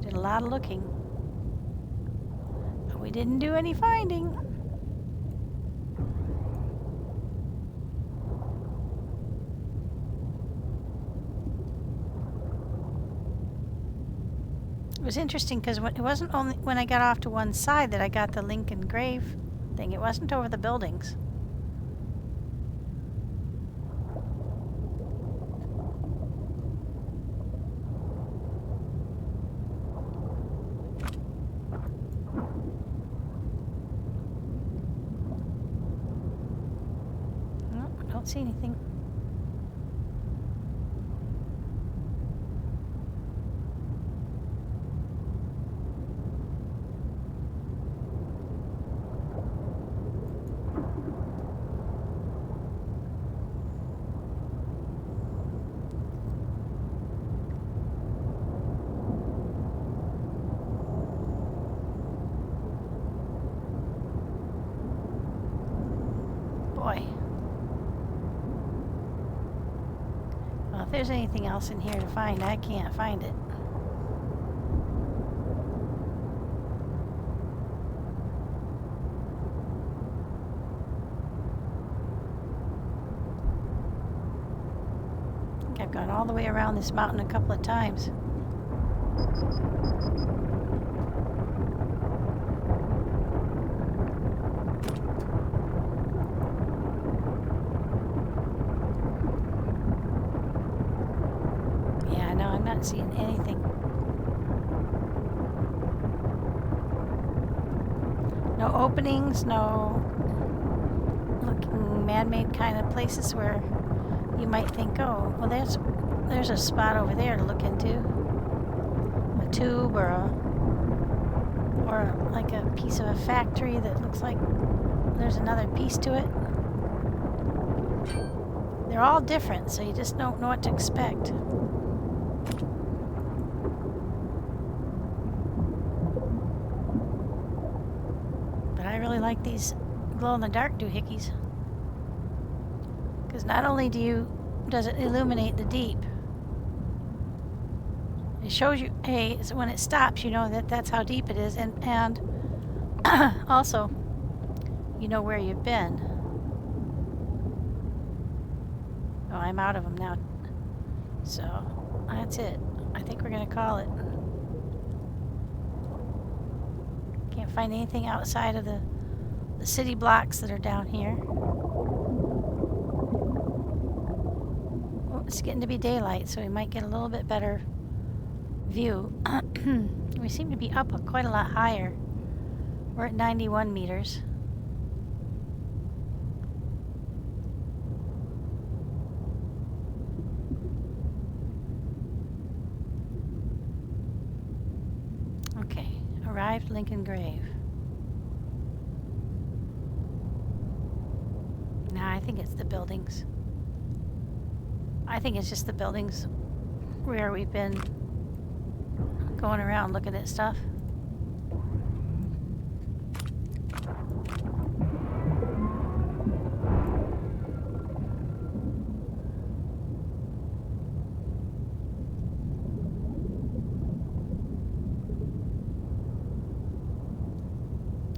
Did a lot of looking. But we didn't do any finding. It was interesting because it wasn't only when I got off to one side that I got the Lincoln grave thing. It wasn't over the buildings. No, I don't see anything. Boy. Well, if there's anything else in here to find, I can't find it. I think I've gone all the way around this mountain a couple of times. I'm not seeing anything. No openings, no looking man-made kind of places where you might think, oh, well there's a spot over there to look into. A tube or like a piece of a factory that looks like there's another piece to it. They're all different, so you just don't know what to expect. But I really like these glow-in-the-dark doohickeys. Because not only does it illuminate the deep, it shows you, hey, so when it stops, you know that's how deep it is, and also, you know where you've been. Oh, I'm out of them now. So, that's it. I think we're going to call it. Can't find anything outside of the city blocks that are down here. Oh, it's getting to be daylight, so we might get a little bit better view. We seem to be up quite a lot higher. We're at 91 meters. Okay, arrived Lincoln Grave. Nah, I think it's the buildings. I think it's just the buildings where we've been going around looking at stuff.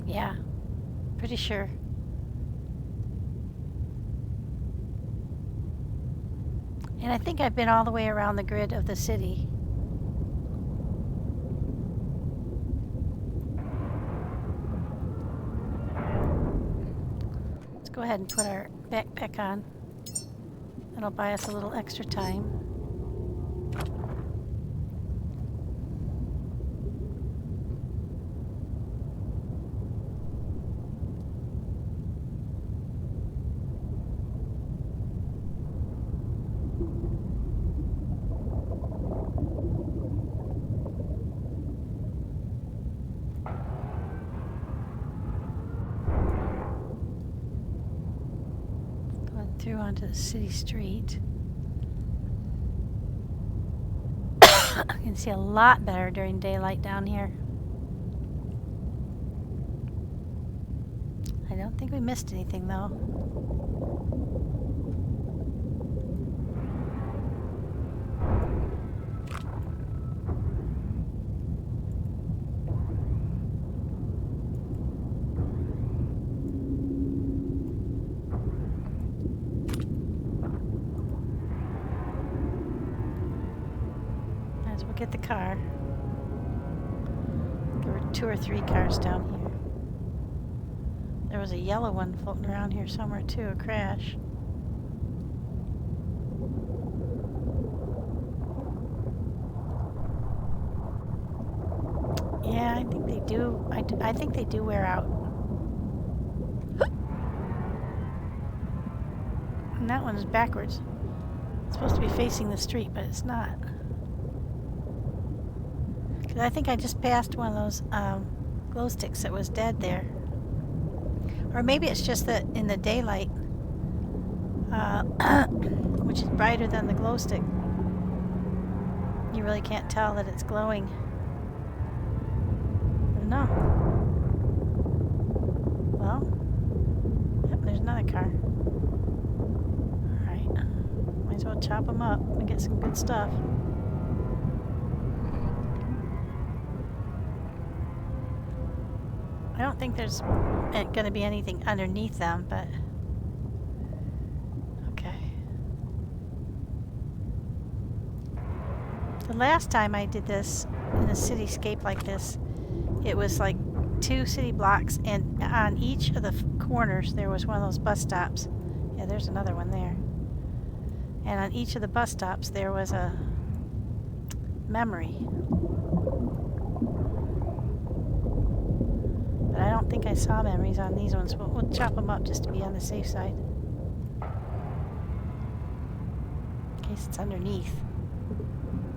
Yeah, pretty sure. And I think I've been all the way around the grid of the city. Let's go ahead and put our backpack on. That'll buy us a little extra time. Through onto the city street. I can see a lot better during daylight down here. I don't think we missed anything though. Get the car. There were 2 or 3 cars down here. There was a yellow one floating around here somewhere too, a crash. Yeah, I think they do. I think they do wear out. And that one's backwards. It's supposed to be facing the street, but it's not. I think I just passed one of those glow sticks that was dead there. Or maybe it's just that in the daylight, which is brighter than the glow stick, you really can't tell that it's glowing. I don't know. Well, yep, there's another car. Alright, might as well chop them up and get some good stuff. I don't think there's going to be anything underneath them, but okay. The last time I did this in a cityscape like this, it was like 2 city blocks, and on each of the corners there was one of those bus stops. Yeah, there's another one there. And on each of the bus stops there was a memory. But I don't think I saw memories on these ones, but we'll chop them up just to be on the safe side. In case it's underneath.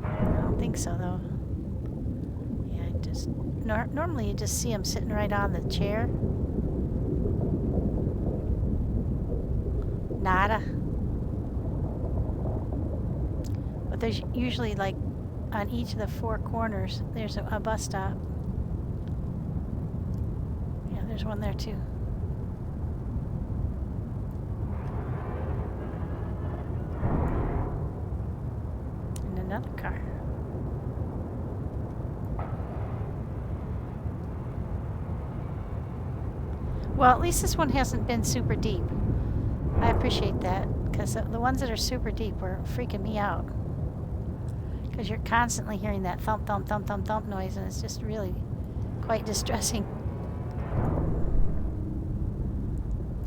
I don't think so, though. Yeah, I just... normally you just see them sitting right on the chair. Nada. But there's usually, like, on each of the 4 corners, there's a bus stop. There's one there too. another car. Well, at least this one hasn't been super deep. I appreciate that, because the ones that are super deep were freaking me out. Because you're constantly hearing that thump, thump, thump, thump, thump noise, and it's just really quite distressing.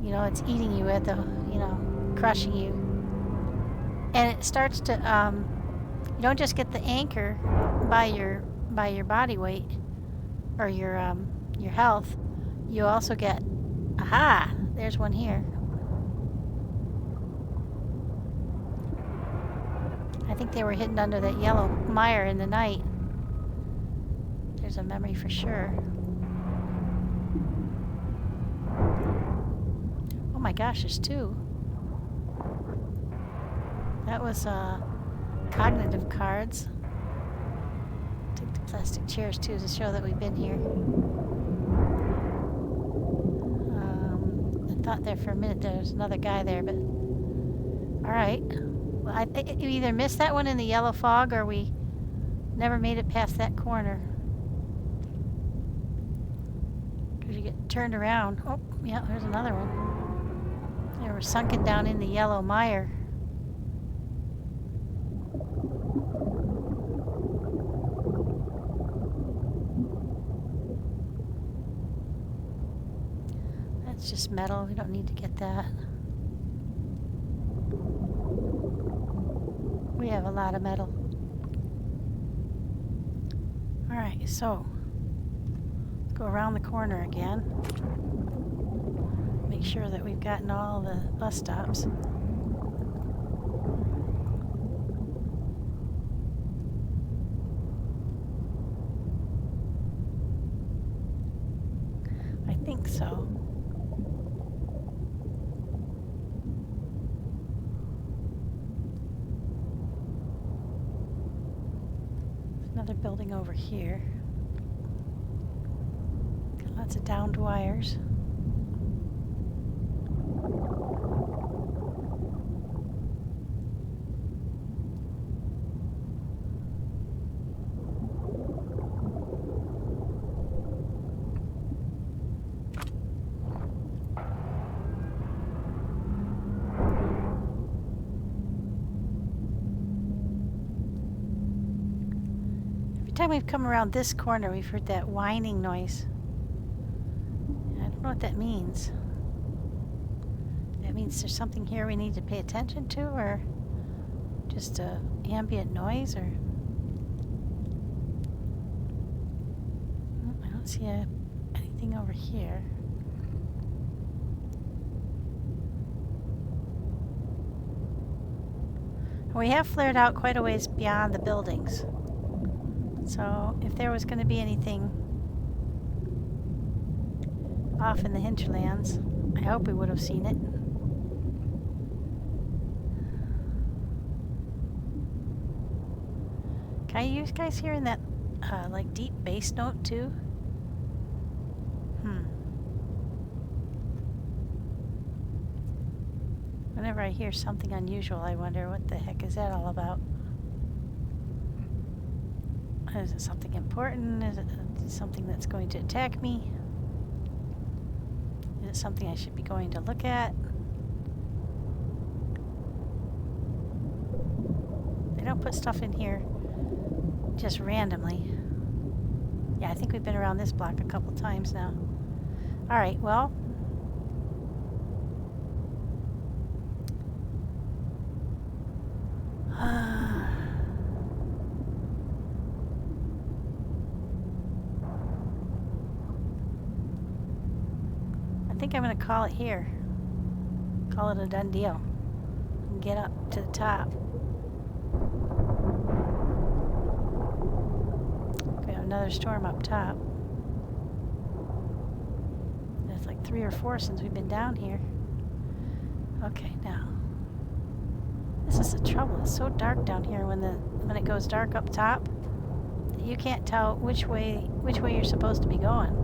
You know, it's eating you at the, you know, crushing you. And it starts to, you don't just get the anchor by your body weight or your health. You also get, aha, there's one here. I think they were hidden under that yellow mire in the night. There's a memory for sure. Oh my gosh, there's two. That was cognitive cards. Take the plastic chairs too to show that we've been here. I thought there for a minute there was another guy there, but alright. Well, I think you either missed that one in the yellow fog or we never made it past that corner. Because you get turned around. Oh, yeah, there's another one. They were sunken down in the yellow mire. That's just metal. We don't need to get that. We have a lot of metal. Alright, so let's go around the corner again. Make sure that we've gotten all the bus stops. I think so. Another building over here. Got lots of downed wires. Every time we've come around this corner, we've heard that whining noise. I don't know what that means. That means there's something here we need to pay attention to, or just a ambient noise, or I don't see anything over here. We have flared out quite a ways beyond the buildings. So if there was going to be anything off in the hinterlands, I hope we would have seen it. Can you guys hearing that like deep bass note too? Whenever I hear something unusual, I wonder what the heck is that all about? Is it something important? Is it something that's going to attack me? Is it something I should be going to look at? They don't put stuff in here just randomly. Yeah, I think we've been around this block a couple times now. Alright, well. I think I'm going to call it here. Call it a done deal. And get up to the top. We have another storm up top. It's like 3 or 4 since we've been down here. Okay, now. This is the trouble. It's so dark down here when it goes dark up top that you can't tell which way you're supposed to be going.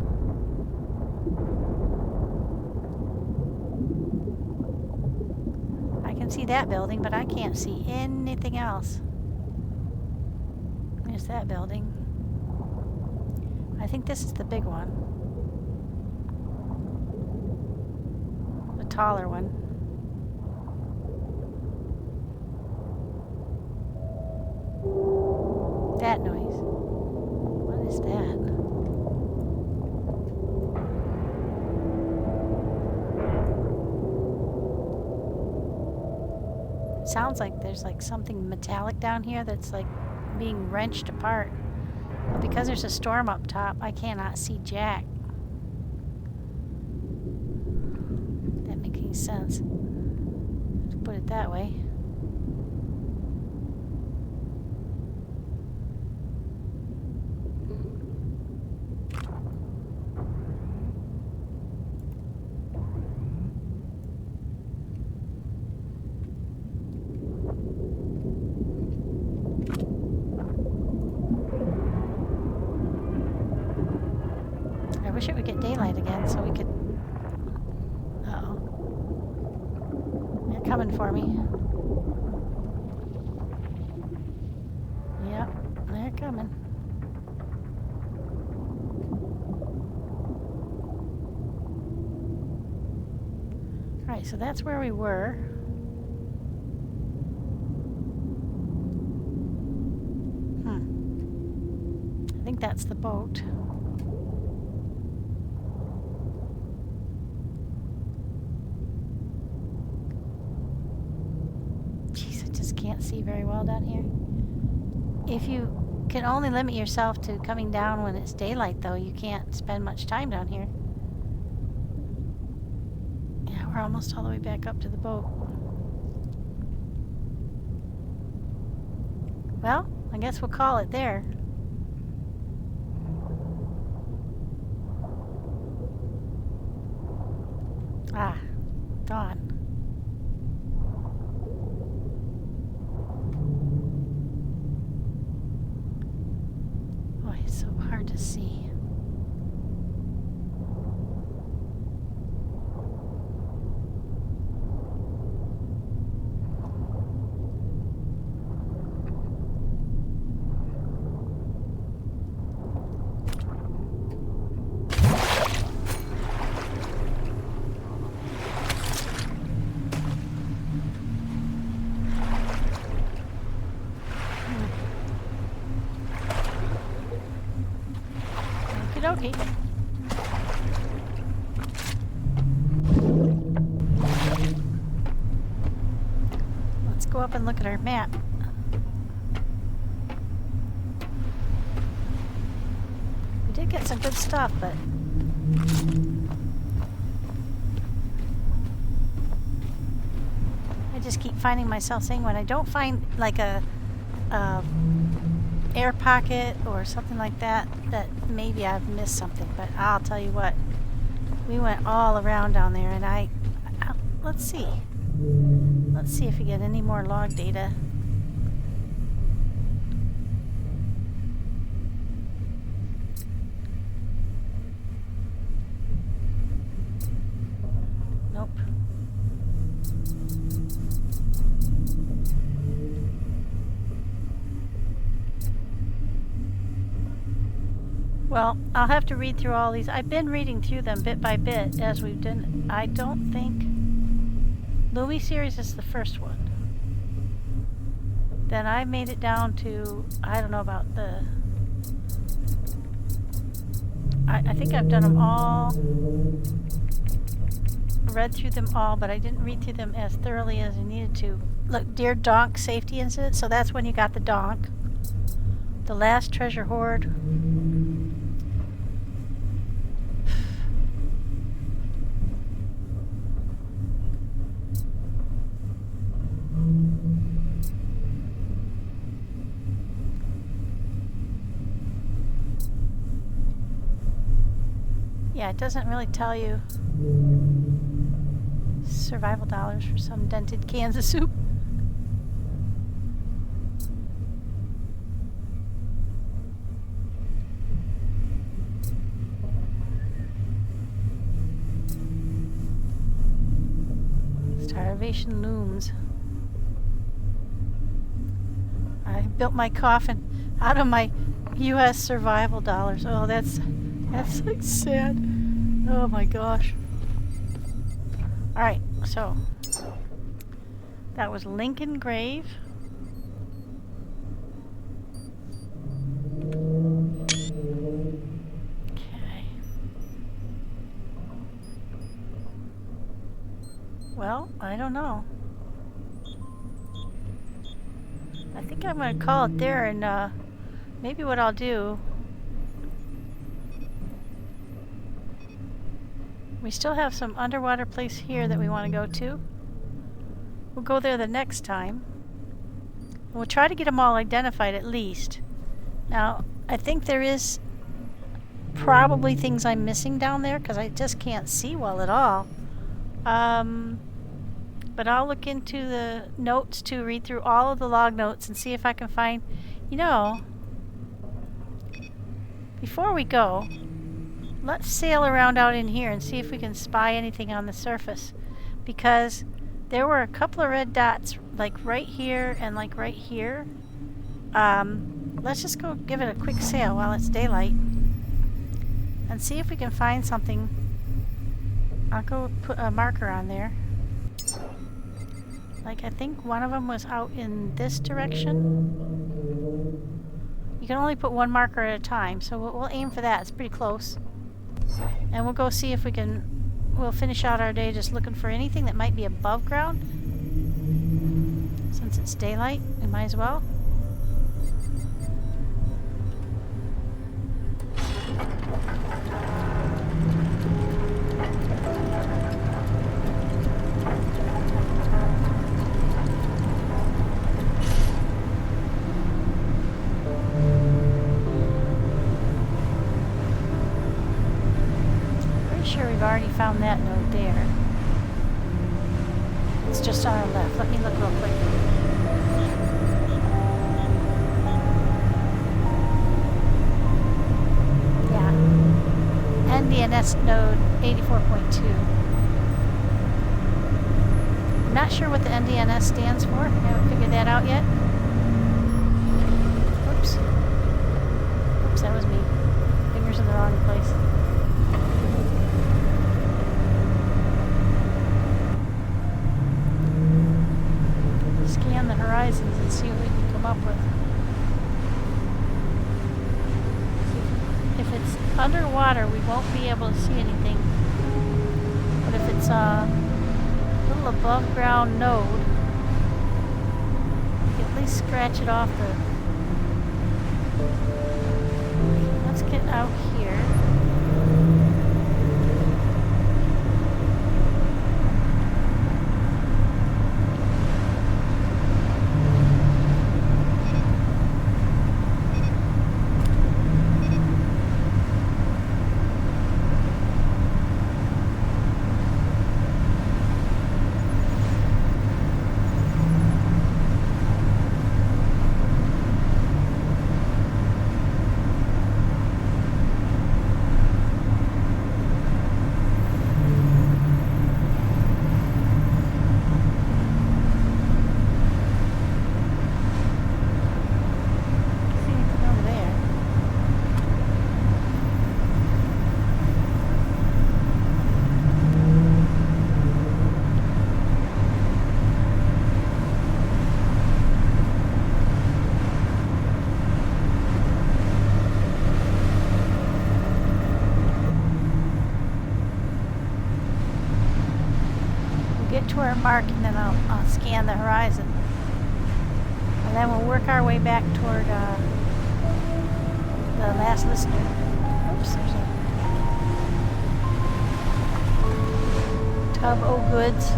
I can see that building, but I can't see anything else. There's that building. I think this is the big one. The taller one. That noise. What is that? Sounds like there's like something metallic down here that's like being wrenched apart. But because there's a storm up top, I cannot see jack. That makes any sense. Let's put it that way. I wish it would get daylight again so we could... Uh-oh. They're coming for me. Yep, they're coming. Alright, so that's where we were. I think that's the boat. Can't see very well down here. If you can only limit yourself to coming down when it's daylight, though, you can't spend much time down here. Yeah, we're almost all the way back up to the boat. Well, I guess we'll call it there. Ah, dawn. It's so hard to see. Okay. Let's go up and look at our map. We did get some good stuff, but I just keep finding myself saying when I don't find like a air pocket or something like that, that maybe I've missed something. But I'll tell you what, we went all around down there, and let's see if we get any more log data. Nope. Well, I'll have to read through all these. I've been reading through them bit by bit as we've done. I don't think... Louis series is the first one. Then I made it down to... I don't know about the... I think I've done them all. Read through them all, but I didn't read through them as thoroughly as I needed to. Look, Dear Donk Safety Incident. So that's when you got the donk. The Last Treasure Hoard. Yeah, it doesn't really tell you. Survival dollars for some dented cans of soup. Starvation looms. I built my coffin out of my U.S. survival dollars. Oh, that's like sad. Oh my gosh. All right, so that was Lincoln Grave. Okay. Well, I don't know. I think I'm going to call it there, and maybe what I'll do, we still have some underwater place here that we want to go to. We'll go there the next time. We'll try to get them all identified at least. Now, I think there is probably things I'm missing down there because I just can't see well at all. But I'll look into the notes to read through all of the log notes and see if I can find, you know, before we go, let's sail around out in here and see if we can spy anything on the surface. Because there were a couple of red dots, like right here and like right here. Let's just go give it a quick sail while it's daylight and see if we can find something. I'll go put a marker on there. Like, I think one of them was out in this direction. You can only put one marker at a time, so we'll aim for that. It's pretty close. And we'll go see if we can, we'll finish out our day just looking for anything that might be above ground. Since it's daylight, we might as well. We've already found that node there. It's just on our left. Let me look real quick. Yeah. NDNS node 84.2. I'm not sure what the NDNS stands for. I haven't figured that out yet. Oops. Oops, that was me. Fingers in the wrong place. Scan the horizons and see what we can come up with. If it's underwater, we won't be able to see anything. But if it's a little above ground node, we can at least scratch it off the... Let's get out here. To our mark, and then I'll scan the horizon, and then we'll work our way back toward the last listener. Oops, there's a Tub O' Goods.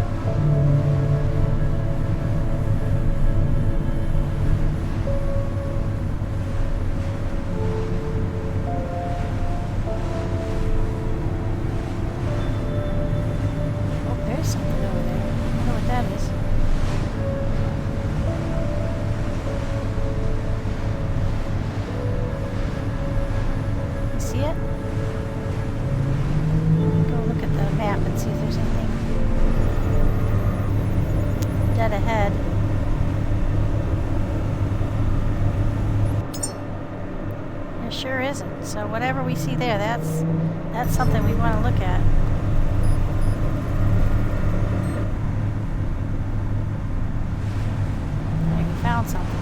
Oh, there's something over there. I wonder what that is. You see it? Go look at the map and see if there's anything. sure isn't. So whatever we see there, that's something we want to look at. Alright, we found something.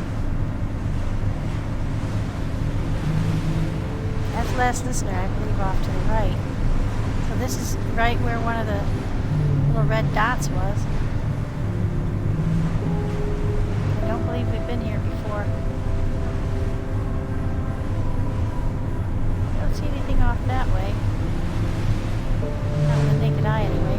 That's Last Listener, I believe, off to the right. So this is right where one of the little red dots was. I don't believe we've been here before. Don't see anything off that way. Not with the naked eye, anyway.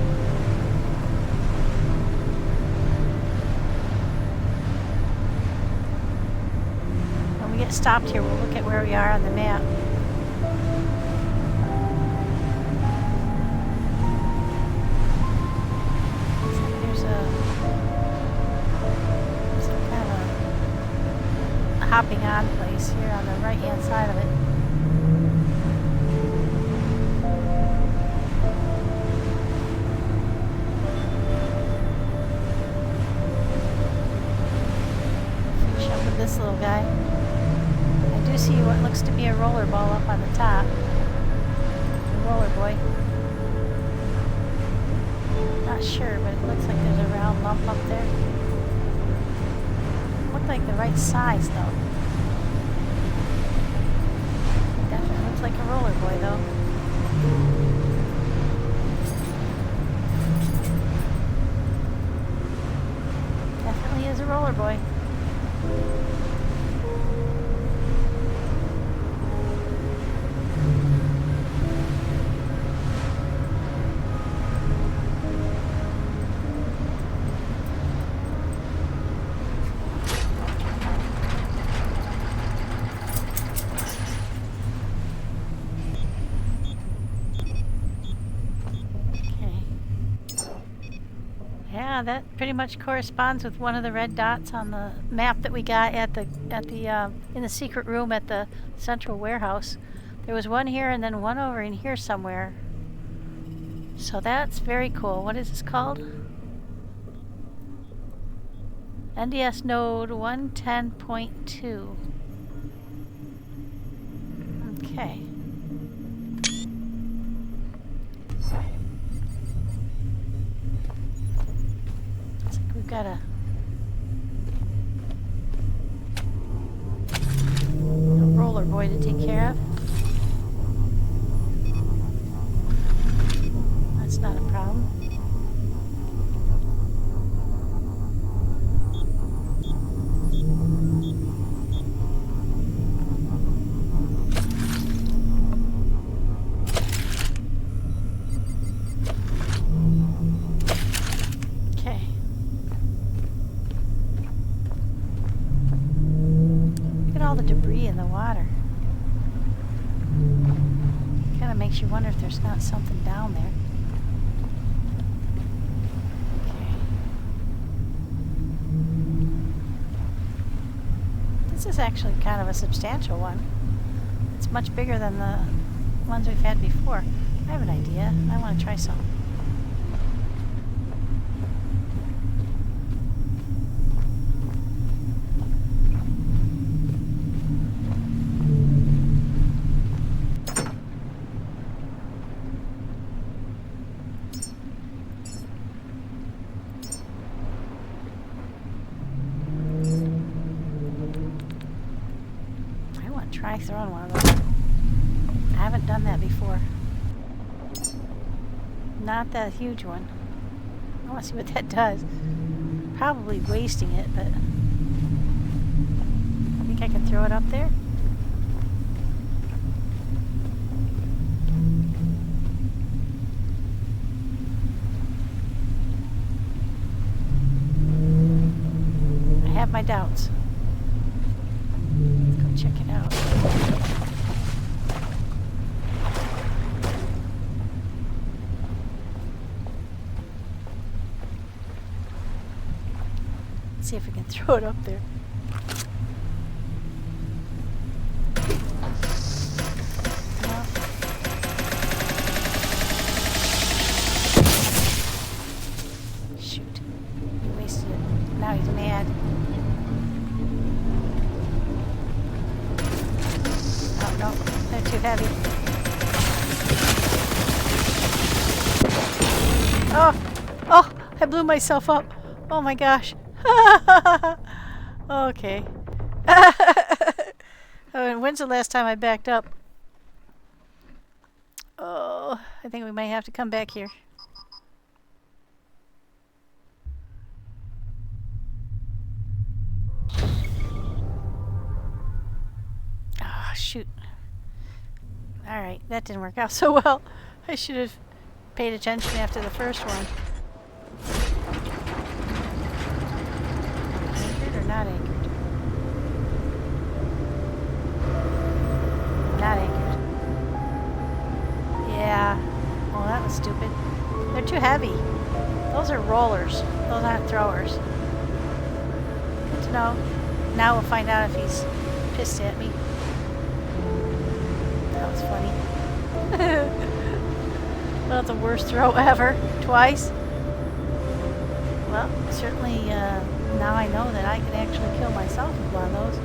When we get stopped here, we'll look at where we are on the map. Hopping on place here on the right hand side of it. Finish up with this little guy. I do see what looks to be a roller ball up on the top. The roller boy. Not sure, but it looks like there's a round lump up there. Looked like the right size though. Definitely looks like a roller boy though. Definitely is a roller boy. Yeah, that pretty much corresponds with one of the red dots on the map that we got at the in the secret room at the central warehouse. There was one here and then one over in here somewhere. So that's very cool. What is this called? NDS node 110.2. Okay. We've got a roller boy to take care of. That's not a problem. All the debris in the water. Kind of makes you wonder if there's not something down there. Okay. This is actually kind of a substantial one. It's much bigger than the ones we've had before. I have an idea. I want to try some. Try throwing one of those. I haven't done that before. Not that huge one. I want to see what that does. Probably wasting it, but I think I can throw it up there. I have my doubts. Let's go check it out. See if we can throw it up there. No. Shoot. He wasted it. Now he's mad. Oh, no. heavy. Oh! Oh! I blew myself up. Oh my gosh. Okay. Oh, and when's the last time I backed up? Oh, I think we might have to come back here. Oh, shoot. Alright, that didn't work out so well. I should have paid attention after the first one. Anchored or not anchored? Not anchored. Yeah. Well, that was stupid. They're too heavy. Those are rollers. Those aren't throwers. Good to know. Now we'll find out if he's pissed at me. That was funny. Not the worst throw ever. Twice. Well, certainly now I know that I can actually kill myself with one of those.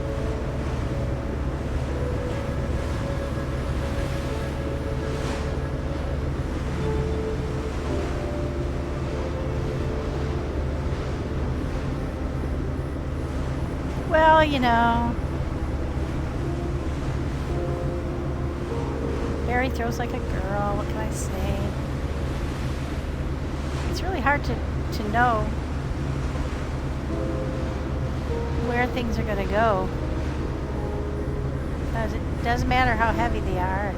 Well, you know. Barry throws like a girl, what can I say? It's really hard to know where things are going to go. Because it doesn't matter how heavy they are.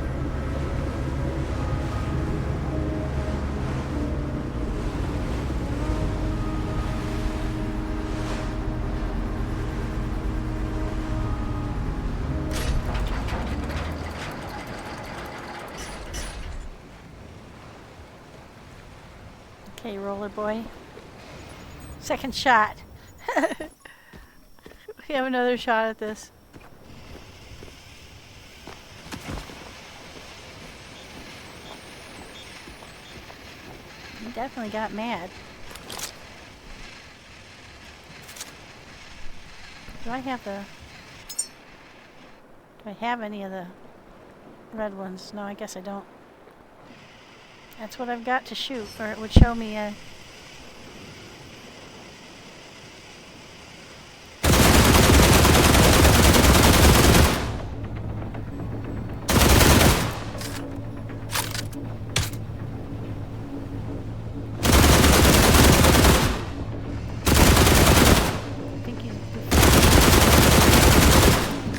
Okay, roller boy. Second shot. We have another shot at this. He definitely got mad. Do I have any of the red ones? No, I guess I don't. That's what I've got to shoot, or it would show me a... I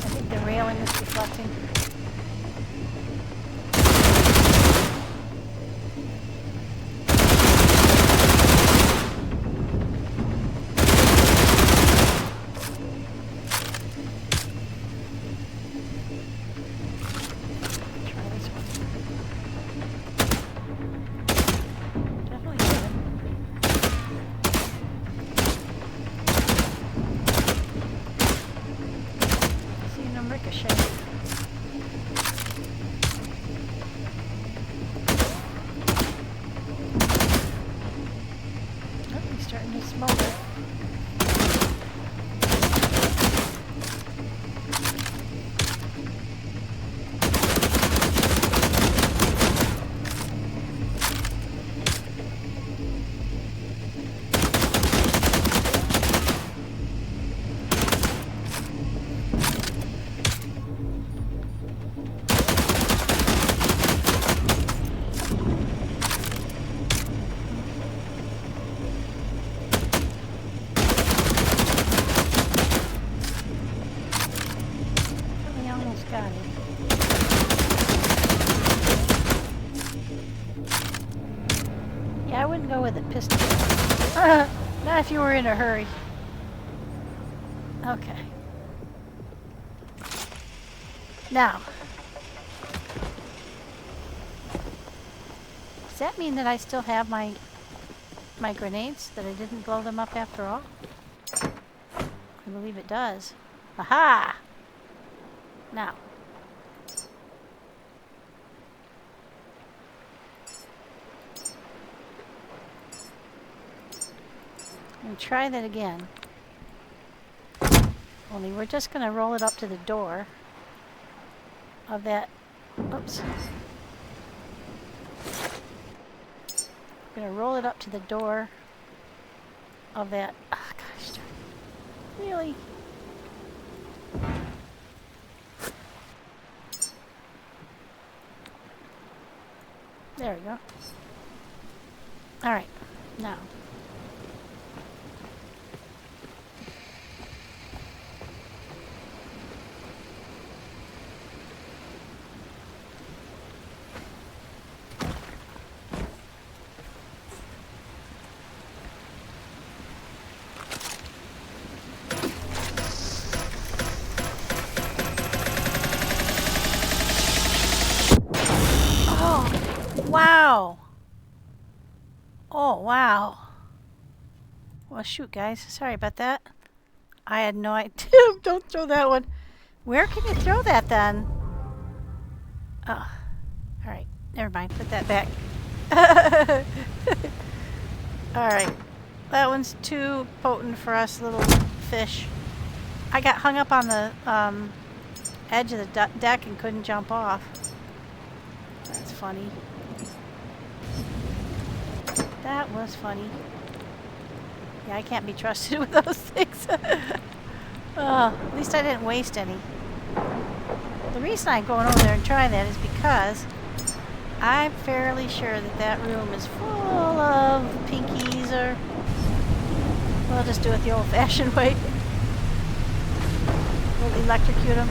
think the railing is deflecting. Starting to smolder. Yeah, I wouldn't go with a pistol. Not if you were in a hurry. Okay. Now, does that mean that I still have my grenades? That I didn't blow them up after all? I believe it does. Aha! Now. And try that again. Only we're just going to roll it up to the door of that Oops. I'm gonna roll it up to the door of that. Oh, gosh. Really? There we go. Alright, now. Wow. Oh, wow. Well, shoot, guys. Sorry about that. I had no idea. Don't throw that one. Where can you throw that then? Oh. Alright. Never mind. Put that back. Alright. That one's too potent for us little fish. I got hung up on the edge of the deck and couldn't jump off. That's funny. That was funny. Yeah, I can't be trusted with those things. At least I didn't waste any. The reason I'm going over there and trying that is because I'm fairly sure that that room is full of pinkies, or we'll just do it the old-fashioned way. We'll electrocute them.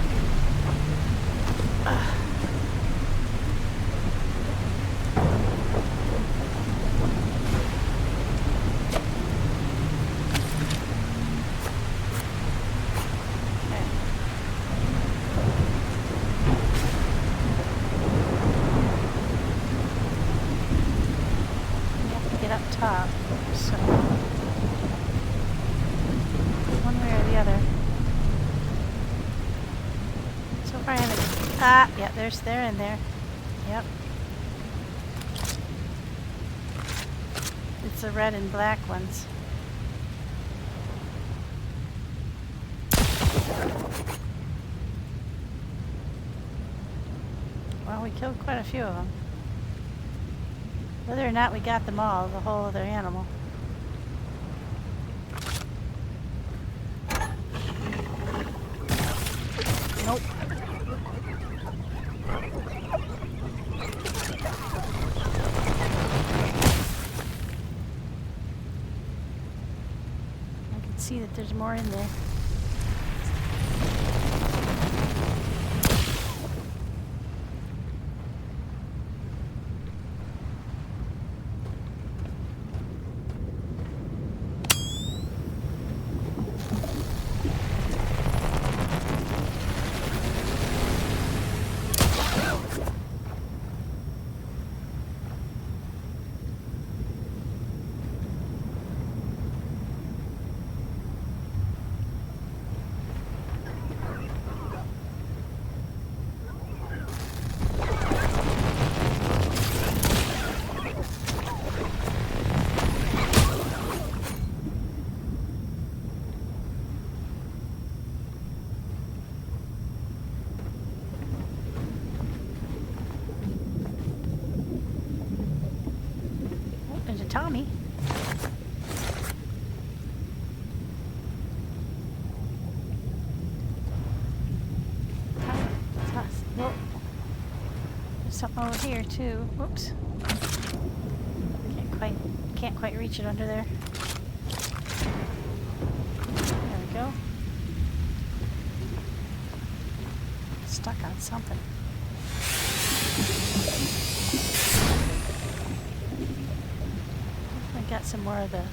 Top, so one way or the other. So far I haven't. Yeah, they're in there. Yep. It's the red and black ones. Well, we killed quite a few of them. Whether or not we got them all, the whole other animal. Nope. I can see that there's more in there. Tommy. Whoa. There's something over here too. Whoops. Can't quite reach it under there. There we go. Stuck on something. Got some more of the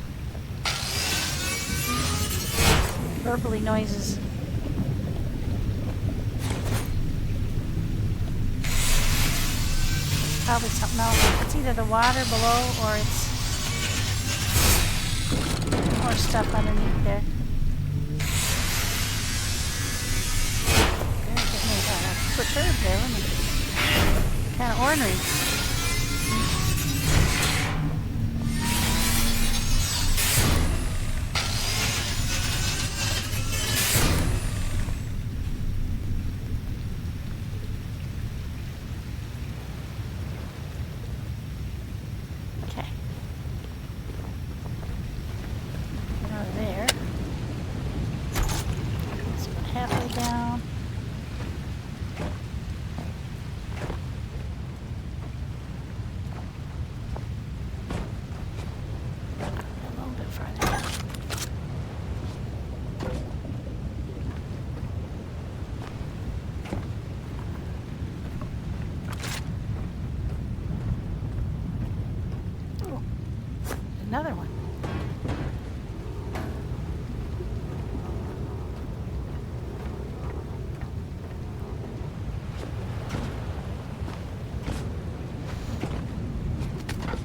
burbly noises. Probably something else. It's either the water below or it's more stuff underneath there. There's getting perturbed there, isn't it? Kind of ornery. another one.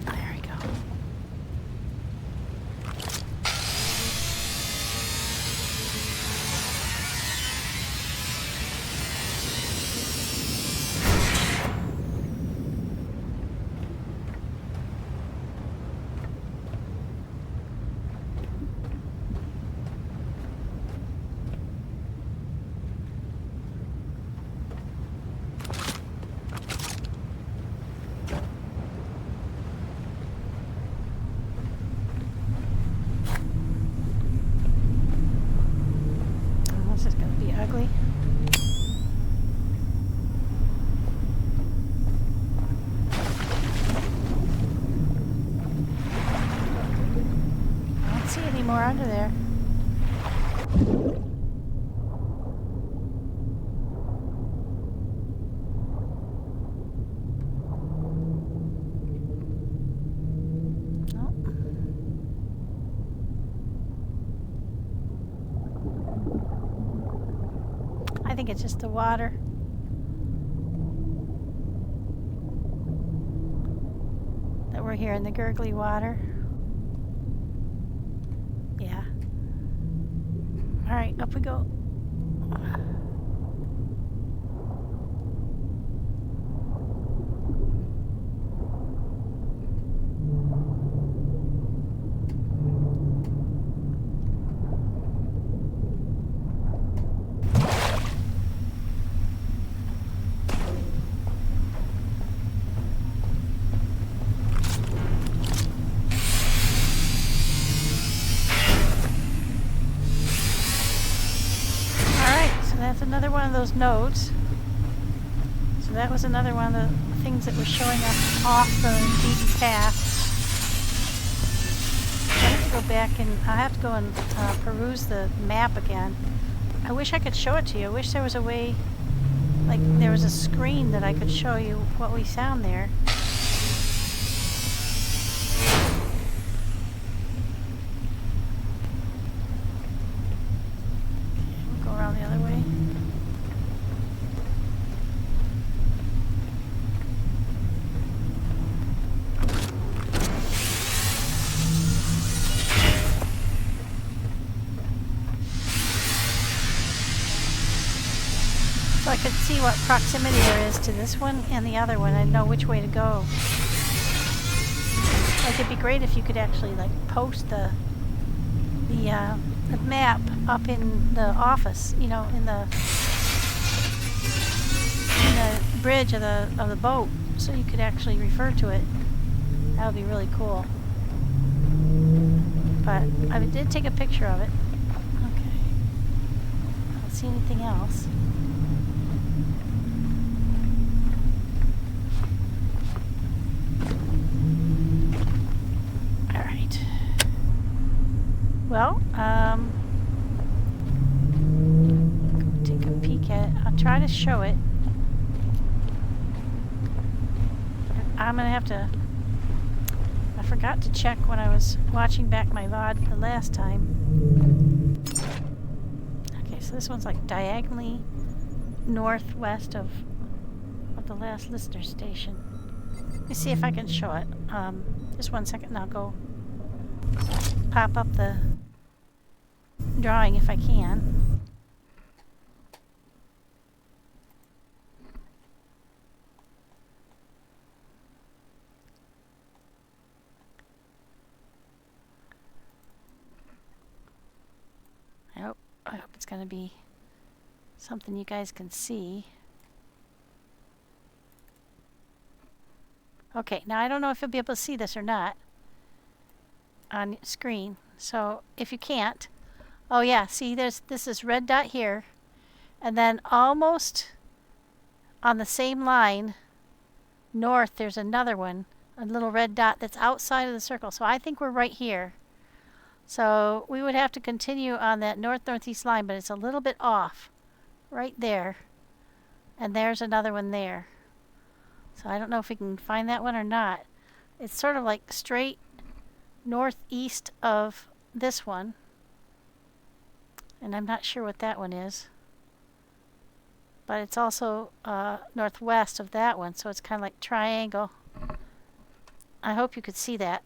There we go. This is going to be ugly. I don't see any more under there. I think it's just the water. That we're hearing the gurgly water. Yeah. Alright, up we go. That's another one of those nodes. So that was another one of the things that was showing up off the beaten path. I have to go back and I have to go and peruse the map again. I wish I could show it to you. I wish there was a way, like there was a screen that I could show you what we found there. We'll go around the other way. So I could see what proximity there is to this one and the other one. I'd know which way to go. Like it'd be great if you could actually like post the map up in the office, you know, in the bridge of the boat, so you could actually refer to it. That would be really cool. But I did take a picture of it. Okay. I don't see anything else. Well, take a peek at it. I'll try to show it. I'm gonna have to. I forgot to check when I was watching back my VOD the last time. Okay, so this one's like diagonally northwest of the last listener station. Let me see if I can show it. Just 1 second, and I'll go pop up the drawing if I can. I hope it's going to be something you guys can see. Okay, now I don't know if you'll be able to see this or not on screen. So if you can't, oh yeah, see this is red dot here, and then almost on the same line north there's another one, a little red dot that's outside of the circle. So I think we're right here. So we would have to continue on that north-northeast line, but it's a little bit off right there, and there's another one there. So I don't know if we can find that one or not. It's sort of like straight northeast of this one. And I'm not sure what that one is. But it's also northwest of that one, so it's kind of like triangle. I hope you could see that.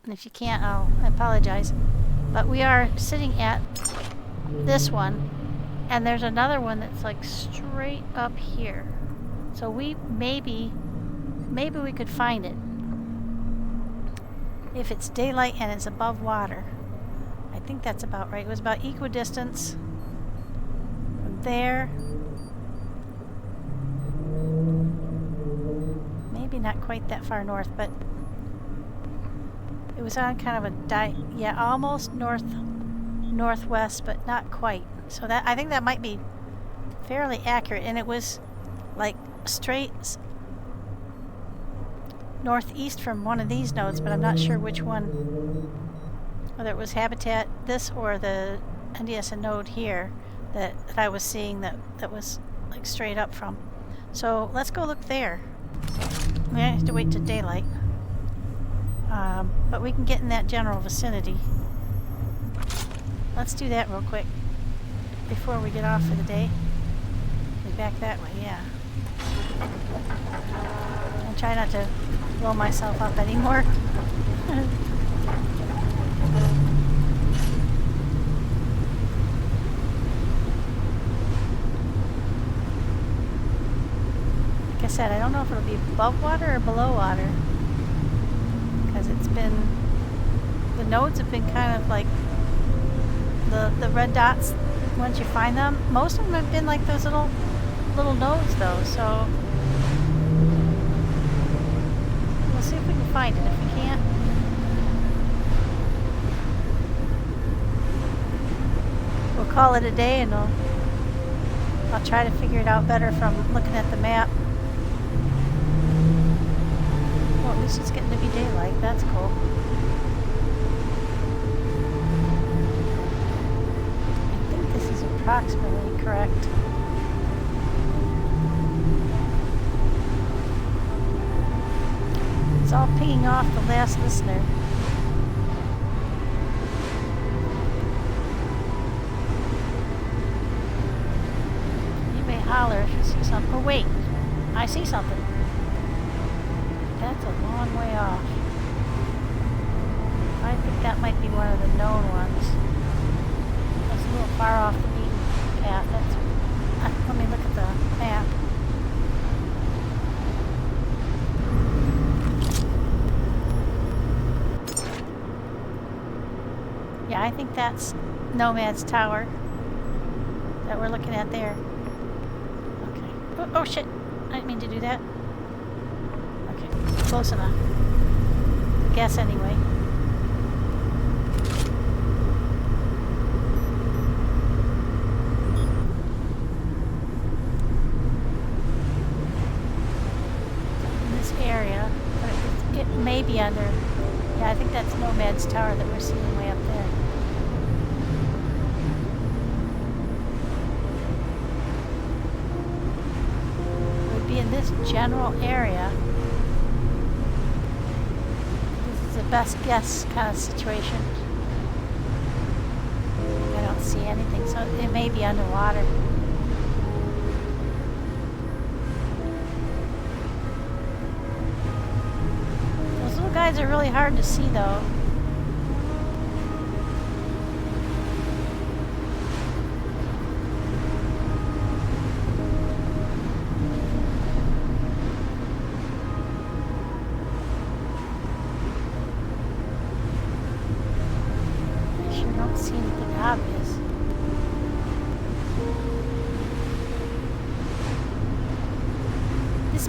And if you can't, I apologize. But we are sitting at this one, and there's another one that's like straight up here. So we maybe we could find it if it's daylight and it's above water. I think that's about right. It was about equidistance from there. Maybe not quite that far north, but it was on kind of a almost northwest, but not quite. So that, I think that might be fairly accurate, and it was like straight northeast from one of these nodes, but I'm not sure which one, whether it was habitat this or the NDSN node here that I was seeing that was like straight up from. So let's go look there. We have to wait till daylight, but we can get in that general vicinity. Let's do that real quick before we get off for the day. Be back that way, yeah. And try not to blow myself up anymore. Like I said, I don't know if it'll be above water or below water, because it's been, the nodes have been kind of like the red dots. Once you find them, most of them have been like those little nodes though, so we'll see if we can find it. If we can't, we'll call it a day, and I'll try to figure it out better from looking at the map. Well, at least it's getting to be daylight. That's cool. I think this is approximately correct. It's all pinging off the last listener. You may holler if you see something. Oh wait, I see something. That's a long way off. I think that might be one of the known ones. That's a little far off the beaten path. Let me look at the map. Yeah, I think that's Nomad's Tower that we're looking at there. Okay. Oh shit! I didn't mean to do that. Okay, close enough. Guess anyway. In this area, but it may be under. Yeah, I think that's Nomad's Tower that we're seeing way up there. It would be in this general area. This is a best guess kind of situation. I don't see anything, so it may be underwater. Those little guys are really hard to see though.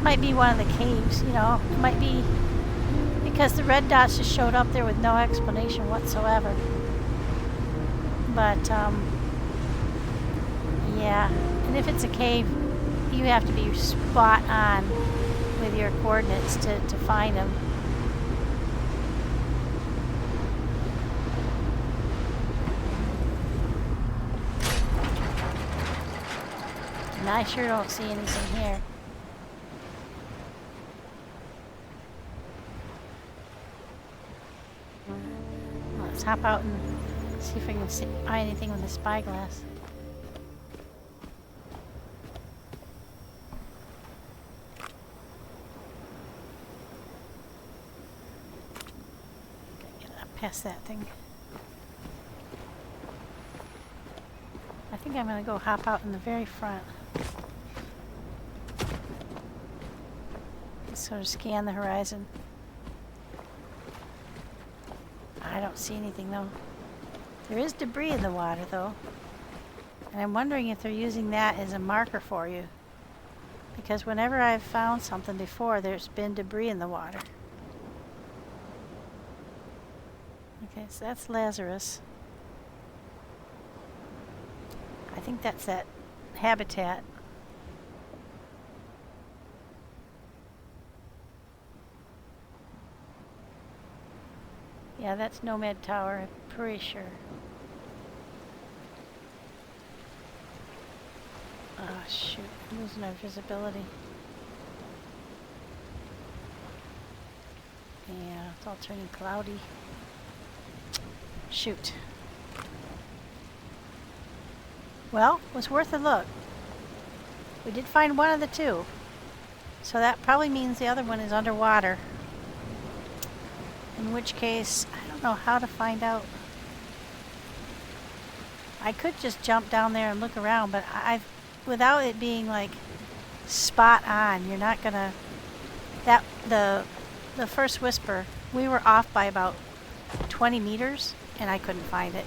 Might be one of the caves, you know. It might be because the red dots just showed up there with no explanation whatsoever. But yeah, and if it's a cave, you have to be spot on with your coordinates to find them. And I sure don't see anything here. Let's hop out and see if we can see anything with the spyglass. Get up past that thing. I think I'm going to go hop out in the very front. Just sort of scan the horizon. I don't see anything though. There is debris in the water though. And I'm wondering if they're using that as a marker for you. Because whenever I've found something before, there's been debris in the water. Okay, so that's Lazarus. I think that's that habitat. Yeah, that's Nomad Tower, I'm pretty sure. Oh shoot, I'm losing our visibility. Yeah, it's all turning cloudy. Shoot. Well, it was worth a look. We did find one of the two. So that probably means the other one is underwater. In which case, I don't know how to find out. I could just jump down there and look around, but without it being like spot on, you're not gonna. The first whisper, we were off by about 20 meters, and I couldn't find it.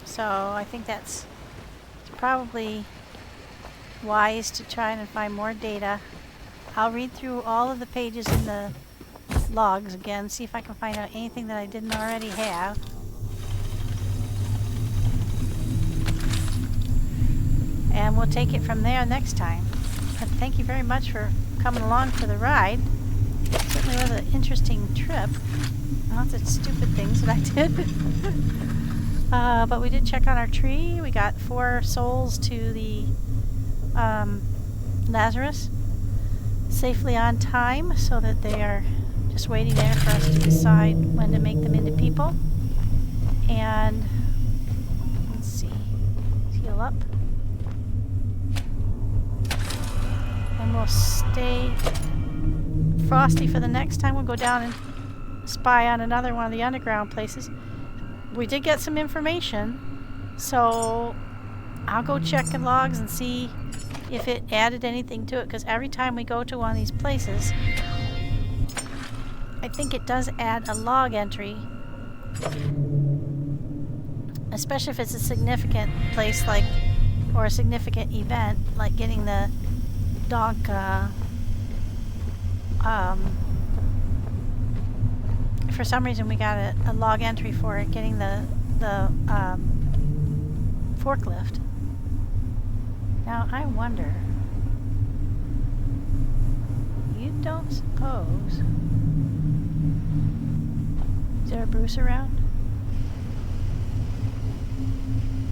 So I think it's probably wise to try and find more data. I'll read through all of the pages in the logs again, see if I can find out anything that I didn't already have. And we'll take it from there next time. But thank you very much for coming along for the ride. It certainly was an interesting trip. Lots of stupid things that I did. But we did check on our tree. We got 4 souls to the Lazarus safely on time, so that they are just waiting there for us to decide when to make them into people. And let's see, heal up. And we'll stay frosty for the next time. We'll go down and spy on another one of the underground places. We did get some information, so I'll go check the logs and see if it added anything to it, because every time we go to one of these places, I think it does add a log entry, especially if it's a significant place, like, or a significant event, like getting the dog for some reason we got a log entry for it, getting the forklift. Now I wonder, you don't suppose, is there a Bruce around?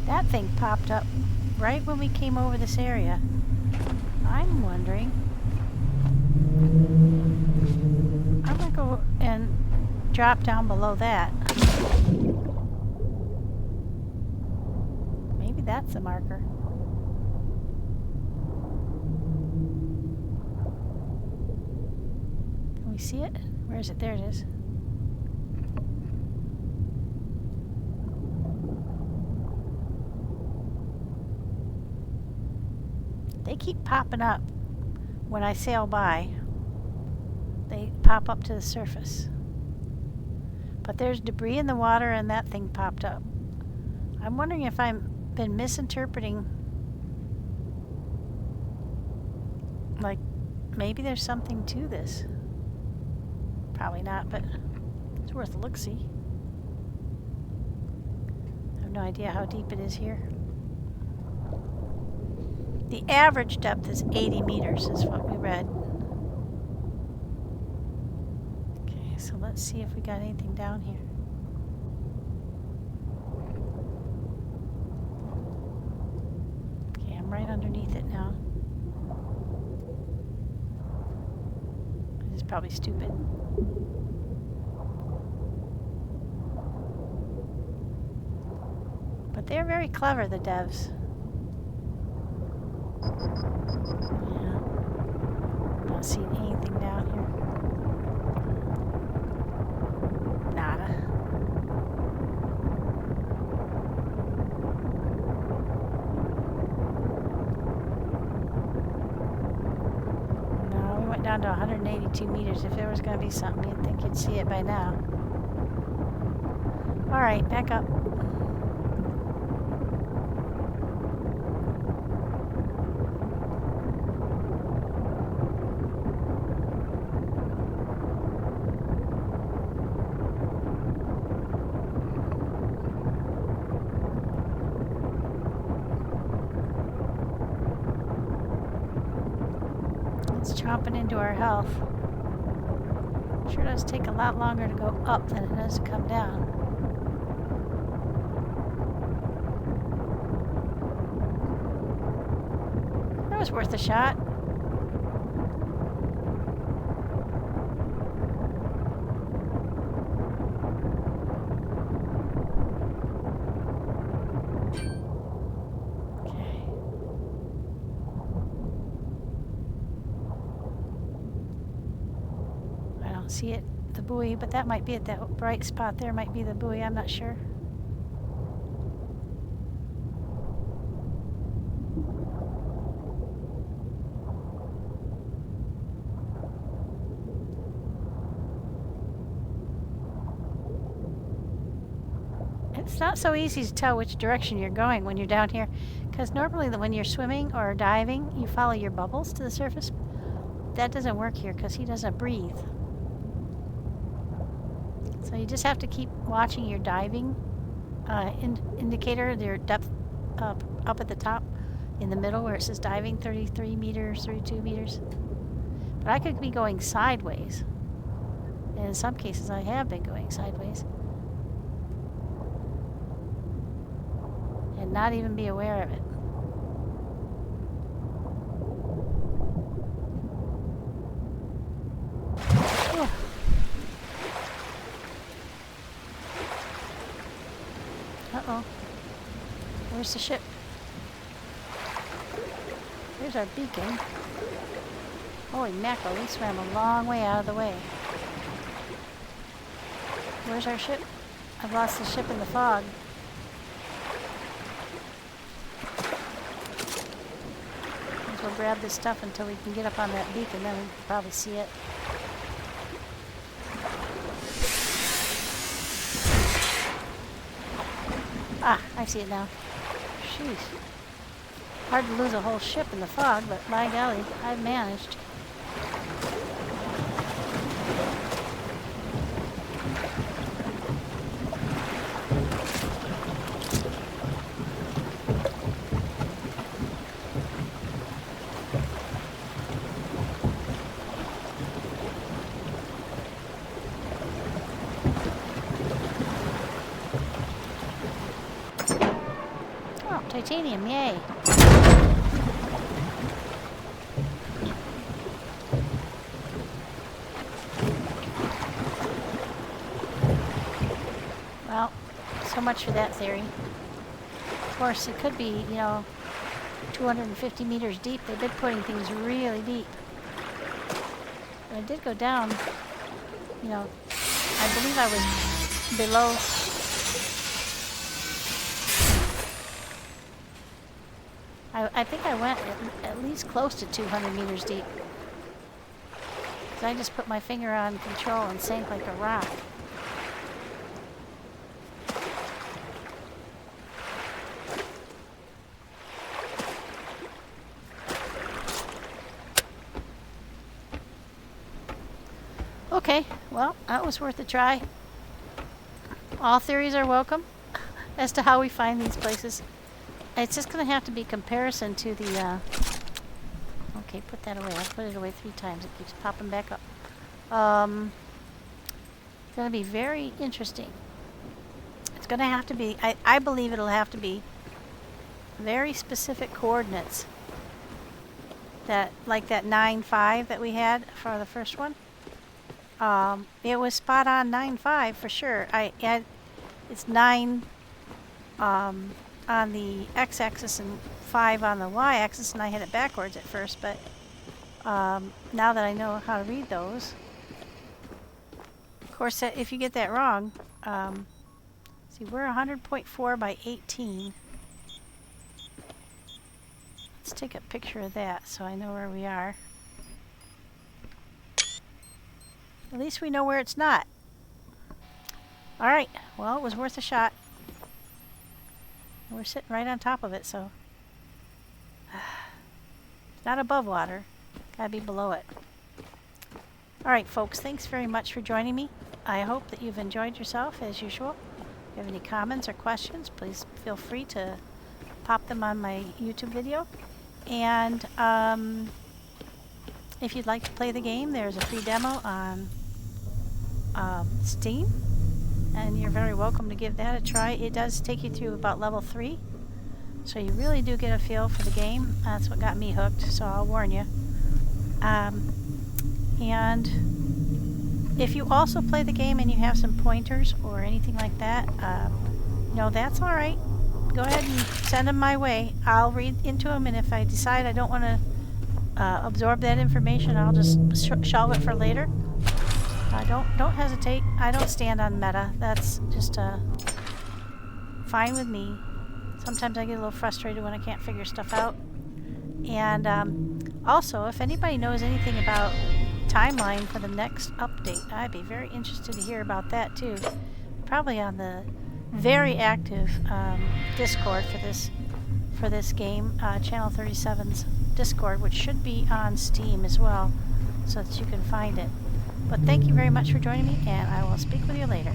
That thing popped up right when we came over this area. I'm wondering, I'm gonna go and drop down below that. Maybe that's a marker. Can we see it? Where is it? There it is. They keep popping up when I sail by. They pop up to the surface. But there's debris in the water and that thing popped up. I'm wondering if I've been misinterpreting. Like, maybe there's something to this. Probably not, but it's worth a look-see. I have no idea how deep it is here. The average depth is 80 meters, is what we read. Okay, so let's see if we got anything down here. Okay, I'm right underneath it now. This is probably stupid. They're very clever, the devs. Yeah. Not seeing anything down here. Nada. No, we went down to 182 meters. If there was going to be something, you'd think you'd see it by now. All right, back up. It's chomping into our health. Sure does take a lot longer to go up than it does to come down. That was worth a shot. Okay. I don't see it, the buoy, but that might be it. That bright spot there might be the buoy. I'm not sure. It's not so easy to tell which direction you're going when you're down here, because normally when you're swimming or diving, you follow your bubbles to the surface. That doesn't work here because he doesn't breathe. So you just have to keep watching your diving indicator, your depth up at the top, in the middle where it says diving, 33 meters, 32 meters. But I could be going sideways. And in some cases I have been going sideways. And not even be aware of it. Ooh. Uh-oh. Where's the ship? There's our beacon. Holy mackerel, we swam a long way out of the way. Where's our ship? I've lost the ship in the fog. We'll grab this stuff until we can get up on that beacon, then we can probably see it. Ah, I see it now. Jeez. Hard to lose a whole ship in the fog, but by golly, I've managed. Titanium, yay! Well, so much for that theory. Of course, it could be, 250 meters deep. They've been putting things really deep. But I did go down, I believe I was below. I think I went at least close to 200 meters deep. Because I just put my finger on control and sank like a rock. Okay, well, that was worth a try. All theories are welcome as to how we find these places. It's just going to have to be comparison to the, okay, put that away. I've put it away 3 times. It keeps popping back up. It's going to be very interesting. It's going to have to be, I believe it'll have to be very specific coordinates. That, like that 9.5 that we had for the first one. It was spot on 9.5 for sure. It's 9, on the x-axis and 5 on the y-axis, and I had it backwards at first, but now that I know how to read those, of course, if you get that wrong, see, we're 100.4 by 18. Let's take a picture of that so I know where we are. At least we know where it's not. Alright, well, it was worth a shot. We're sitting right on top of it, so it's not above water. Gotta be below it. Alright, folks, thanks very much for joining me. I hope that you've enjoyed yourself as usual. If you have any comments or questions, please feel free to pop them on my YouTube video. And if you'd like to play the game, there's a free demo on Steam, and you're very welcome to give that a try. It does take you through about level 3, so you really do get a feel for the game. That's what got me hooked, so I'll warn you. And if you also play the game and you have some pointers or anything like that, no, that's all right. Go ahead and send them my way. I'll read into them, and if I decide I don't want to absorb that information, I'll just shelve it for later. Don't hesitate. I don't stand on meta. That's just fine with me. Sometimes I get a little frustrated when I can't figure stuff out. And also, if anybody knows anything about timeline for the next update, I'd be very interested to hear about that too. Probably on the very active Discord for this game, Channel 37's Discord, which should be on Steam as well, so that you can find it. But thank you very much for joining me, and I will speak with you later.